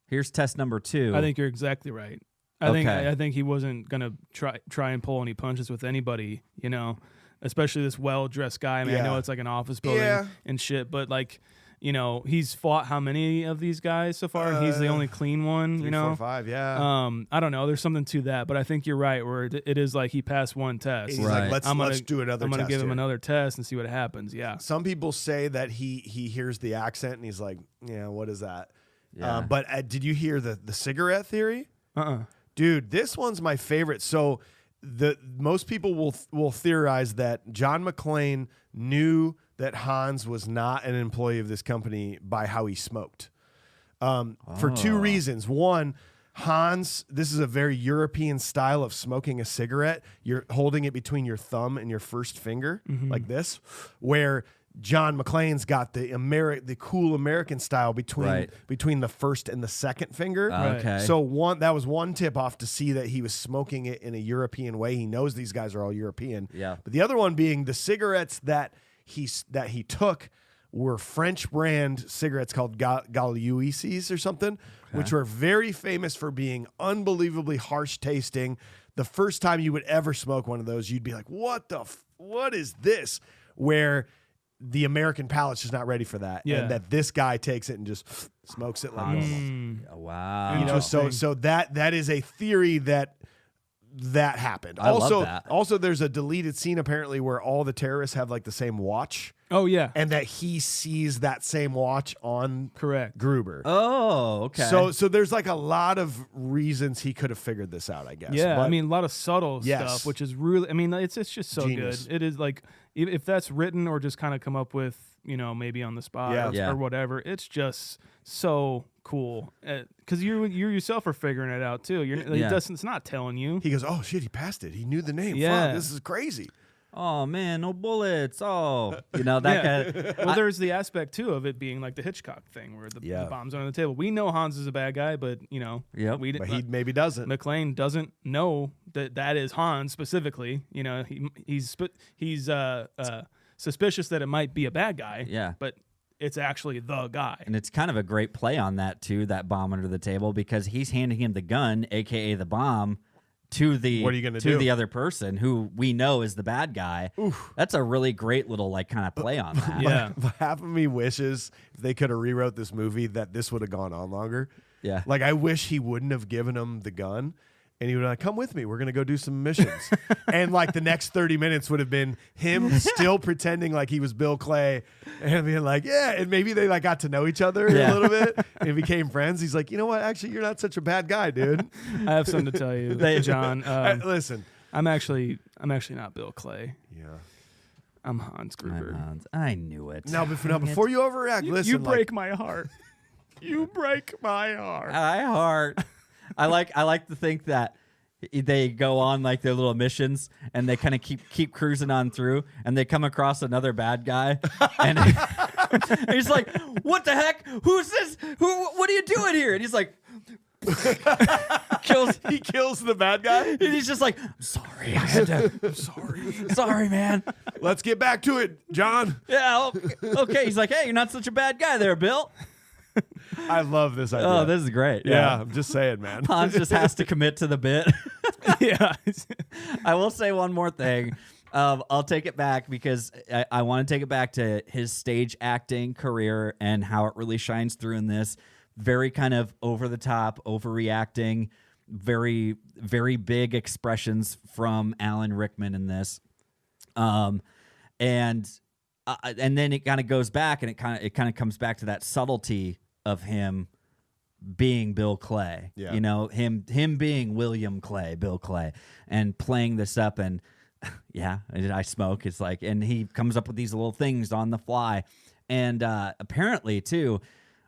[SPEAKER 2] Here's test number 2.
[SPEAKER 3] I think you're exactly right. I think he wasn't gonna try and pull any punches with anybody, you know, especially this well-dressed guy. I mean, I know it's like an office building and shit, but like, you know, he's fought how many of these guys so far? And he's the only clean one,
[SPEAKER 1] 3,
[SPEAKER 3] you know.
[SPEAKER 1] 4, 5, yeah.
[SPEAKER 3] I don't know. There's something to that, but I think you're right. Where it is like he passed one test.
[SPEAKER 1] He's like, let's do another.
[SPEAKER 3] I'm
[SPEAKER 1] test
[SPEAKER 3] gonna give him
[SPEAKER 1] here.
[SPEAKER 3] another test and see what happens. Yeah.
[SPEAKER 1] Some people say that he hears the accent and he's like, yeah, what is that?
[SPEAKER 2] Yeah.
[SPEAKER 1] But did you hear the cigarette theory? Dude, this one's my favorite. So most people will theorize that John McClane knew that Hans was not an employee of this company by how he smoked. For 2 reasons. One, Hans, this is a very European style of smoking a cigarette. You're holding it between your thumb and your first finger, like this, where John McClane's got the cool American style between the first and the second finger.
[SPEAKER 2] Okay.
[SPEAKER 1] So that was one tip off to see that he was smoking it in a European way. He knows these guys are all European.
[SPEAKER 2] Yeah.
[SPEAKER 1] But the other one being the cigarettes that he took were French brand cigarettes called Galuises or something, which were very famous for being unbelievably harsh tasting. The first time you would ever smoke one of those, you'd be like, what is this? Where the American palate's just not ready for that.
[SPEAKER 3] Yeah.
[SPEAKER 1] And that this guy takes it and just smokes it like normal.
[SPEAKER 2] Wow.
[SPEAKER 1] You know, so that is a theory that happened.
[SPEAKER 2] I love that.
[SPEAKER 1] Also, there's a deleted scene apparently where all the terrorists have like the same watch.
[SPEAKER 3] Oh yeah.
[SPEAKER 1] And that he sees that same watch on
[SPEAKER 3] Correct.
[SPEAKER 1] Gruber.
[SPEAKER 2] Oh, okay.
[SPEAKER 1] So there's like a lot of reasons he could have figured this out, I guess.
[SPEAKER 3] Yeah,
[SPEAKER 1] But
[SPEAKER 3] I mean, a lot of subtle
[SPEAKER 1] Yes.
[SPEAKER 3] stuff, which is really, I mean, it's just so
[SPEAKER 1] Genius.
[SPEAKER 3] good. It is like, if that's written or just kind of come up with, you know, maybe on the spot
[SPEAKER 2] Yeah.
[SPEAKER 3] or whatever, it's just so cool. Because you yourself are figuring it out too. It's not telling you.
[SPEAKER 1] he goes, oh shit, he passed it. He knew the name.
[SPEAKER 3] Yeah.
[SPEAKER 1] Fuck, this is crazy.
[SPEAKER 2] Oh man, no bullets. Oh, you know that guy.
[SPEAKER 3] Well, there's the aspect too of it being like the Hitchcock thing where the bombs are on the table. We know Hans is a bad guy, but you know,
[SPEAKER 1] But he maybe doesn't.
[SPEAKER 3] McClane doesn't know that is Hans specifically. You know, he's suspicious that it might be a bad guy.
[SPEAKER 2] Yeah.
[SPEAKER 3] But it's actually the guy.
[SPEAKER 2] And it's kind of a great play on that too, that bomb under the table, because he's handing him the gun, aka the bomb, to the
[SPEAKER 1] What are you gonna do?
[SPEAKER 2] the other person who we know is the bad guy.
[SPEAKER 1] Oof.
[SPEAKER 2] That's a really great little like kind of play on that.
[SPEAKER 3] Yeah.
[SPEAKER 1] Half of me wishes if they could have rewrote this movie that this would have gone on longer.
[SPEAKER 2] Yeah.
[SPEAKER 1] Like I wish he wouldn't have given him the gun. And he would have like, come with me. We're going to go do some missions. And like the next 30 minutes would have been him still pretending like he was Bill Clay and being like, yeah. And maybe they like got to know each other a little bit and became friends. He's like, you know what? Actually, you're not such a bad guy, dude.
[SPEAKER 3] I have something to tell you, John.
[SPEAKER 1] Listen.
[SPEAKER 3] I'm actually not Bill Clay.
[SPEAKER 1] Yeah.
[SPEAKER 3] I'm Hans Gruber.
[SPEAKER 2] I knew it.
[SPEAKER 1] Now, before you overreact, listen.
[SPEAKER 3] You break my heart. You break my heart.
[SPEAKER 2] I like to think that they go on like their little missions and they kind of keep cruising on through and they come across another bad guy and he's like, what the heck? Who's this? What are you doing here? And he's like,
[SPEAKER 1] he kills the bad guy.
[SPEAKER 2] And he's just like, I'm sorry. I'm sorry, man.
[SPEAKER 1] Let's get back to it, John.
[SPEAKER 2] Yeah. Okay. He's like, hey, you're not such a bad guy there, Bill.
[SPEAKER 1] I love this idea.
[SPEAKER 2] Oh, this is great.
[SPEAKER 1] Yeah, I'm just saying, man.
[SPEAKER 2] Hans just has to commit to the bit.
[SPEAKER 3] Yeah.
[SPEAKER 2] I will say one more thing. I'll take it back because I want to take it back to his stage acting career and how it really shines through in this. Very kind of over the top, overreacting, very, very big expressions from Alan Rickman in this. And then it kind of goes back and it kind of comes back to that subtlety of him being Bill Clay.
[SPEAKER 1] Yeah.
[SPEAKER 2] You know, him being William Clay, Bill Clay, and playing this up and yeah, I smoke. It's like, and he comes up with these little things on the fly. And apparently too,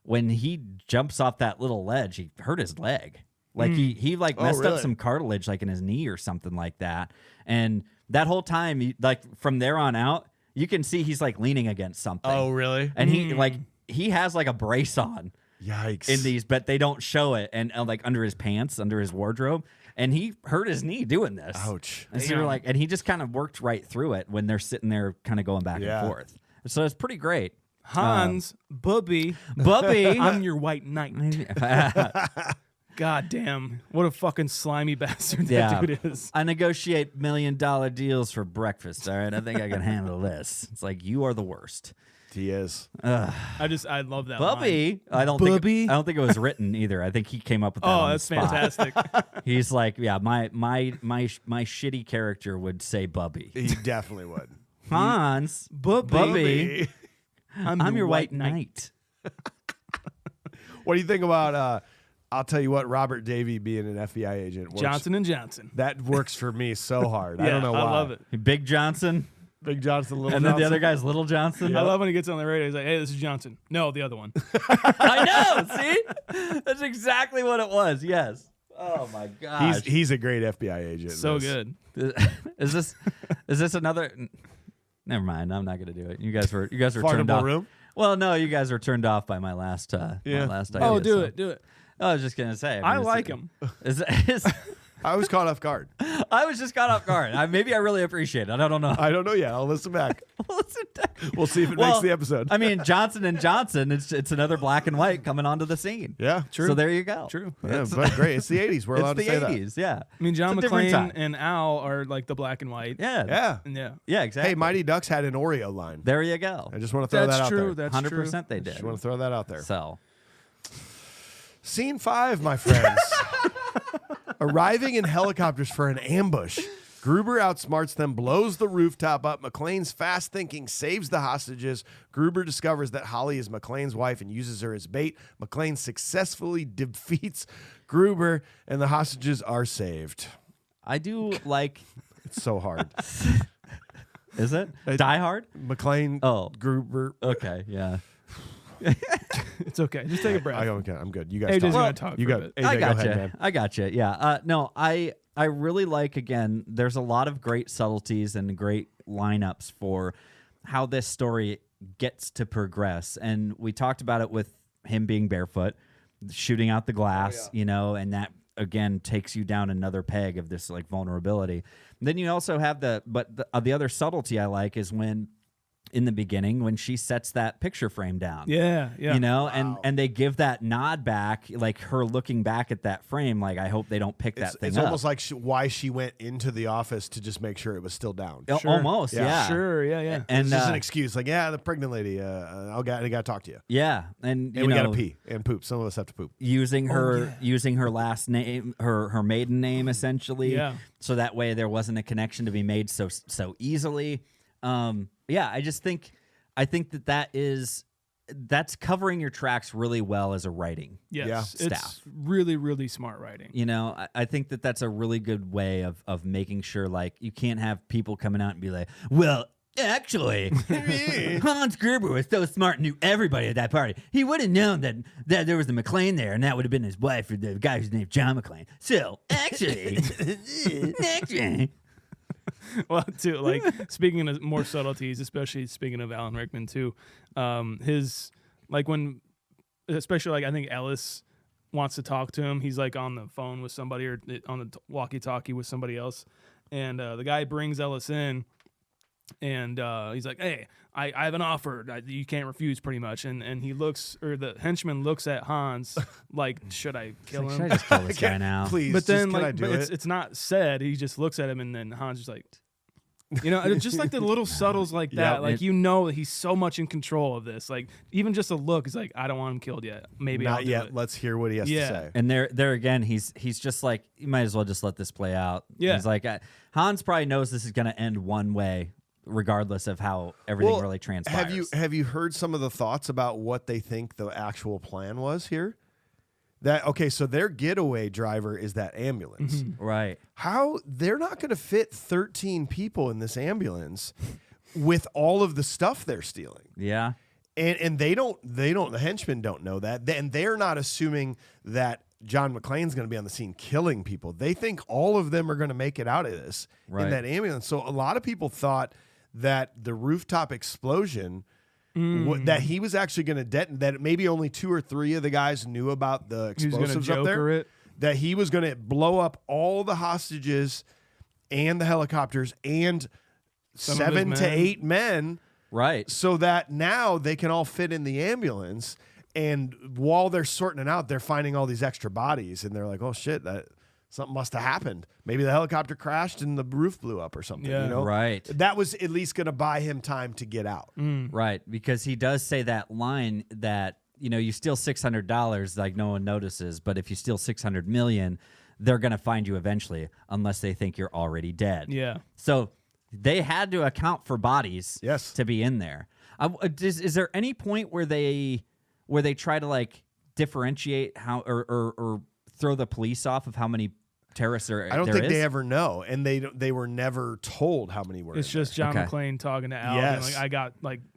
[SPEAKER 2] when he jumps off that little ledge, he hurt his leg. Like he like messed
[SPEAKER 1] really?
[SPEAKER 2] up some cartilage like in his knee or something like that. And that whole time, like from there on out, you can see he's like leaning against something.
[SPEAKER 1] Oh, really?
[SPEAKER 2] And he has like a brace on.
[SPEAKER 1] Yikes.
[SPEAKER 2] In these, but they don't show it, and like under his pants, under his wardrobe, and he hurt his knee doing this.
[SPEAKER 1] Ouch.
[SPEAKER 2] And so you're like, and he just kind of worked right through it when they're sitting there, kind of going back and forth. So it's pretty great.
[SPEAKER 3] Hans, Bubby, I'm your white knight. God damn, what a fucking slimy bastard that dude is.
[SPEAKER 2] I negotiate $1 million deals for breakfast. All right, I think I can handle this. It's like, you are the worst.
[SPEAKER 1] He is.
[SPEAKER 3] I love that
[SPEAKER 2] Bubby.
[SPEAKER 3] line.
[SPEAKER 2] I don't think it was written either. I think he came up with that.
[SPEAKER 3] Oh,
[SPEAKER 2] on
[SPEAKER 3] that's
[SPEAKER 2] the spot.
[SPEAKER 3] fantastic.
[SPEAKER 2] He's like, yeah, my shitty character would say Bubby.
[SPEAKER 1] He definitely would.
[SPEAKER 2] Hans, Bubby. I'm your white knight.
[SPEAKER 1] What do you think about I'll tell you what, Robert Davey being an FBI agent works.
[SPEAKER 3] Johnson & Johnson.
[SPEAKER 1] That works for me so hard. I don't know why.
[SPEAKER 3] I love it.
[SPEAKER 2] Big Johnson.
[SPEAKER 1] Big Johnson, Little
[SPEAKER 2] And
[SPEAKER 1] Johnson.
[SPEAKER 2] then the other guy's Little Johnson.
[SPEAKER 3] I love when he gets on the radio. He's like, "Hey, this is Johnson." No, the other one.
[SPEAKER 2] I know. See, that's exactly what it was. Yes. Oh my gosh.
[SPEAKER 1] He's a great FBI agent.
[SPEAKER 3] So good.
[SPEAKER 2] Is this another? Never mind. I'm not gonna do it. You guys were turned
[SPEAKER 1] Fartable
[SPEAKER 2] off.
[SPEAKER 1] room?
[SPEAKER 2] Well, no, you guys were turned off by my last. My last idea.
[SPEAKER 3] Oh, do it.
[SPEAKER 2] I was just gonna say.
[SPEAKER 3] I like him.
[SPEAKER 1] I was caught off guard.
[SPEAKER 2] I was just caught off guard. Maybe I really appreciate it. I don't know.
[SPEAKER 1] I don't know yet. I'll listen back.
[SPEAKER 2] Listen to-
[SPEAKER 1] We'll see if it makes the episode.
[SPEAKER 2] I mean, Johnson & Johnson, it's another black and white coming onto the scene.
[SPEAKER 1] Yeah, true.
[SPEAKER 2] So there you go.
[SPEAKER 3] True.
[SPEAKER 1] Yeah, but great. It's the 80s. We're allowed
[SPEAKER 2] It's
[SPEAKER 1] to
[SPEAKER 2] the
[SPEAKER 1] say
[SPEAKER 2] 80s, yeah.
[SPEAKER 3] I mean, John
[SPEAKER 2] It's a different
[SPEAKER 3] McClane
[SPEAKER 2] time.
[SPEAKER 3] and Al are like the black and white.
[SPEAKER 2] Yeah.
[SPEAKER 1] that.
[SPEAKER 3] Yeah.
[SPEAKER 2] Yeah, exactly.
[SPEAKER 1] Hey, Mighty Ducks had an Oreo line.
[SPEAKER 2] There you go.
[SPEAKER 1] I just want to throw
[SPEAKER 3] That's
[SPEAKER 1] that out
[SPEAKER 3] true.
[SPEAKER 1] there.
[SPEAKER 3] That's true.
[SPEAKER 2] 100% they did.
[SPEAKER 1] Just want to throw that out there.
[SPEAKER 2] So,
[SPEAKER 1] Scene 5, my friends. Arriving in helicopters for an ambush. Gruber outsmarts them, blows the rooftop up. McClane's fast thinking saves the hostages. Gruber discovers that Holly is McClane's wife and uses her as bait. McClane successfully defeats Gruber, and the hostages are saved.
[SPEAKER 2] I do like,
[SPEAKER 1] It's so hard.
[SPEAKER 2] is it? Die Hard?
[SPEAKER 1] McClane, Gruber.
[SPEAKER 2] Okay, yeah.
[SPEAKER 3] It's okay. Just take a breath.
[SPEAKER 1] I'm good. You guys
[SPEAKER 3] AJ's
[SPEAKER 1] talk.
[SPEAKER 3] gonna talk
[SPEAKER 1] You
[SPEAKER 3] for a
[SPEAKER 1] got.
[SPEAKER 3] bit.
[SPEAKER 1] AJ,
[SPEAKER 2] I
[SPEAKER 1] go
[SPEAKER 2] gotcha.
[SPEAKER 1] ahead, man.
[SPEAKER 2] I gotcha. Yeah. No, I really like, again, there's a lot of great subtleties and great lineups for how this story gets to progress. And we talked about it with him being barefoot, shooting out the glass, and that again takes you down another peg of this like vulnerability. And then you also have the other subtlety I like is when in the beginning when she sets that picture frame down.
[SPEAKER 3] Yeah.
[SPEAKER 2] And they give that nod back, like her looking back at that frame, like I hope they don't pick that thing
[SPEAKER 1] It's
[SPEAKER 2] up.
[SPEAKER 1] almost like why she went into the office to just make sure it was still down.
[SPEAKER 2] Almost, yeah.
[SPEAKER 3] Sure, yeah.
[SPEAKER 2] And
[SPEAKER 1] It's just an excuse, like, the pregnant lady. I got to talk to you.
[SPEAKER 2] yeah, and
[SPEAKER 1] And we got to pee and poop. Some of us have to poop.
[SPEAKER 2] using her last name, her maiden name, essentially.
[SPEAKER 3] Yeah.
[SPEAKER 2] So that way there wasn't a connection to be made so easily. I just think that's covering your tracks really well as a writing.
[SPEAKER 3] Yes.
[SPEAKER 1] Yeah.
[SPEAKER 3] It's
[SPEAKER 2] Staff.
[SPEAKER 3] really, really smart writing.
[SPEAKER 2] I think that's a really good way of making sure, like, you can't have people coming out and be like, well, actually, Hans Gruber was so smart and knew everybody at that party. He would have known that there was a McClane there, and that would have been his wife, or the guy who's named John McClane. So, actually,
[SPEAKER 3] Well, too, like speaking of more subtleties, especially speaking of Alan Rickman too, his like when, especially like I think Ellis wants to talk to him. He's like on the phone with somebody or on the walkie-talkie with somebody else, and the guy brings Ellis in, and he's like, "Hey, I have an offer that you can't refuse," pretty much. And he looks, or the henchman looks at Hans like, "Should I kill him?"
[SPEAKER 2] should I just kill this guy now?
[SPEAKER 1] Please,
[SPEAKER 3] But then,
[SPEAKER 1] just, can I
[SPEAKER 3] like,
[SPEAKER 1] do it?
[SPEAKER 3] it's not said. He just looks at him, and then Hans is like, just like the little subtles like that. Like, that he's so much in control of this. Like, even just a look is like, I don't want him killed yet. Maybe I'll
[SPEAKER 1] Not
[SPEAKER 3] do
[SPEAKER 1] yet.
[SPEAKER 3] it.
[SPEAKER 1] Let's hear what he has to say.
[SPEAKER 2] And there again, he's just like, you might as well just let this play out.
[SPEAKER 3] Yeah.
[SPEAKER 2] He's like, Hans probably knows this is going to end one way, regardless of how everything really transpires.
[SPEAKER 1] Have you heard some of the thoughts about what they think the actual plan was here? So their getaway driver is that ambulance.
[SPEAKER 2] Right.
[SPEAKER 1] How they're not going to fit 13 people in this ambulance with all of the stuff they're stealing.
[SPEAKER 2] Yeah.
[SPEAKER 1] And the henchmen don't know that. And they're not assuming that John McClane's going to be on the scene killing people. They think all of them are going to make it out of this in that ambulance. So a lot of people thought that the rooftop explosion, that he was actually going to detonate, that maybe only 2 or 3 of the guys knew about the explosives up there. That he was going to blow up all the hostages and the helicopters and 7 to 8 men.
[SPEAKER 2] Right.
[SPEAKER 1] So that now they can all fit in the ambulance. And while they're sorting it out, they're finding all these extra bodies. And they're like, oh, shit, that something must have happened. Maybe the helicopter crashed and the roof blew up or something.
[SPEAKER 3] Yeah.
[SPEAKER 1] You know?
[SPEAKER 2] Right.
[SPEAKER 1] That was at least going to buy him time to get out.
[SPEAKER 2] Right. Because he does say that line that, you steal $600, like no one notices. But if you steal $600 million, they're going to find you eventually unless they think you're already dead.
[SPEAKER 3] Yeah.
[SPEAKER 2] So they had to account for bodies to be in there. Is there any point where they try to like differentiate how or throw the police off of how many terrorists there
[SPEAKER 1] I don't think
[SPEAKER 2] is?
[SPEAKER 1] they ever know, and they were never told how many were.
[SPEAKER 3] It's just John McClane talking to Al.
[SPEAKER 1] Yes.
[SPEAKER 3] Like,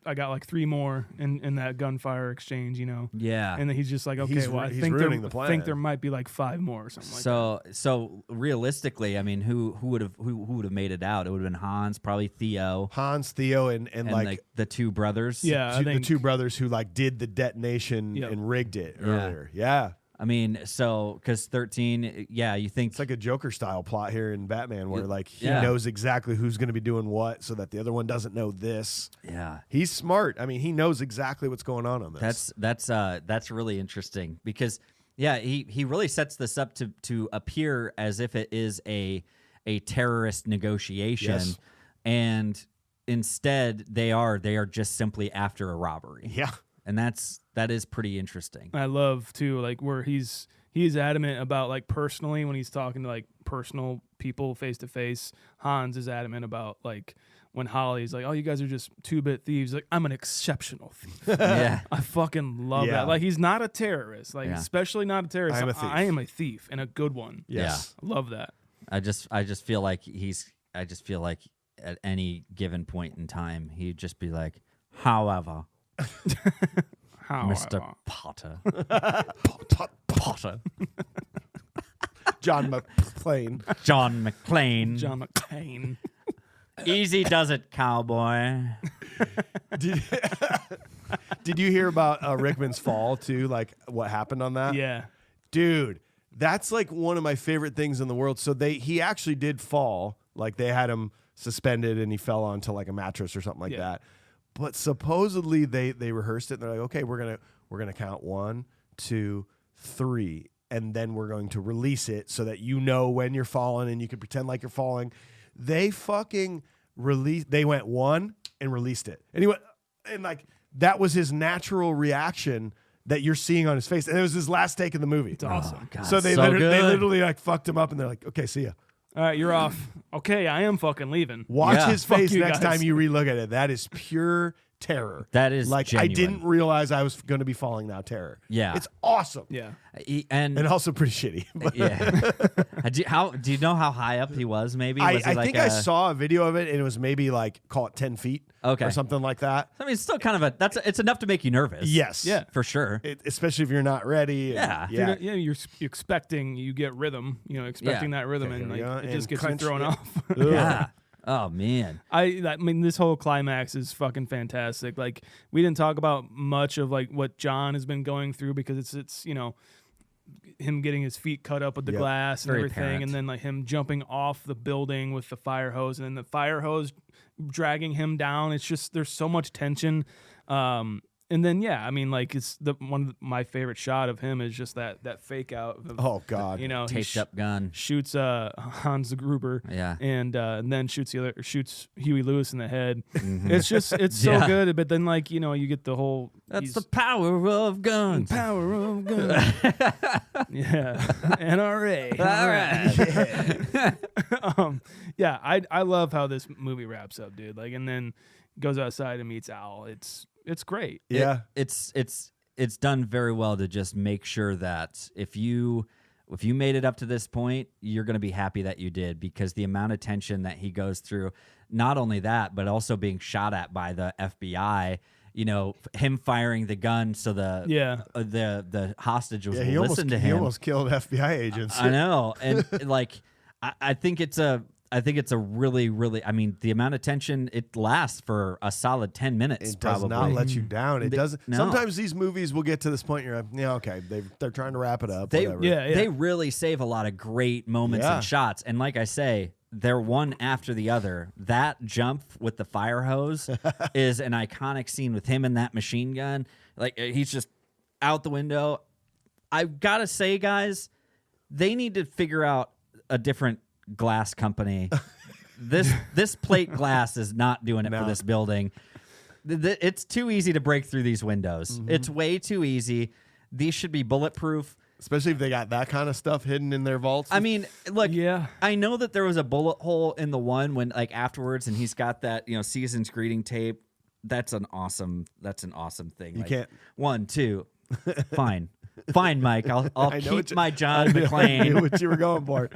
[SPEAKER 3] I got like 3 more in that gunfire exchange,
[SPEAKER 2] Yeah.
[SPEAKER 3] And then he's just like, okay,
[SPEAKER 1] He's
[SPEAKER 3] I
[SPEAKER 1] ruining the plan.
[SPEAKER 3] think there might be like 5 more or something like that.
[SPEAKER 2] So realistically, I mean, who would have made it out? It would have been Hans, probably Theo,
[SPEAKER 1] and like
[SPEAKER 2] the 2 brothers.
[SPEAKER 3] Yeah,
[SPEAKER 1] the 2 brothers who like did the detonation and rigged it earlier. Yeah.
[SPEAKER 2] I mean, so because 13, you think
[SPEAKER 1] It's like a Joker style plot here in Batman where like he
[SPEAKER 2] Yeah.
[SPEAKER 1] knows exactly who's going to be doing what so that the other one doesn't know this.
[SPEAKER 2] Yeah.
[SPEAKER 1] He's smart. I mean, he knows exactly what's going on this.
[SPEAKER 2] That's really interesting because he really sets this up to appear as if it is a terrorist negotiation,
[SPEAKER 1] Yes.
[SPEAKER 2] and instead they are just simply after a robbery.
[SPEAKER 1] Yeah.
[SPEAKER 2] And that is pretty interesting.
[SPEAKER 3] I love too, like where he's adamant about like personally when he's talking to like personal people face to face. Hans is adamant about like when Holly's like, "Oh, you guys are just 2-bit thieves." Like, I'm an exceptional thief.
[SPEAKER 2] Yeah.
[SPEAKER 3] I fucking love that. Like, he's not a terrorist. Like, especially not a terrorist.
[SPEAKER 1] I am a thief.
[SPEAKER 3] I am a thief and a good one.
[SPEAKER 1] Yes.
[SPEAKER 3] I love that.
[SPEAKER 2] I just feel like at any given point in time he'd just be like, however, Mr. Potter. Potter.
[SPEAKER 1] John McClane.
[SPEAKER 2] John McClane.
[SPEAKER 3] John McClane.
[SPEAKER 2] Easy does it, cowboy.
[SPEAKER 1] Did you hear about Rickman's fall too? Like what happened on that?
[SPEAKER 3] Yeah.
[SPEAKER 1] Dude, that's like one of my favorite things in the world. So he actually did fall. Like they had him suspended and he fell onto like a mattress or something like that. But supposedly they rehearsed it and they're like, okay, we're gonna count 1, 2, 3, and then we're going to release it so that you know when you're falling and you can pretend like you're falling. They fucking released. They went 1 and released it. And he went, and like that was his natural reaction that you're seeing on his face. And it was his last take in the movie.
[SPEAKER 3] It's awesome.
[SPEAKER 2] Oh, God,
[SPEAKER 1] so they literally like fucked him up and they're like, okay, see ya.
[SPEAKER 3] All right, you're off. Okay, I am fucking leaving.
[SPEAKER 1] Watch his face
[SPEAKER 3] you
[SPEAKER 1] next
[SPEAKER 3] guys.
[SPEAKER 1] time you relook at it. That is pure terror.
[SPEAKER 2] That is
[SPEAKER 1] like
[SPEAKER 2] genuine.
[SPEAKER 1] I didn't realize I was going to be falling now. Terror.
[SPEAKER 2] Yeah.
[SPEAKER 1] It's awesome.
[SPEAKER 3] Yeah.
[SPEAKER 2] And
[SPEAKER 1] also pretty shitty. But
[SPEAKER 2] yeah. Do you know how high up he was? Maybe
[SPEAKER 1] I
[SPEAKER 2] was he like
[SPEAKER 1] think I saw a video of it and it was maybe like call it 10 feet or something like that.
[SPEAKER 2] I mean, it's still kind of it's enough to make you nervous.
[SPEAKER 1] Yes.
[SPEAKER 3] Yeah.
[SPEAKER 2] For sure.
[SPEAKER 1] Especially if you're not ready.
[SPEAKER 2] Yeah.
[SPEAKER 3] You're expecting you get rhythm, expecting that rhythm,
[SPEAKER 1] Okay,
[SPEAKER 3] and
[SPEAKER 1] here we
[SPEAKER 3] like
[SPEAKER 1] go.
[SPEAKER 3] it just
[SPEAKER 1] And
[SPEAKER 3] gets
[SPEAKER 1] crunch,
[SPEAKER 3] you thrown off.
[SPEAKER 2] Yeah. Oh man.
[SPEAKER 3] I mean, this whole climax is fucking fantastic. Like, we didn't talk about much of like what John has been going through because it's him getting his feet cut up with the glass and
[SPEAKER 2] Very
[SPEAKER 3] everything,
[SPEAKER 2] apparent.
[SPEAKER 3] and then like him jumping off the building with the fire hose, and then the fire hose dragging him down. It's just there's so much tension. And then I mean, like it's one of my favorite shot of him is just that fake out. Of,
[SPEAKER 1] Oh God.
[SPEAKER 3] he
[SPEAKER 2] Taped up gun.
[SPEAKER 3] shoots Hans the Gruber.
[SPEAKER 2] Yeah.
[SPEAKER 3] And then shoots Huey Lewis in the head. It's just it's so good. But then like you get the whole
[SPEAKER 2] That's the power of guns.
[SPEAKER 3] power of gun. Yeah, NRA.
[SPEAKER 2] All right.
[SPEAKER 3] Yeah, I love how this movie wraps up, dude. Like, and then goes outside and meets Al. It's great.
[SPEAKER 1] Yeah.
[SPEAKER 2] It's done very well to just make sure that if you made it up to this point, you're going to be happy that you did, because the amount of tension that he goes through, not only that, but also being shot at by the FBI, him firing the gun so the hostage was listen to him.
[SPEAKER 1] He almost killed FBI agents.
[SPEAKER 2] I know, and I think it's a really, really. I mean, the amount of tension it lasts for a solid 10 minutes.
[SPEAKER 1] It does
[SPEAKER 2] probably
[SPEAKER 1] not let you down. It doesn't.
[SPEAKER 2] No.
[SPEAKER 1] Sometimes these movies will get to this point. You're like, yeah, okay, they're trying to wrap it up. Whatever.
[SPEAKER 2] They really save a lot of great moments and shots. And like I say, they're one after the other. That jump with the fire hose is an iconic scene with him and that machine gun. Like he's just out the window. I've got to say, guys, they need to figure out a different glass company. This plate glass is not doing it for this building. It's too easy to break through these windows. It's way too easy. These should be bulletproof.
[SPEAKER 1] Especially if they got that kind of stuff hidden in their vaults.
[SPEAKER 2] I mean, look, I know that there was a bullet hole in the one when afterwards, and he's got that season's greeting tape. That's an awesome thing.
[SPEAKER 1] You can't
[SPEAKER 2] 1, 2, fine, Mike. I'll keep my John
[SPEAKER 1] I
[SPEAKER 2] McClane.
[SPEAKER 1] knew what you were going for.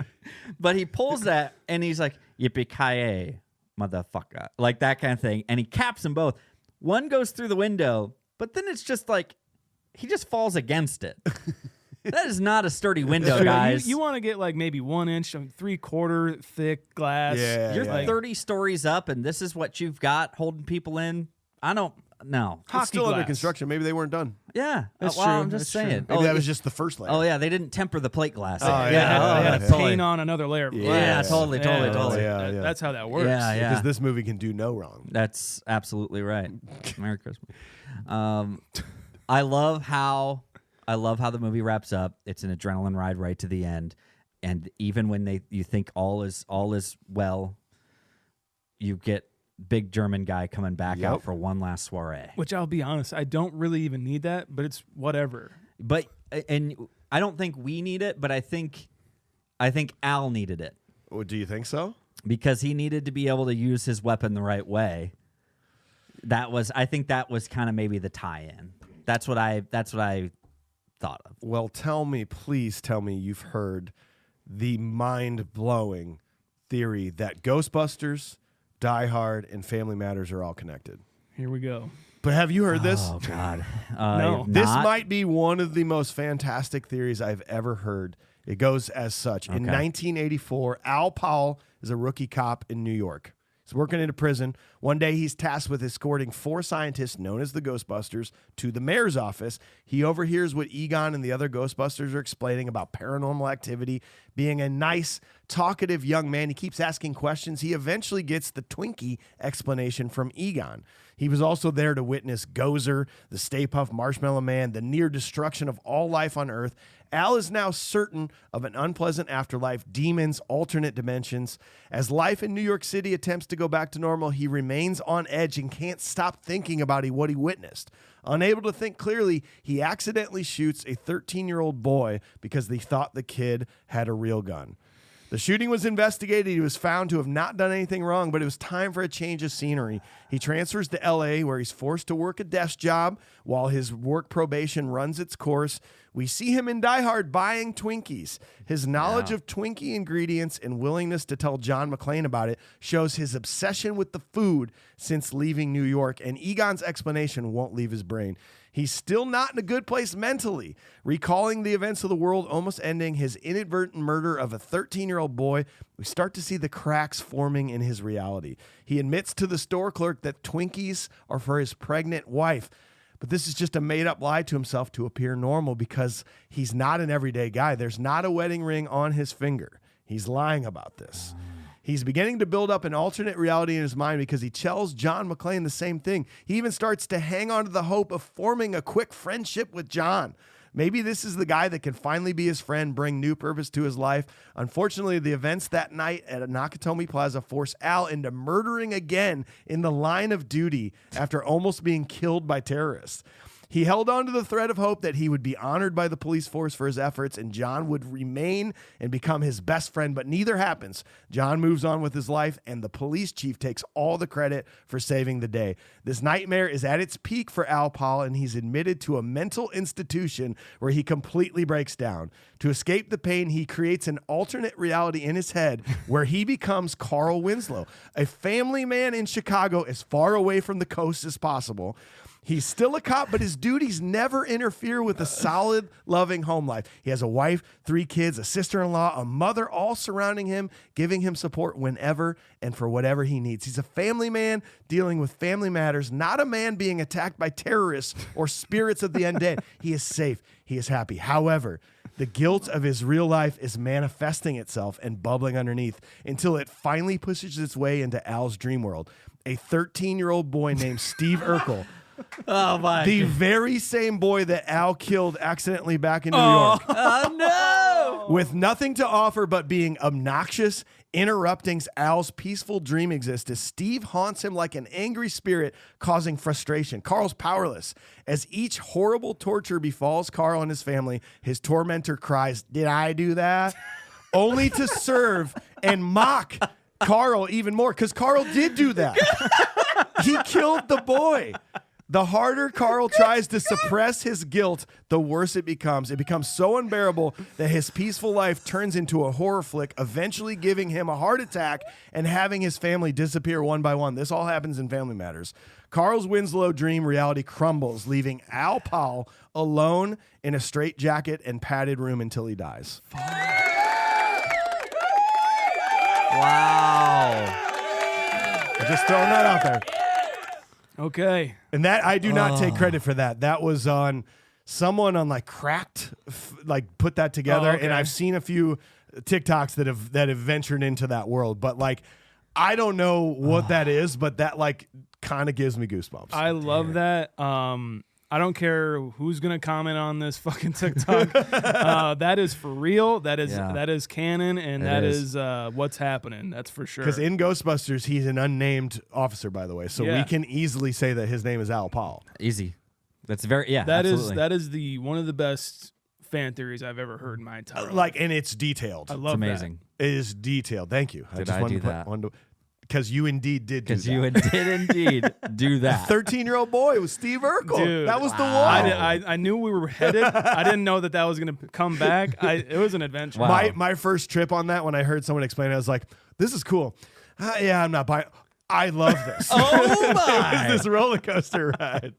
[SPEAKER 2] But he pulls that and he's like, yippee-ki-yay, motherfucker, like that kind of thing, and he caps them both. One goes through the window, but then it's just like he just falls against it. That is not a sturdy window, guys.
[SPEAKER 3] You want to get like maybe 1 inch, 3/4 thick glass.
[SPEAKER 2] You're 30 stories up, and this is what you've got holding people in. I don't know.
[SPEAKER 1] It's still under construction. Maybe they weren't done.
[SPEAKER 2] Yeah,
[SPEAKER 3] that's
[SPEAKER 2] true.
[SPEAKER 3] I'm
[SPEAKER 2] just saying.
[SPEAKER 1] Maybe that was just the first layer.
[SPEAKER 2] Oh yeah, they didn't temper the plate glass.
[SPEAKER 3] They had to paint on another layer of glass.
[SPEAKER 2] Yeah, totally.
[SPEAKER 3] That's how that works.
[SPEAKER 2] Yeah.
[SPEAKER 1] Because this movie can do no wrong.
[SPEAKER 2] That's absolutely right. Merry Christmas. I love how the movie wraps up. It's an adrenaline ride right to the end, and even when you think all is well, you get big German guy coming back out for one last soiree.
[SPEAKER 3] Which I'll be honest, I don't really even need that, but it's whatever.
[SPEAKER 2] But and I don't think we need it, but I think Al needed it.
[SPEAKER 1] Oh, do you think so?
[SPEAKER 2] Because he needed to be able to use his weapon the right way. I think that was kind of maybe the tie-in. That's what I thought of.
[SPEAKER 1] Well, please tell me you've heard the mind-blowing theory that Ghostbusters, Die Hard, and Family Matters are all connected.
[SPEAKER 3] Here we go.
[SPEAKER 1] But have you heard this?
[SPEAKER 2] Oh, God.
[SPEAKER 3] No.
[SPEAKER 1] This might be one of the most fantastic theories I've ever heard. It goes as such. In 1984, Al Powell is a rookie cop in New York. He's working in a prison. One day, he's tasked with escorting 4 scientists known as the Ghostbusters to the mayor's office. He overhears what Egon and the other Ghostbusters are explaining about paranormal activity. Being a nice, talkative young man, he keeps asking questions. He eventually gets the Twinkie explanation from Egon. He was also there to witness Gozer, the Stay Puft Marshmallow Man, the near destruction of all life on Earth. Al is now certain of an unpleasant afterlife, demons, alternate dimensions. As life in New York City attempts to go back to normal, he remains on edge and can't stop thinking about what he witnessed. Unable to think clearly, he accidentally shoots a 13-year-old boy because they thought the kid had a real gun. The shooting was investigated. He was found to have not done anything wrong, but it was time for a change of scenery. He transfers to L.A., where he's forced to work a desk job while his work probation runs its course. We see him in Die Hard buying Twinkies. His knowledge of Twinkie ingredients and willingness to tell John McClane about it shows his obsession with the food since leaving New York, and Egon's explanation won't leave his brain. He's still not in a good place mentally. Recalling the events of the world almost ending, his inadvertent murder of a 13-year-old boy, we start to see the cracks forming in his reality. He admits to the store clerk that Twinkies are for his pregnant wife. But this is just a made-up lie to himself to appear normal because he's not an everyday guy. There's not a wedding ring on his finger. He's lying about this. He's beginning to build up an alternate reality in his mind because he tells John McClane the same thing. He even starts to hang on to the hope of forming a quick friendship with John. Maybe this is the guy that can finally be his friend, bring new purpose to his life. Unfortunately, the events that night at Nakatomi Plaza force Al into murdering again in the line of duty after almost being killed by terrorists. He held on to the thread of hope that he would be honored by the police force for his efforts and John would remain and become his best friend, but neither happens. John moves on with his life and the police chief takes all the credit for saving the day. This nightmare is at its peak for Al Powell and he's admitted to a mental institution where he completely breaks down. To escape the pain, he creates an alternate reality in his head where he becomes Carl Winslow, a family man in Chicago as far away from the coast as possible. He's still a cop, but his duties never interfere with a solid, loving home life. He has a wife, 3 kids, a sister-in-law, a mother, all surrounding him, giving him support whenever and for whatever he needs. He's a family man dealing with family matters, not a man being attacked by terrorists or spirits of the undead. He is safe. He is happy. However, the guilt of his real life is manifesting itself and bubbling underneath until it finally pushes its way into Al's dream world. A 13-year-old boy named Steve Urkel,
[SPEAKER 2] Oh my!
[SPEAKER 1] the very same boy that Al killed accidentally back in New York,
[SPEAKER 2] Oh no!
[SPEAKER 1] with nothing to offer but being obnoxious, interrupting Al's peaceful dream existence. Steve haunts him like an angry spirit, causing frustration. Carl's powerless. As each horrible torture befalls Carl and his family, his tormentor cries, "Did I do that?" Only to serve and mock Carl even more, because Carl did do that. He killed the boy. The harder Carl tries to suppress his guilt, the worse it becomes. It becomes so unbearable that his peaceful life turns into a horror flick, eventually giving him a heart attack and having his family disappear one by one. This all happens in Family Matters. Carl's Winslow dream reality crumbles, leaving Al Powell alone in a straitjacket and padded room until he dies.
[SPEAKER 2] Wow.
[SPEAKER 1] I'm just throwing that out there.
[SPEAKER 3] Okay.
[SPEAKER 1] And that I do not take credit for that. That was on someone on like Cracked, like put that together.
[SPEAKER 3] Oh, okay.
[SPEAKER 1] And I've seen a few TikToks that have ventured into that world. But like, I don't know what that is, but that like kind of gives me goosebumps.
[SPEAKER 3] I love that. I don't care who's gonna comment on this fucking TikTok. That is for real. That is canon, and that is what's happening. That's for sure.
[SPEAKER 1] Because in Ghostbusters, he's an unnamed officer, by the way. So we can easily say that his name is Al Powell.
[SPEAKER 2] Easy. That's very
[SPEAKER 3] That
[SPEAKER 2] absolutely.
[SPEAKER 3] is the one of the best fan theories I've ever heard in my entire life.
[SPEAKER 1] Like, and it's detailed.
[SPEAKER 3] I
[SPEAKER 2] It's
[SPEAKER 3] love
[SPEAKER 2] amazing.
[SPEAKER 1] It is detailed. Thank you.
[SPEAKER 2] Did I do that?
[SPEAKER 1] Because you indeed did do that.
[SPEAKER 2] Because you did indeed do that.
[SPEAKER 1] 13-year-old boy was Steve Urkel.
[SPEAKER 3] Dude,
[SPEAKER 1] that was the one.
[SPEAKER 3] I knew we were headed. I didn't know that was going to come back. It was an adventure.
[SPEAKER 2] Wow.
[SPEAKER 1] My first trip on that, when I heard someone explain it, I was like, this is cool. Yeah, I'm not buying. I love this.
[SPEAKER 2] Oh my!
[SPEAKER 1] It was this roller coaster ride.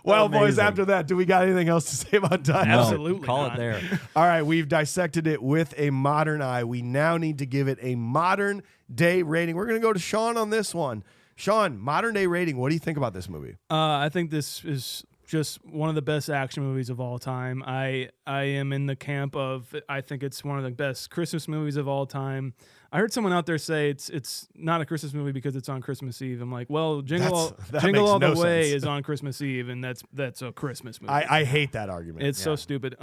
[SPEAKER 1] Well, boys,
[SPEAKER 2] Amazing.
[SPEAKER 1] after that, do we got anything else to say about time?
[SPEAKER 2] No,
[SPEAKER 3] Absolutely
[SPEAKER 2] call
[SPEAKER 3] not.
[SPEAKER 2] it there.
[SPEAKER 1] All right, we've dissected it with a modern eye. We now need to give it a modern day rating. We're going to go to Sean on this one. Sean, modern day rating. What do you think about this movie?
[SPEAKER 3] I think this is just one of the best action movies of all time. I am in the camp of I think it's one of the best Christmas movies of all time. I heard someone out there say it's not a Christmas movie because it's on Christmas Eve. I'm like, well, Jingle
[SPEAKER 1] makes
[SPEAKER 3] All
[SPEAKER 1] no
[SPEAKER 3] the Way
[SPEAKER 1] sense.
[SPEAKER 3] is on Christmas Eve, and that's a Christmas movie.
[SPEAKER 1] I hate that argument.
[SPEAKER 3] It's so stupid.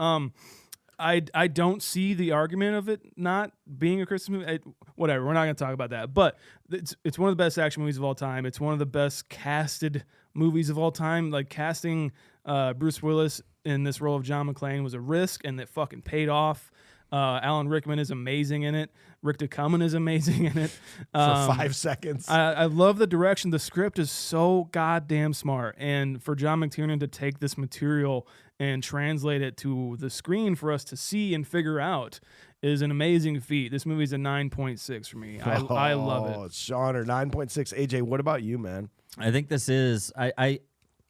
[SPEAKER 3] I don't see the argument of it not being a Christmas movie. Whatever, we're not going to talk about that. But it's one of the best action movies of all time. It's one of the best casted movies of all time. Like casting Bruce Willis in this role of John McClane was a risk, and it fucking paid off. Alan Rickman is amazing in it. Rick DeCummon is amazing in it.
[SPEAKER 1] For 5 seconds.
[SPEAKER 3] I love the direction. The script is so goddamn smart. And for John McTiernan to take this material and translate it to the screen for us to see and figure out is an amazing feat. This movie's a 9.6 for me. I love it.
[SPEAKER 1] Sean, or 9.6. AJ, what about you, man?
[SPEAKER 2] I think this is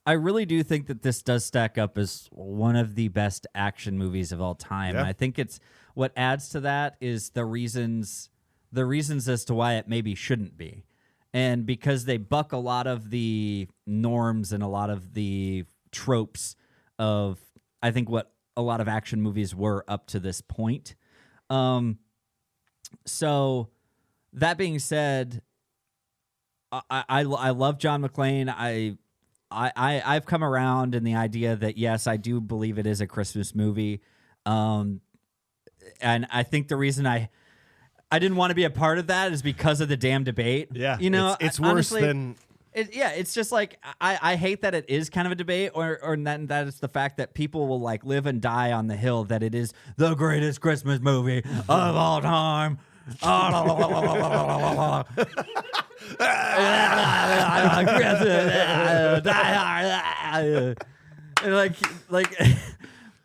[SPEAKER 2] I really do think that this does stack up as one of the best action movies of all time.
[SPEAKER 1] Yeah.
[SPEAKER 2] And I think it's what adds to that is the reasons as to why it maybe shouldn't be. And because they buck a lot of the norms and a lot of the tropes of I think what a lot of action movies were up to this point. So that being said, I love John McClane. I've come around in the idea that yes, I do believe it is a Christmas movie, and I think the reason I didn't want to be a part of that is because of the damn debate.
[SPEAKER 1] Yeah,
[SPEAKER 2] you know,
[SPEAKER 1] it's worse
[SPEAKER 2] honestly,
[SPEAKER 1] than.
[SPEAKER 2] It's just like I hate that it is kind of a debate, or that it's the fact that people will like live and die on the hill that it is the greatest Christmas movie of all time.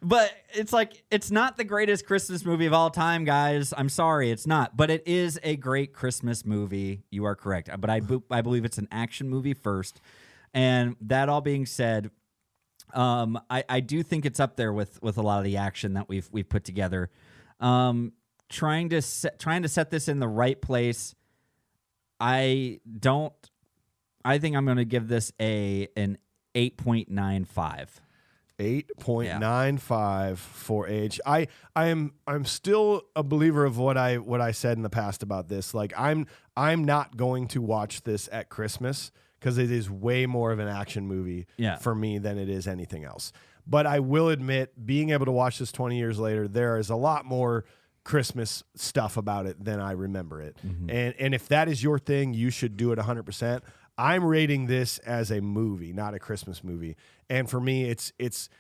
[SPEAKER 2] But it's like it's not the greatest Christmas movie of all time, guys. I'm sorry, it's not. But it is a great Christmas movie. You are correct. But I believe it's an action movie first. And that all being said, I do think it's up there with a lot of the action that we've put together. Trying to set this in the right place. I think I'm going to give this an 8.95.
[SPEAKER 1] 8.95 for age. I'm still a believer of what I said in the past about this. Like I'm not going to watch this at Christmas because it is way more of an action movie for me than it is anything else. But I will admit, being able to watch this 20 years later, there is a lot more Christmas stuff about it than I remember it. Mm-hmm. And if that is your thing, you should do it 100%. I'm rating this as a movie, not a Christmas movie. And for me, it's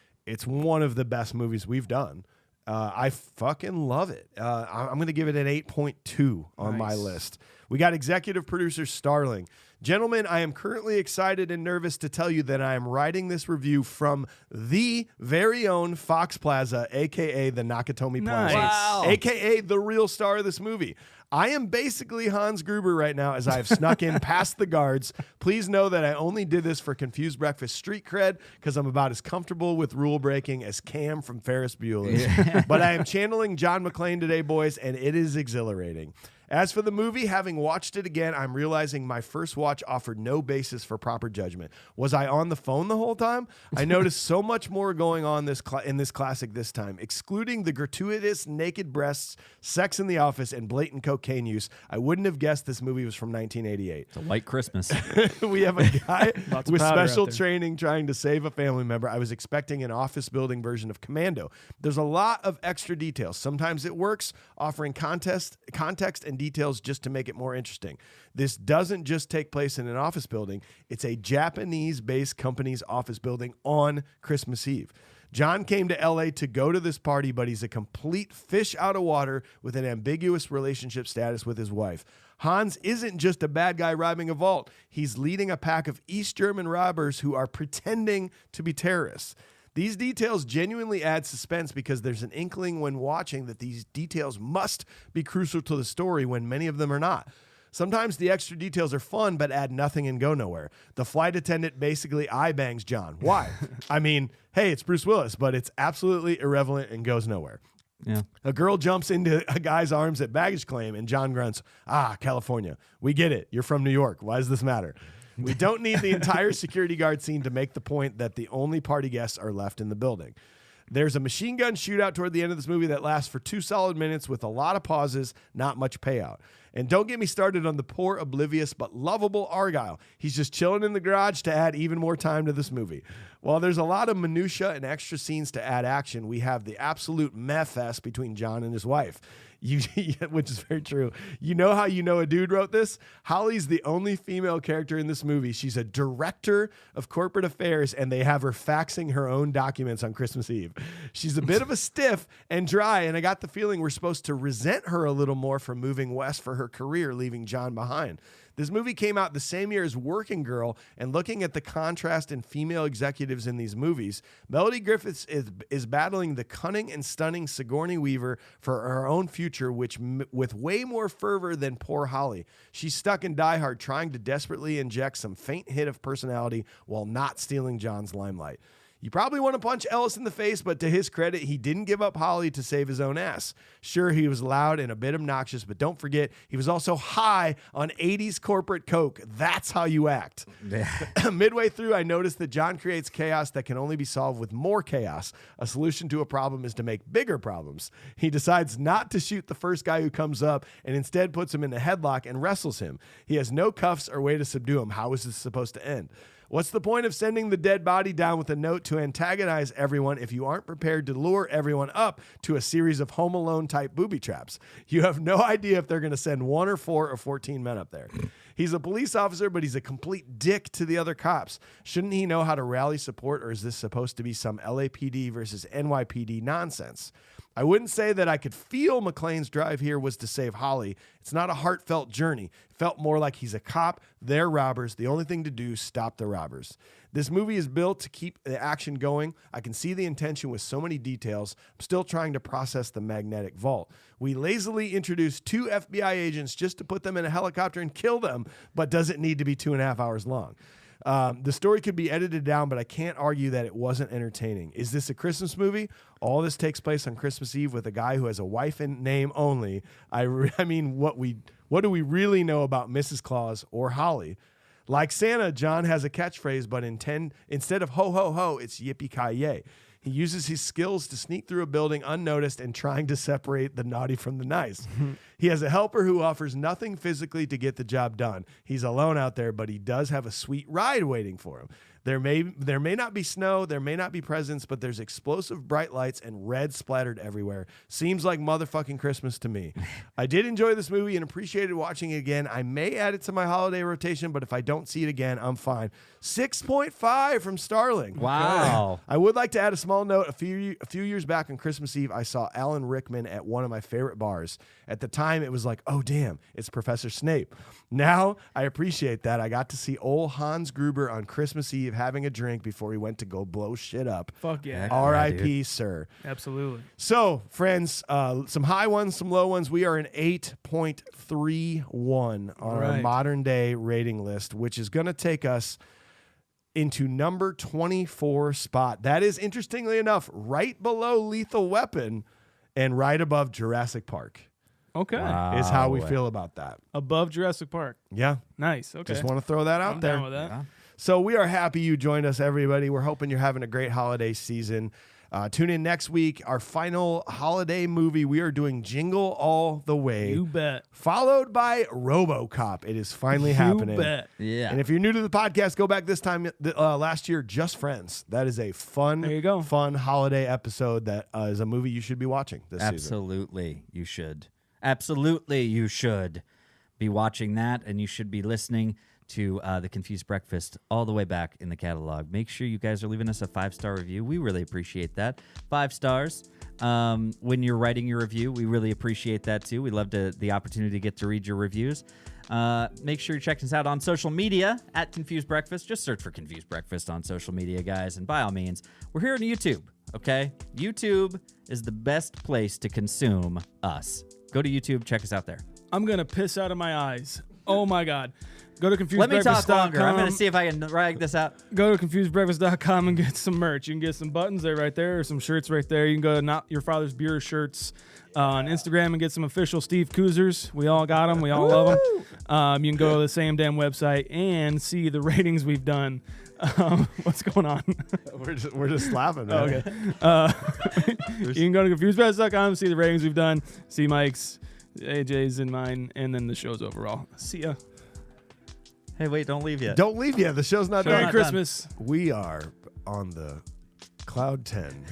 [SPEAKER 1] one of the best movies we've done. I fucking love it. I'm going to give it an 8.2 on my list. We got executive producer Starling. Gentlemen, I am currently excited and nervous to tell you that I am writing this review from the very own Fox Plaza, a.k.a. the Nakatomi Plaza,
[SPEAKER 2] Wow.
[SPEAKER 1] a.k.a. the real star of this movie. I am basically Hans Gruber right now as I have snuck in past the guards. Please know that I only did this for Confused Breakfast street cred because I'm about as comfortable with rule breaking as Cam from Ferris Bueller's. Yeah. But I am channeling John McClane today, boys, and it is exhilarating. As for the movie, having watched it again, I'm realizing my first watch offered no basis for proper judgment. Was I on the phone the whole time? I noticed so much more going on in this classic this time. Excluding the gratuitous naked breasts, sex in the office, and blatant cocaine use, I wouldn't have guessed this movie was from 1988.
[SPEAKER 2] It's a white Christmas.
[SPEAKER 1] We have a guy with special training trying to save a family member. I was expecting an office building version of Commando. There's a lot of extra details. Sometimes it works, offering context and details just to make it more interesting. This doesn't just take place in an office building. It's a Japanese-based company's office building on Christmas Eve. John came to LA to go to this party, but he's a complete fish out of water with an ambiguous relationship status with his wife. Hans isn't just a bad guy robbing a vault. He's leading a pack of East German robbers who are pretending to be terrorists. These details genuinely add suspense because there's an inkling when watching that these details must be crucial to the story when many of them are not. Sometimes the extra details are fun but add nothing and go nowhere. The flight attendant basically eye bangs John. Why? I mean, hey, it's Bruce Willis, but it's absolutely irrelevant and goes nowhere.
[SPEAKER 2] Yeah.
[SPEAKER 1] A girl jumps into a guy's arms at baggage claim and John grunts, California. We get it. You're from New York. Why does this matter? We don't need the entire security guard scene to make the point that the only party guests are left in the building. There's a machine gun shootout toward the end of this movie that lasts for 2 solid minutes with a lot of pauses, not much payout. And don't get me started on the poor, oblivious, but lovable Argyle. He's just chilling in the garage to add even more time to this movie. While there's a lot of minutia and extra scenes to add action, we have the absolute meth fest between John and his wife. Which is very true. You know how you know a dude wrote this? Holly's the only female character in this movie. She's a director of corporate affairs, and they have her faxing her own documents on Christmas Eve. She's a bit of a stiff and dry, and I got the feeling we're supposed to resent her a little more for moving west for her career, leaving John behind. This movie came out the same year as Working Girl, and looking at the contrast in female executives in these movies, Melody Griffiths is battling the cunning and stunning Sigourney Weaver for her own future, with way more fervor than poor Holly. She's stuck in Die Hard trying to desperately inject some faint hit of personality while not stealing John's limelight. You probably want to punch Ellis in the face, but to his credit, he didn't give up Holly to save his own ass. Sure, he was loud and a bit obnoxious, but don't forget, he was also high on 80s corporate coke. That's how you act. Midway through, I noticed that John creates chaos that can only be solved with more chaos. A solution to a problem is to make bigger problems. He decides not to shoot the first guy who comes up and instead puts him in a headlock and wrestles him. He has no cuffs or way to subdue him. How is this supposed to end? What's the point of sending the dead body down with a note to antagonize everyone if you aren't prepared to lure everyone up to a series of Home Alone type booby traps? You have no idea if they're going to send 1 or 4 or 14 men up there. He's a police officer, but he's a complete dick to the other cops. Shouldn't he know how to rally support, or is this supposed to be some LAPD versus NYPD nonsense? I wouldn't say that I could feel McClane's drive here was to save Holly. It's not a heartfelt journey. It felt more like he's a cop, they're robbers. The only thing to do is stop the robbers. This movie is built to keep the action going. I can see the intention with so many details. I'm still trying to process the magnetic vault. We lazily introduced 2 FBI agents just to put them in a helicopter and kill them, but does it need to be 2.5 hours long? The story could be edited down, but I can't argue that it wasn't entertaining. Is this a Christmas movie? All this takes place on Christmas Eve with a guy who has a wife in name only. I mean, what do we really know about Mrs. Claus or Holly? Like Santa, John has a catchphrase, but instead of ho, ho, ho, it's yippee-ki-yay. He uses his skills to sneak through a building unnoticed and trying to separate the naughty from the nice. He has a helper who offers nothing physically to get the job done. He's alone out there, but he does have a sweet ride waiting for him. There may not be snow, there may not be presents, but there's explosive bright lights and red splattered everywhere. Seems like motherfucking Christmas to me. I did enjoy this movie and appreciated watching it again. I may add it to my holiday rotation, but if I don't see it again, I'm fine. 6.5 from Starling.
[SPEAKER 2] Wow.
[SPEAKER 1] I would like to add a small note. A few years back on Christmas Eve, I saw Alan Rickman at one of my favorite bars. At the time, it was like, oh, damn, it's Professor Snape. Now, I appreciate that. I got to see old Hans Gruber on Christmas Eve having a drink before he went to go blow shit up.
[SPEAKER 3] Fuck yeah.
[SPEAKER 1] R.I.P., sir.
[SPEAKER 3] Absolutely.
[SPEAKER 1] So, friends, some high ones, some low ones. We are an 8.31 on our modern day rating list, which is going to take us into number 24 spot. That is, interestingly enough, right below Lethal Weapon and right above Jurassic Park.
[SPEAKER 3] Okay.
[SPEAKER 1] Is how we feel about that.
[SPEAKER 3] Above Jurassic Park.
[SPEAKER 1] Yeah.
[SPEAKER 3] Nice. Okay.
[SPEAKER 1] Just want to throw that out
[SPEAKER 3] I'm
[SPEAKER 1] there.
[SPEAKER 3] down with that.
[SPEAKER 2] Yeah.
[SPEAKER 1] So we are happy you joined us, everybody. We're hoping you're having a great holiday season. Tune in next week. Our final holiday movie, we are doing Jingle All the Way.
[SPEAKER 3] You bet.
[SPEAKER 1] Followed by RoboCop. It is finally happening.
[SPEAKER 3] You bet.
[SPEAKER 2] Yeah.
[SPEAKER 1] And if you're new to the podcast, go back this time last year, Just Friends. That is a fun,
[SPEAKER 3] There you go.
[SPEAKER 1] fun holiday episode that is a movie you should be watching this season.
[SPEAKER 2] Absolutely, you should. Absolutely, you should be watching that, and you should be listening to The Confused Breakfast all the way back in the catalog. Make sure you guys are leaving us a 5-star review. We really appreciate that. 5 stars. When you're writing your review, we really appreciate that too. We love the opportunity to get to read your reviews. Make sure you check us out on social media at Confused Breakfast. Just search for Confused Breakfast on social media, guys. And by all means, we're here on YouTube, okay? YouTube is the best place to consume us. Go to YouTube, check us out there.
[SPEAKER 3] I'm going to piss out of my eyes. Oh, my God. Go to confusedbreakfast.com.
[SPEAKER 2] Let me talk longer. I'm going to see if I can drag this out.
[SPEAKER 3] Go to confusedbreakfast.com and get some merch. You can get some buttons there right there, or some shirts right there. You can go to Not Your Father's Beer shirts on Instagram and get some official Steve Koozers. We all got them. We all love them. You can go to the same damn website and see the ratings we've done. What's going on?
[SPEAKER 1] We're just laughing, man.
[SPEAKER 3] Okay. You can go to confusedbreakfast.com, see the ratings we've done, see Mike's, AJ's, and mine, and then the show's overall. See ya.
[SPEAKER 2] Hey, wait, don't leave yet.
[SPEAKER 1] Don't leave yet. The show's not
[SPEAKER 3] Merry
[SPEAKER 1] done.
[SPEAKER 3] Christmas.
[SPEAKER 1] We are on the Cloud 10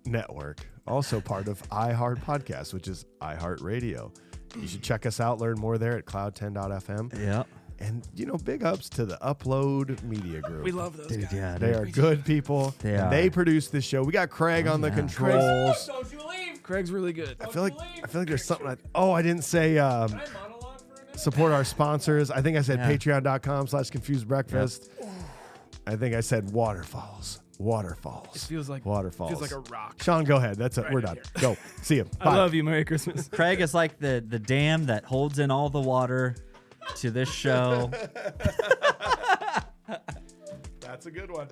[SPEAKER 1] network, also part of iHeart Podcast, which is iHeartRadio. You should check us out, learn more there at cloud10.fm.
[SPEAKER 2] Yeah.
[SPEAKER 1] And, big ups to the Upload Media Group.
[SPEAKER 3] We love those guys.
[SPEAKER 2] Yeah,
[SPEAKER 1] They are good people.
[SPEAKER 2] They
[SPEAKER 1] and
[SPEAKER 2] are.
[SPEAKER 1] they produce this show. We got Craig on the controls.
[SPEAKER 5] Don't you leave.
[SPEAKER 3] Craig's really good.
[SPEAKER 1] I feel like there's something. I didn't say
[SPEAKER 5] Can I monologue for a minute?
[SPEAKER 1] support our sponsors. I think I said
[SPEAKER 2] Yeah.
[SPEAKER 1] patreon.com/confusedbreakfast. I think I said waterfalls.
[SPEAKER 3] It feels like
[SPEAKER 1] waterfalls.
[SPEAKER 3] Feels like a rock.
[SPEAKER 1] Sean, go ahead. That's it. We're done. Go. See you. Bye.
[SPEAKER 3] I love you. Merry Christmas.
[SPEAKER 2] Craig is like the dam that holds in all the water to this show.
[SPEAKER 1] That's a good one.